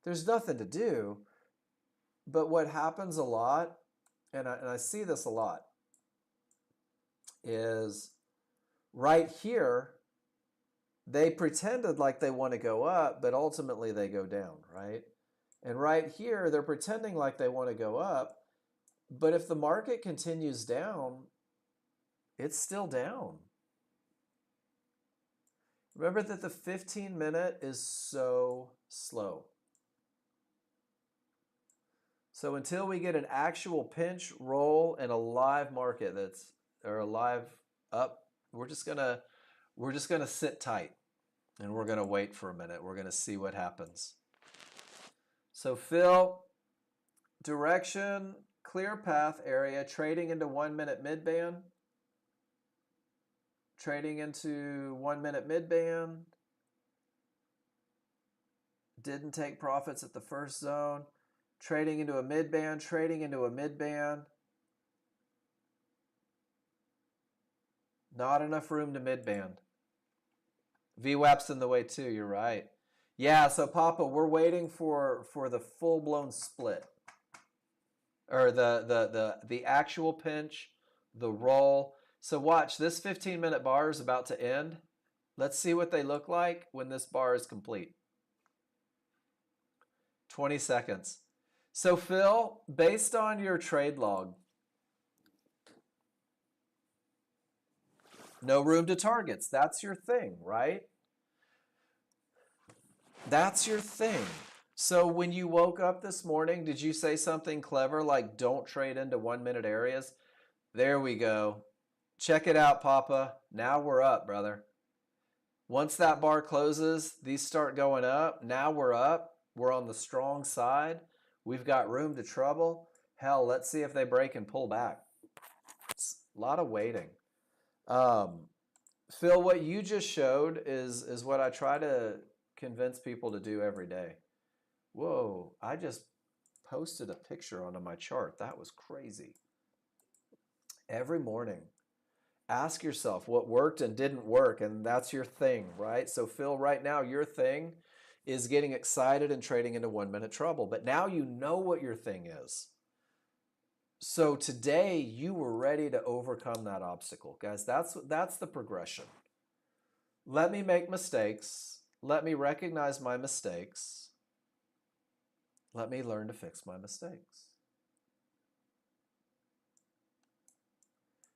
There's nothing to do. But what happens a lot, and I see this a lot, is right here, they pretended like they want to go up, but ultimately they go down, right? And right here, they're pretending like they want to go up, but if the market continues down, it's still down. Remember that the 15-minute is so slow. So until we get an actual pinch, roll, and a live market or a live up, we're just gonna sit tight, and we're gonna wait for a minute. We're gonna see what happens. So Phil, direction, clear path area, trading into 1 minute mid band, trading into 1 minute mid band. Didn't take profits at the first zone. Trading into a mid band, trading into a mid band. Not enough room to mid band. VWAP's in the way too, you're right. Yeah, so Papa, we're waiting for the full-blown split. Or the actual pinch, the roll. So watch, this 15-minute bar is about to end. Let's see what they look like when this bar is complete. 20 seconds. So Phil, based on your trade log, no room to targets. That's your thing, right? That's your thing. So when you woke up this morning, did you say something clever like don't trade into 1 minute areas? There we go. Check it out, Papa. Now we're up, brother. Once that bar closes, these start going up. Now we're up. We're on the strong side. We've got room to trouble. Hell, let's see if they break and pull back. It's a lot of waiting. Phil, what you just showed is what I try to convince people to do every day. Whoa, I just posted a picture onto my chart. That was crazy. Every morning, ask yourself what worked and didn't work, and that's your thing, right? So Phil, right now, your thing is getting excited and trading into 1 minute trouble. But now you know what your thing is. So today you were ready to overcome that obstacle. Guys, that's the progression. Let me make mistakes. Let me recognize my mistakes. Let me learn to fix my mistakes.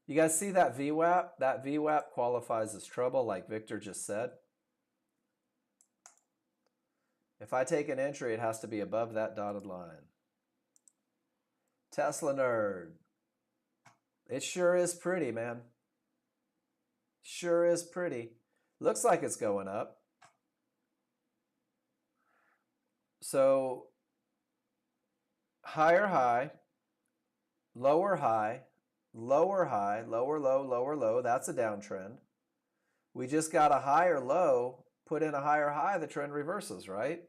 You guys see that VWAP? That VWAP qualifies as trouble, like Victor just said. If I take an entry, it has to be above that dotted line. Tesla nerd. It sure is pretty, man. Sure is pretty. Looks like it's going up. So higher high, lower high, lower high, lower low, lower low. That's a downtrend. We just got a higher low, put in a higher high, the trend reverses, right?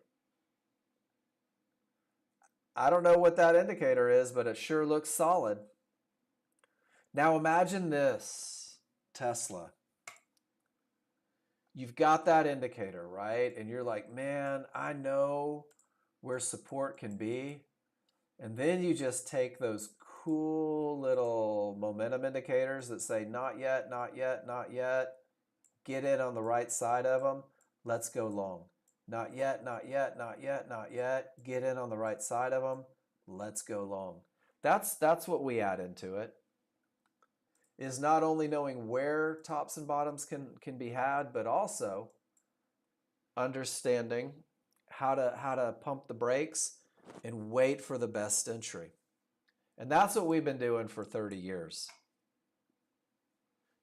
I don't know what that indicator is, but it sure looks solid. Now imagine this, Tesla. You've got that indicator, right? And you're like, man, I know where support can be. And then you just take those cool little momentum indicators that say, not yet, not yet, not yet. Get in on the right side of them. Let's go long. Not yet, not yet, not yet, not yet. Get in on the right side of them. Let's go long. That's what we add into it. Is not only knowing where tops and bottoms can be had, but also understanding how to pump the brakes and wait for the best entry. And that's what we've been doing for 30 years.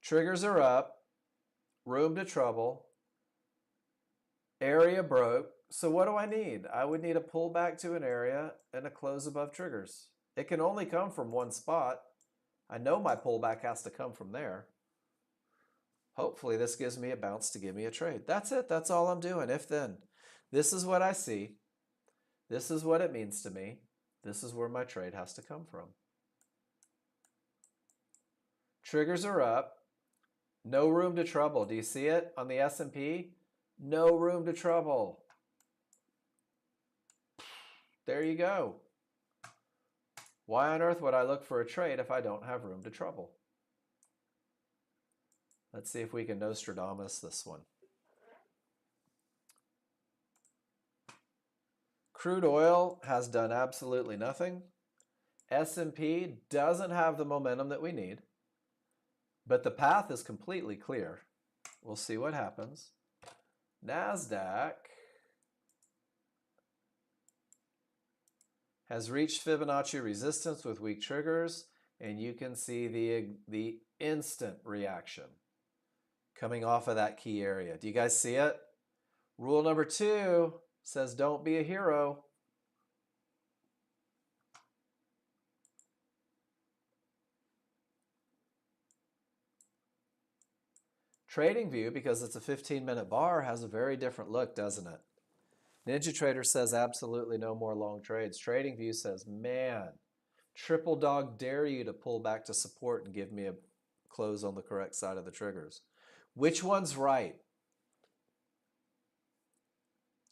Triggers are up, room to trouble, area broke. So what do I need? I would need a pullback to an area and a close above triggers. It can only come from one spot. I know my pullback has to come from there. Hopefully this gives me a bounce to give me a trade. That's it. That's all I'm doing. If then. This is what I see. This is what it means to me. This is where my trade has to come from. Triggers are up. No room to trouble. Do you see it on the S&P? No room to trouble. There you go. Why on earth would I look for a trade if I don't have room to trouble? Let's see if we can Nostradamus this one. Crude oil has done absolutely nothing. S&P doesn't have the momentum that we need, but the path is completely clear. We'll see what happens. NASDAQ has reached Fibonacci resistance with weak triggers, and you can see the instant reaction coming off of that key area. Do you guys see it? Rule number 2 says don't be a hero. TradingView, because it's a 15-minute bar, has a very different look, doesn't it? NinjaTrader says absolutely no more long trades. TradingView says, man, triple dog dare you to pull back to support and give me a close on the correct side of the triggers. Which one's right?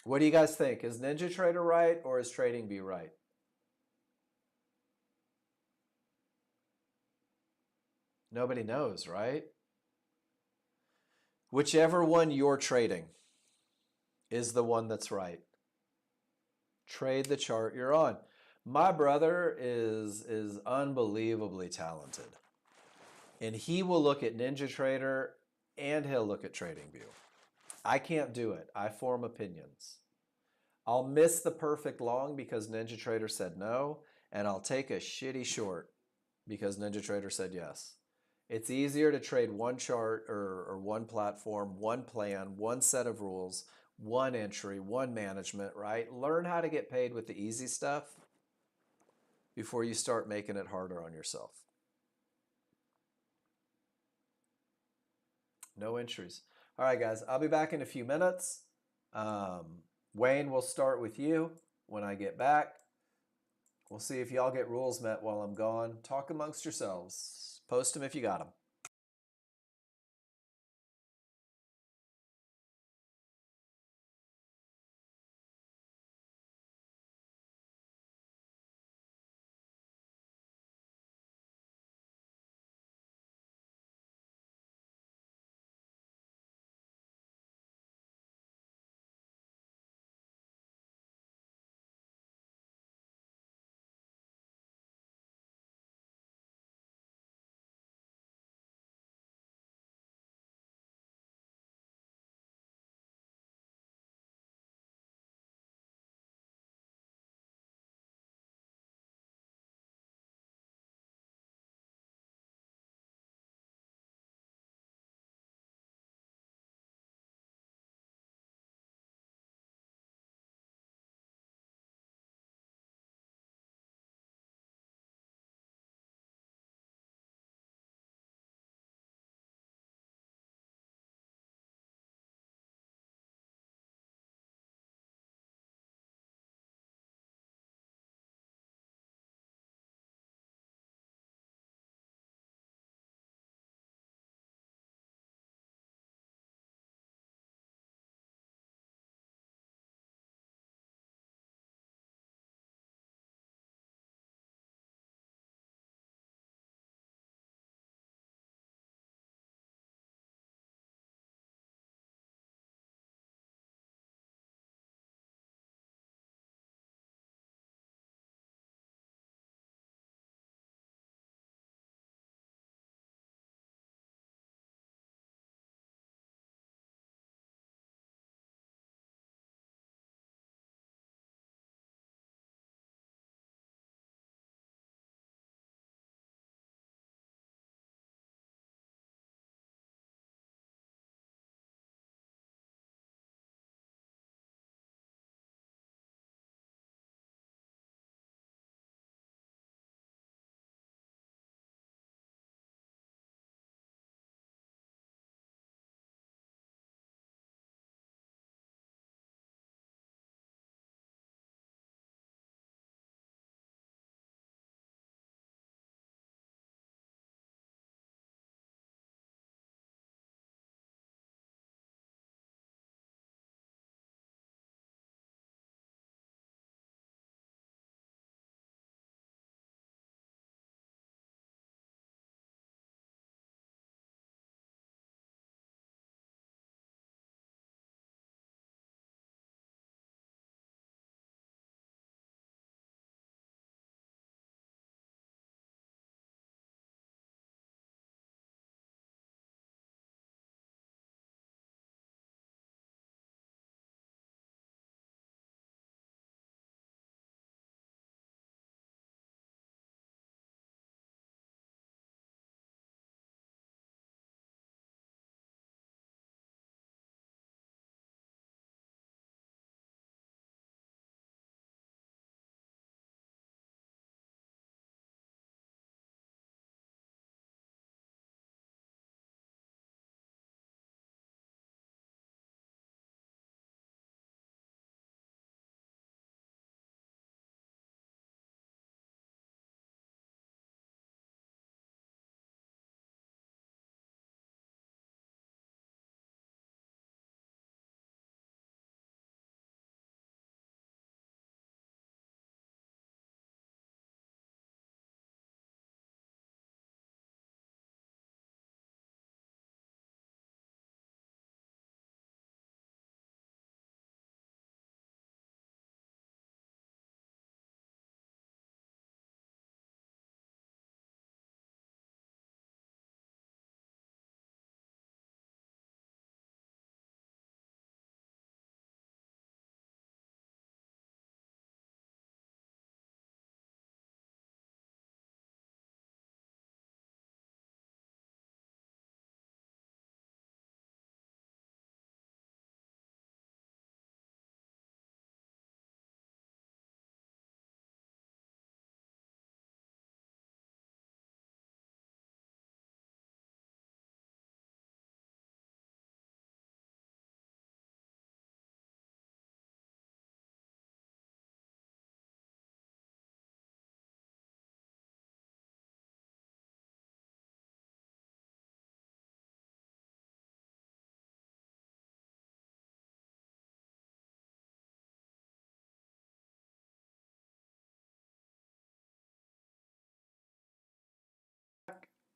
What do you guys think? Is NinjaTrader right or is TradingView right? Nobody knows, right? Whichever one you're trading is the one that's right. Trade the chart you're on. My brother is unbelievably talented. And he will look at NinjaTrader and he'll look at TradingView. I can't do it. I form opinions. I'll miss the perfect long because NinjaTrader said no, and I'll take a shitty short because NinjaTrader said yes. It's easier to trade one chart or one platform, one plan, one set of rules, one entry, one management, right? Learn how to get paid with the easy stuff before you start making it harder on yourself. No entries. All right, guys, I'll be back in a few minutes. Wayne, we'll start with you when I get back. We'll see if y'all get rules met while I'm gone. Talk amongst yourselves. Post them if you got them.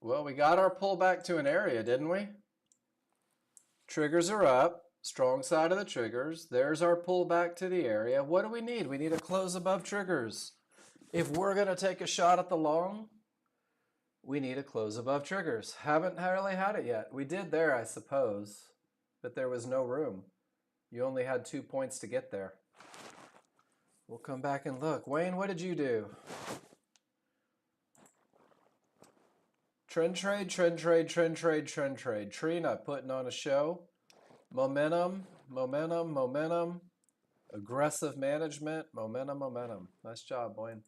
Well, we got our pullback to an area, didn't we? Triggers are up. Strong side of the triggers. There's our pullback to the area. What do we need? We need a close above triggers. If we're going to take a shot at the long, we need a close above triggers. Haven't really had it yet. We did there, I suppose, but there was no room. You only had 2 points to get there. We'll come back and look. Wayne, what did you do? Trend trade, trend trade, trend trade, trend trade. Trina putting on a show. Momentum, momentum, momentum. Aggressive management, momentum, momentum. Nice job, Wayne.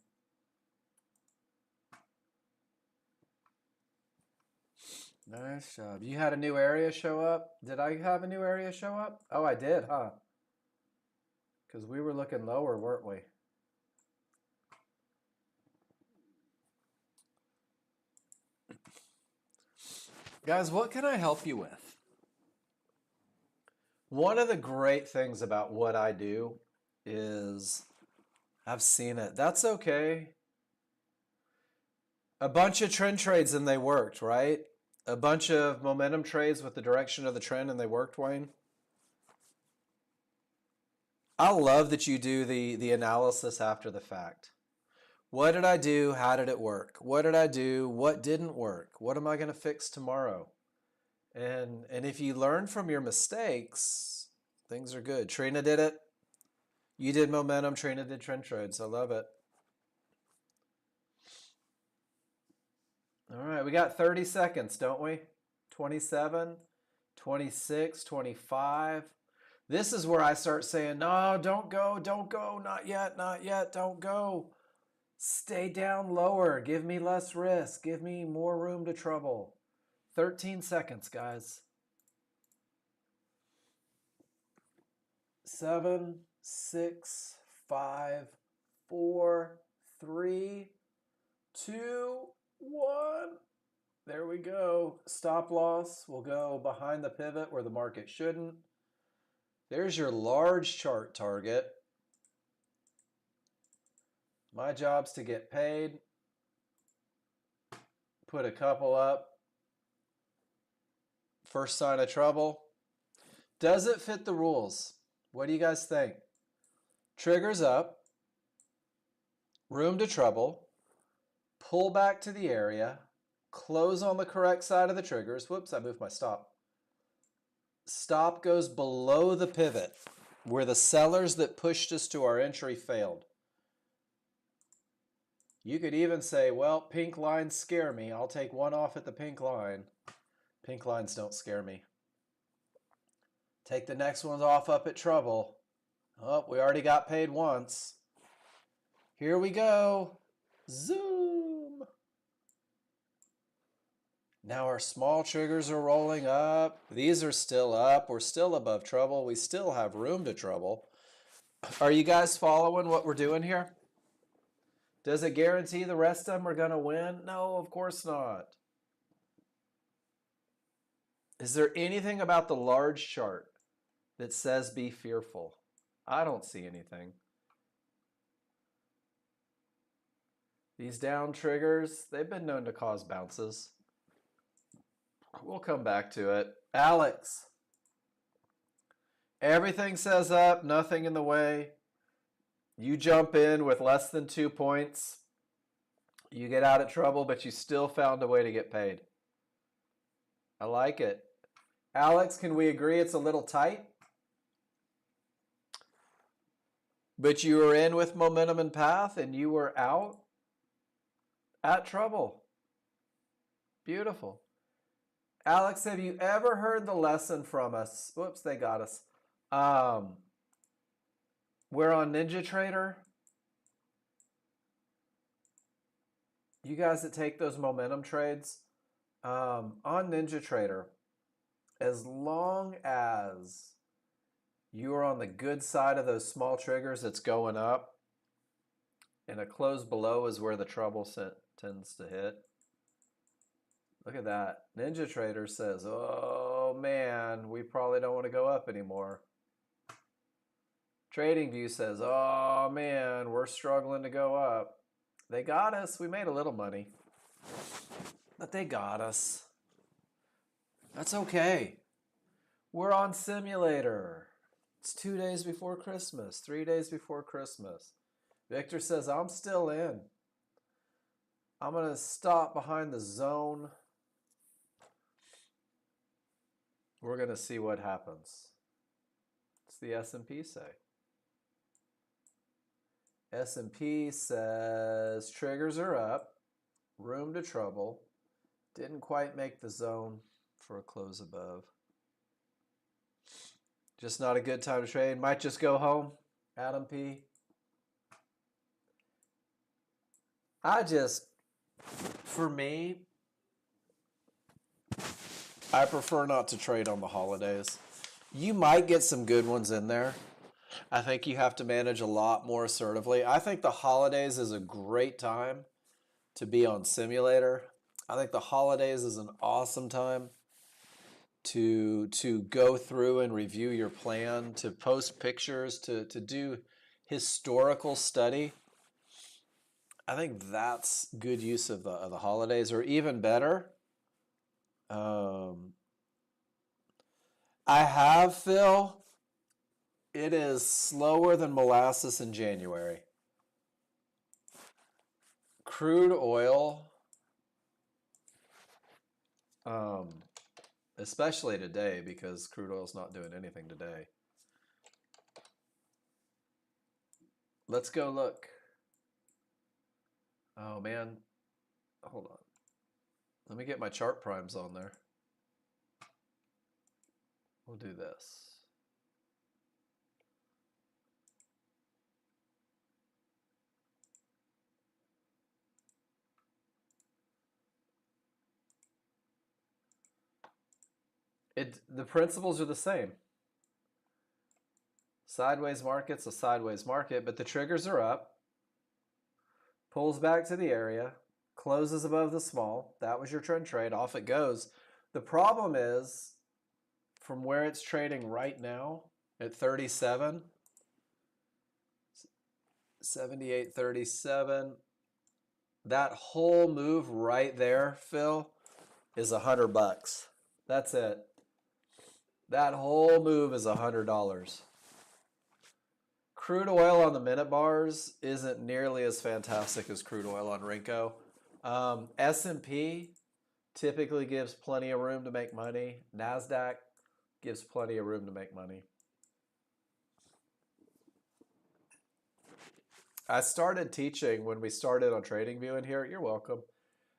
Nice job. You had a new area show up? Did I have a new area show up? Oh, I did, huh? Because we were looking lower, weren't we? Guys, what can I help you with? One of the great things about what I do is I've seen it. That's okay. A bunch of trend trades and they worked, right? A bunch of momentum trades with the direction of the trend and they worked, Wayne. I love that you do the analysis after the fact. What did I do? How did it work? What did I do? What didn't work? What am I going to fix tomorrow? And if you learn from your mistakes, things are good. Trina did it. You did momentum. Trina did trend trades. I love it. All right, we got 30 seconds, don't we? 27, 26, 25. This is where I start saying, no, don't go, not yet, don't go. Stay down lower. Give me less risk. Give me more room to trouble. 13 seconds, guys. 7, 6, 5, 4, 3, 2, 1. There we go. Stop loss will go behind the pivot where the market shouldn't. There's your large chart target. My job's to get paid. Put a couple up. First sign of trouble. Does it fit the rules? What do you guys think? Triggers up. Room to trouble. Pull back to the area. Close on the correct side of the triggers. Whoops, I moved my stop. Stop goes below the pivot where the sellers that pushed us to our entry failed. You could even say, well, pink lines scare me. I'll take one off at the pink line. Pink lines don't scare me. Take the next ones off up at trouble. Oh, we already got paid once. Here we go. Zoom. Now our small triggers are rolling up. These are still up. We're still above trouble. We still have room to trouble. Are you guys following what we're doing here? Does it guarantee the rest of them are going to win? No, of course not. Is there anything about the large chart that says be fearful? I don't see anything. These down triggers, they've been known to cause bounces. We'll come back to it. Alex. Everything says up, nothing in the way. You jump in with less than 2 points. You get out of trouble, but you still found a way to get paid. I like it. Alex, can we agree it's a little tight? But you were in with momentum and path, and you were out at trouble. Beautiful. Alex, have you ever heard the lesson from us? Whoops, they got us. We're on Ninja Trader. You guys that take those momentum trades, on Ninja Trader, as long as you are on the good side of those small triggers, it's going up, and a close below is where the trouble tends to hit. Look at that. Ninja Trader says, oh man, we probably don't want to go up anymore. TradingView says, oh man, we're struggling to go up. They got us. We made a little money. But they got us. That's okay. We're on simulator. It's 2 days before Christmas, 3 days before Christmas. Victor says, I'm still in. I'm going to stop behind the zone. We're going to see what happens. What's the S&P say? S&P says triggers are up, room to trouble. Didn't quite make the zone for a close above. Just not a good time to trade. Might just go home. Adam P. For me, I prefer not to trade on the holidays. You might get some good ones in there. I think you have to manage a lot more assertively. I think the holidays is a great time to be on simulator. I think the holidays is an awesome time to go through and review your plan, to post pictures, to do historical study. I think that's good use of the holidays, or even better. I have, Phil. It is slower than molasses in January. Crude oil, especially today, because crude oil's not doing anything today. Let's go look. Oh man, hold on. Let me get my chart primes on there. We'll do this. The principles are the same. Sideways market's a sideways market, but the triggers are up. Pulls back to the area, closes above the small. That was your trend trade. Off it goes. The problem is, from where it's trading right now at 37, 78.37, that whole move right there, Phil, is $100. That's it. That whole move is $100. Crude oil on the minute bars isn't nearly as fantastic as crude oil on Renko. S&P typically gives plenty of room to make money. NASDAQ gives plenty of room to make money. I started teaching when we started on TradingView in here. You're welcome.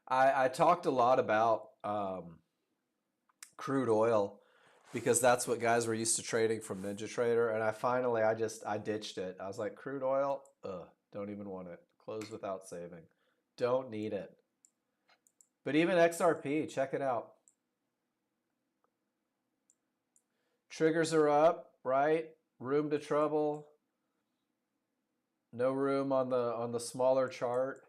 I talked a lot about crude oil because that's what guys were used to trading from NinjaTrader. And I ditched it. I was like, crude oil, don't even want it. Close without saving. Don't need it. But even XRP, check it out. Triggers are up, right? Room to trouble. No room on the smaller chart.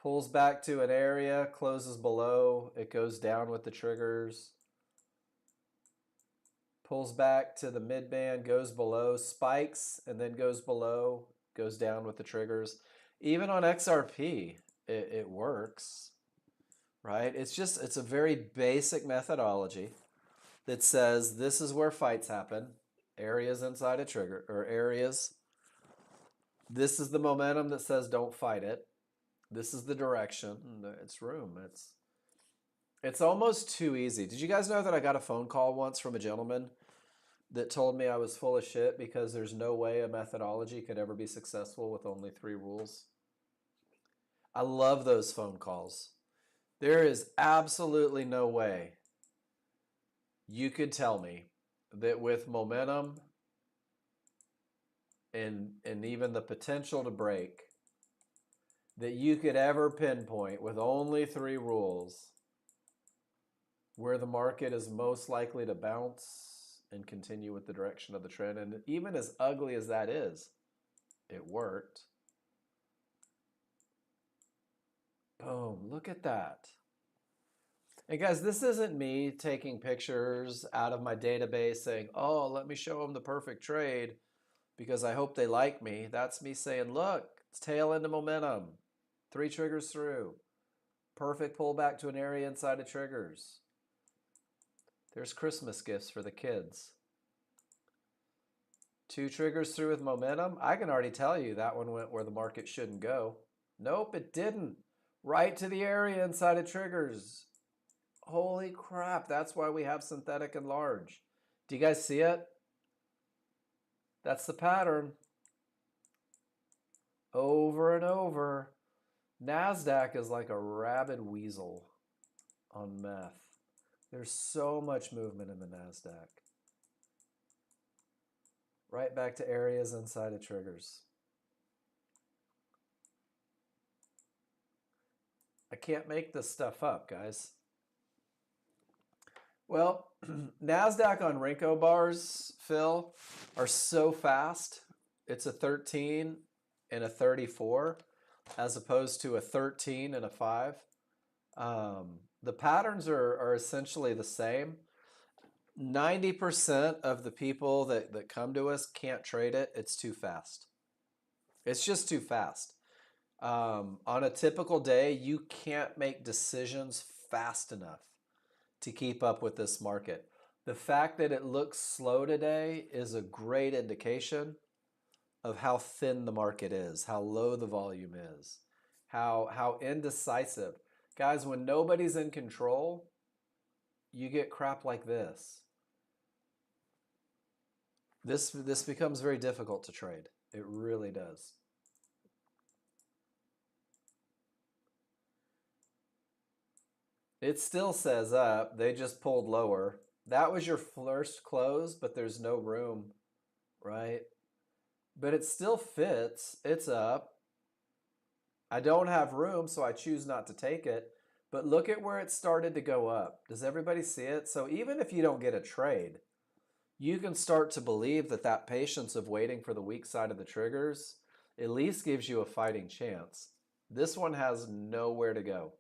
Pulls back to an area, closes below. It goes down with the triggers. Pulls back to the mid band, goes below, spikes, and then goes below, goes down with the triggers. Even on XRP, it works, right? It's a very basic methodology that says this is where fights happen, areas inside a trigger, or areas. This is the momentum that says don't fight it. This is the direction. It's room. It's almost too easy. Did you guys know that I got a phone call once from a gentleman that told me I was full of shit because there's no way a methodology could ever be successful with only 3 rules? I love those phone calls. There is absolutely no way you could tell me that with momentum and even the potential to break, that you could ever pinpoint with only 3 rules where the market is most likely to bounce and continue with the direction of the trend. And even as ugly as that is, it worked. Boom, look at that. And guys, this isn't me taking pictures out of my database saying, oh, let me show them the perfect trade because I hope they like me. That's me saying, look, it's tail into momentum. 3 triggers through. Perfect pullback to an area inside of triggers. There's Christmas gifts for the kids. 2 triggers through with momentum. I can already tell you that one went where the market shouldn't go. Nope, it didn't. Right to the area inside of triggers. Holy crap, that's why we have synthetic and large. Do you guys see it? That's the pattern. Over and over. NASDAQ is like a rabid weasel on meth. There's so much movement in the NASDAQ. Right back to areas inside of triggers. I can't make this stuff up, guys. Well, NASDAQ on Renko bars, Phil, are so fast. It's a 13 and a 34 as opposed to a 13 and a 5. The patterns are essentially the same. 90% of the people that come to us can't trade it. It's too fast. It's just too fast. On a typical day, you can't make decisions fast enough to keep up with this market. The fact that it looks slow today is a great indication of how thin the market is, how low the volume is, how indecisive. Guys, when nobody's in control, you get crap like this. This becomes very difficult to trade. It really does. It still says up. They just pulled lower. That was your first close, but there's no room, right? But it still fits. It's up. I don't have room, so I choose not to take it. But look at where it started to go up. Does everybody see it? So even if you don't get a trade, you can start to believe that that patience of waiting for the weak side of the triggers at least gives you a fighting chance. This one has nowhere to go.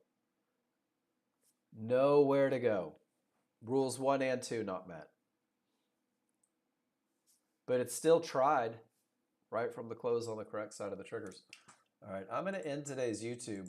Nowhere to go. Rules 1 and 2 not met. But it's still tried right from the close on the correct side of the triggers. All right, I'm going to end today's YouTube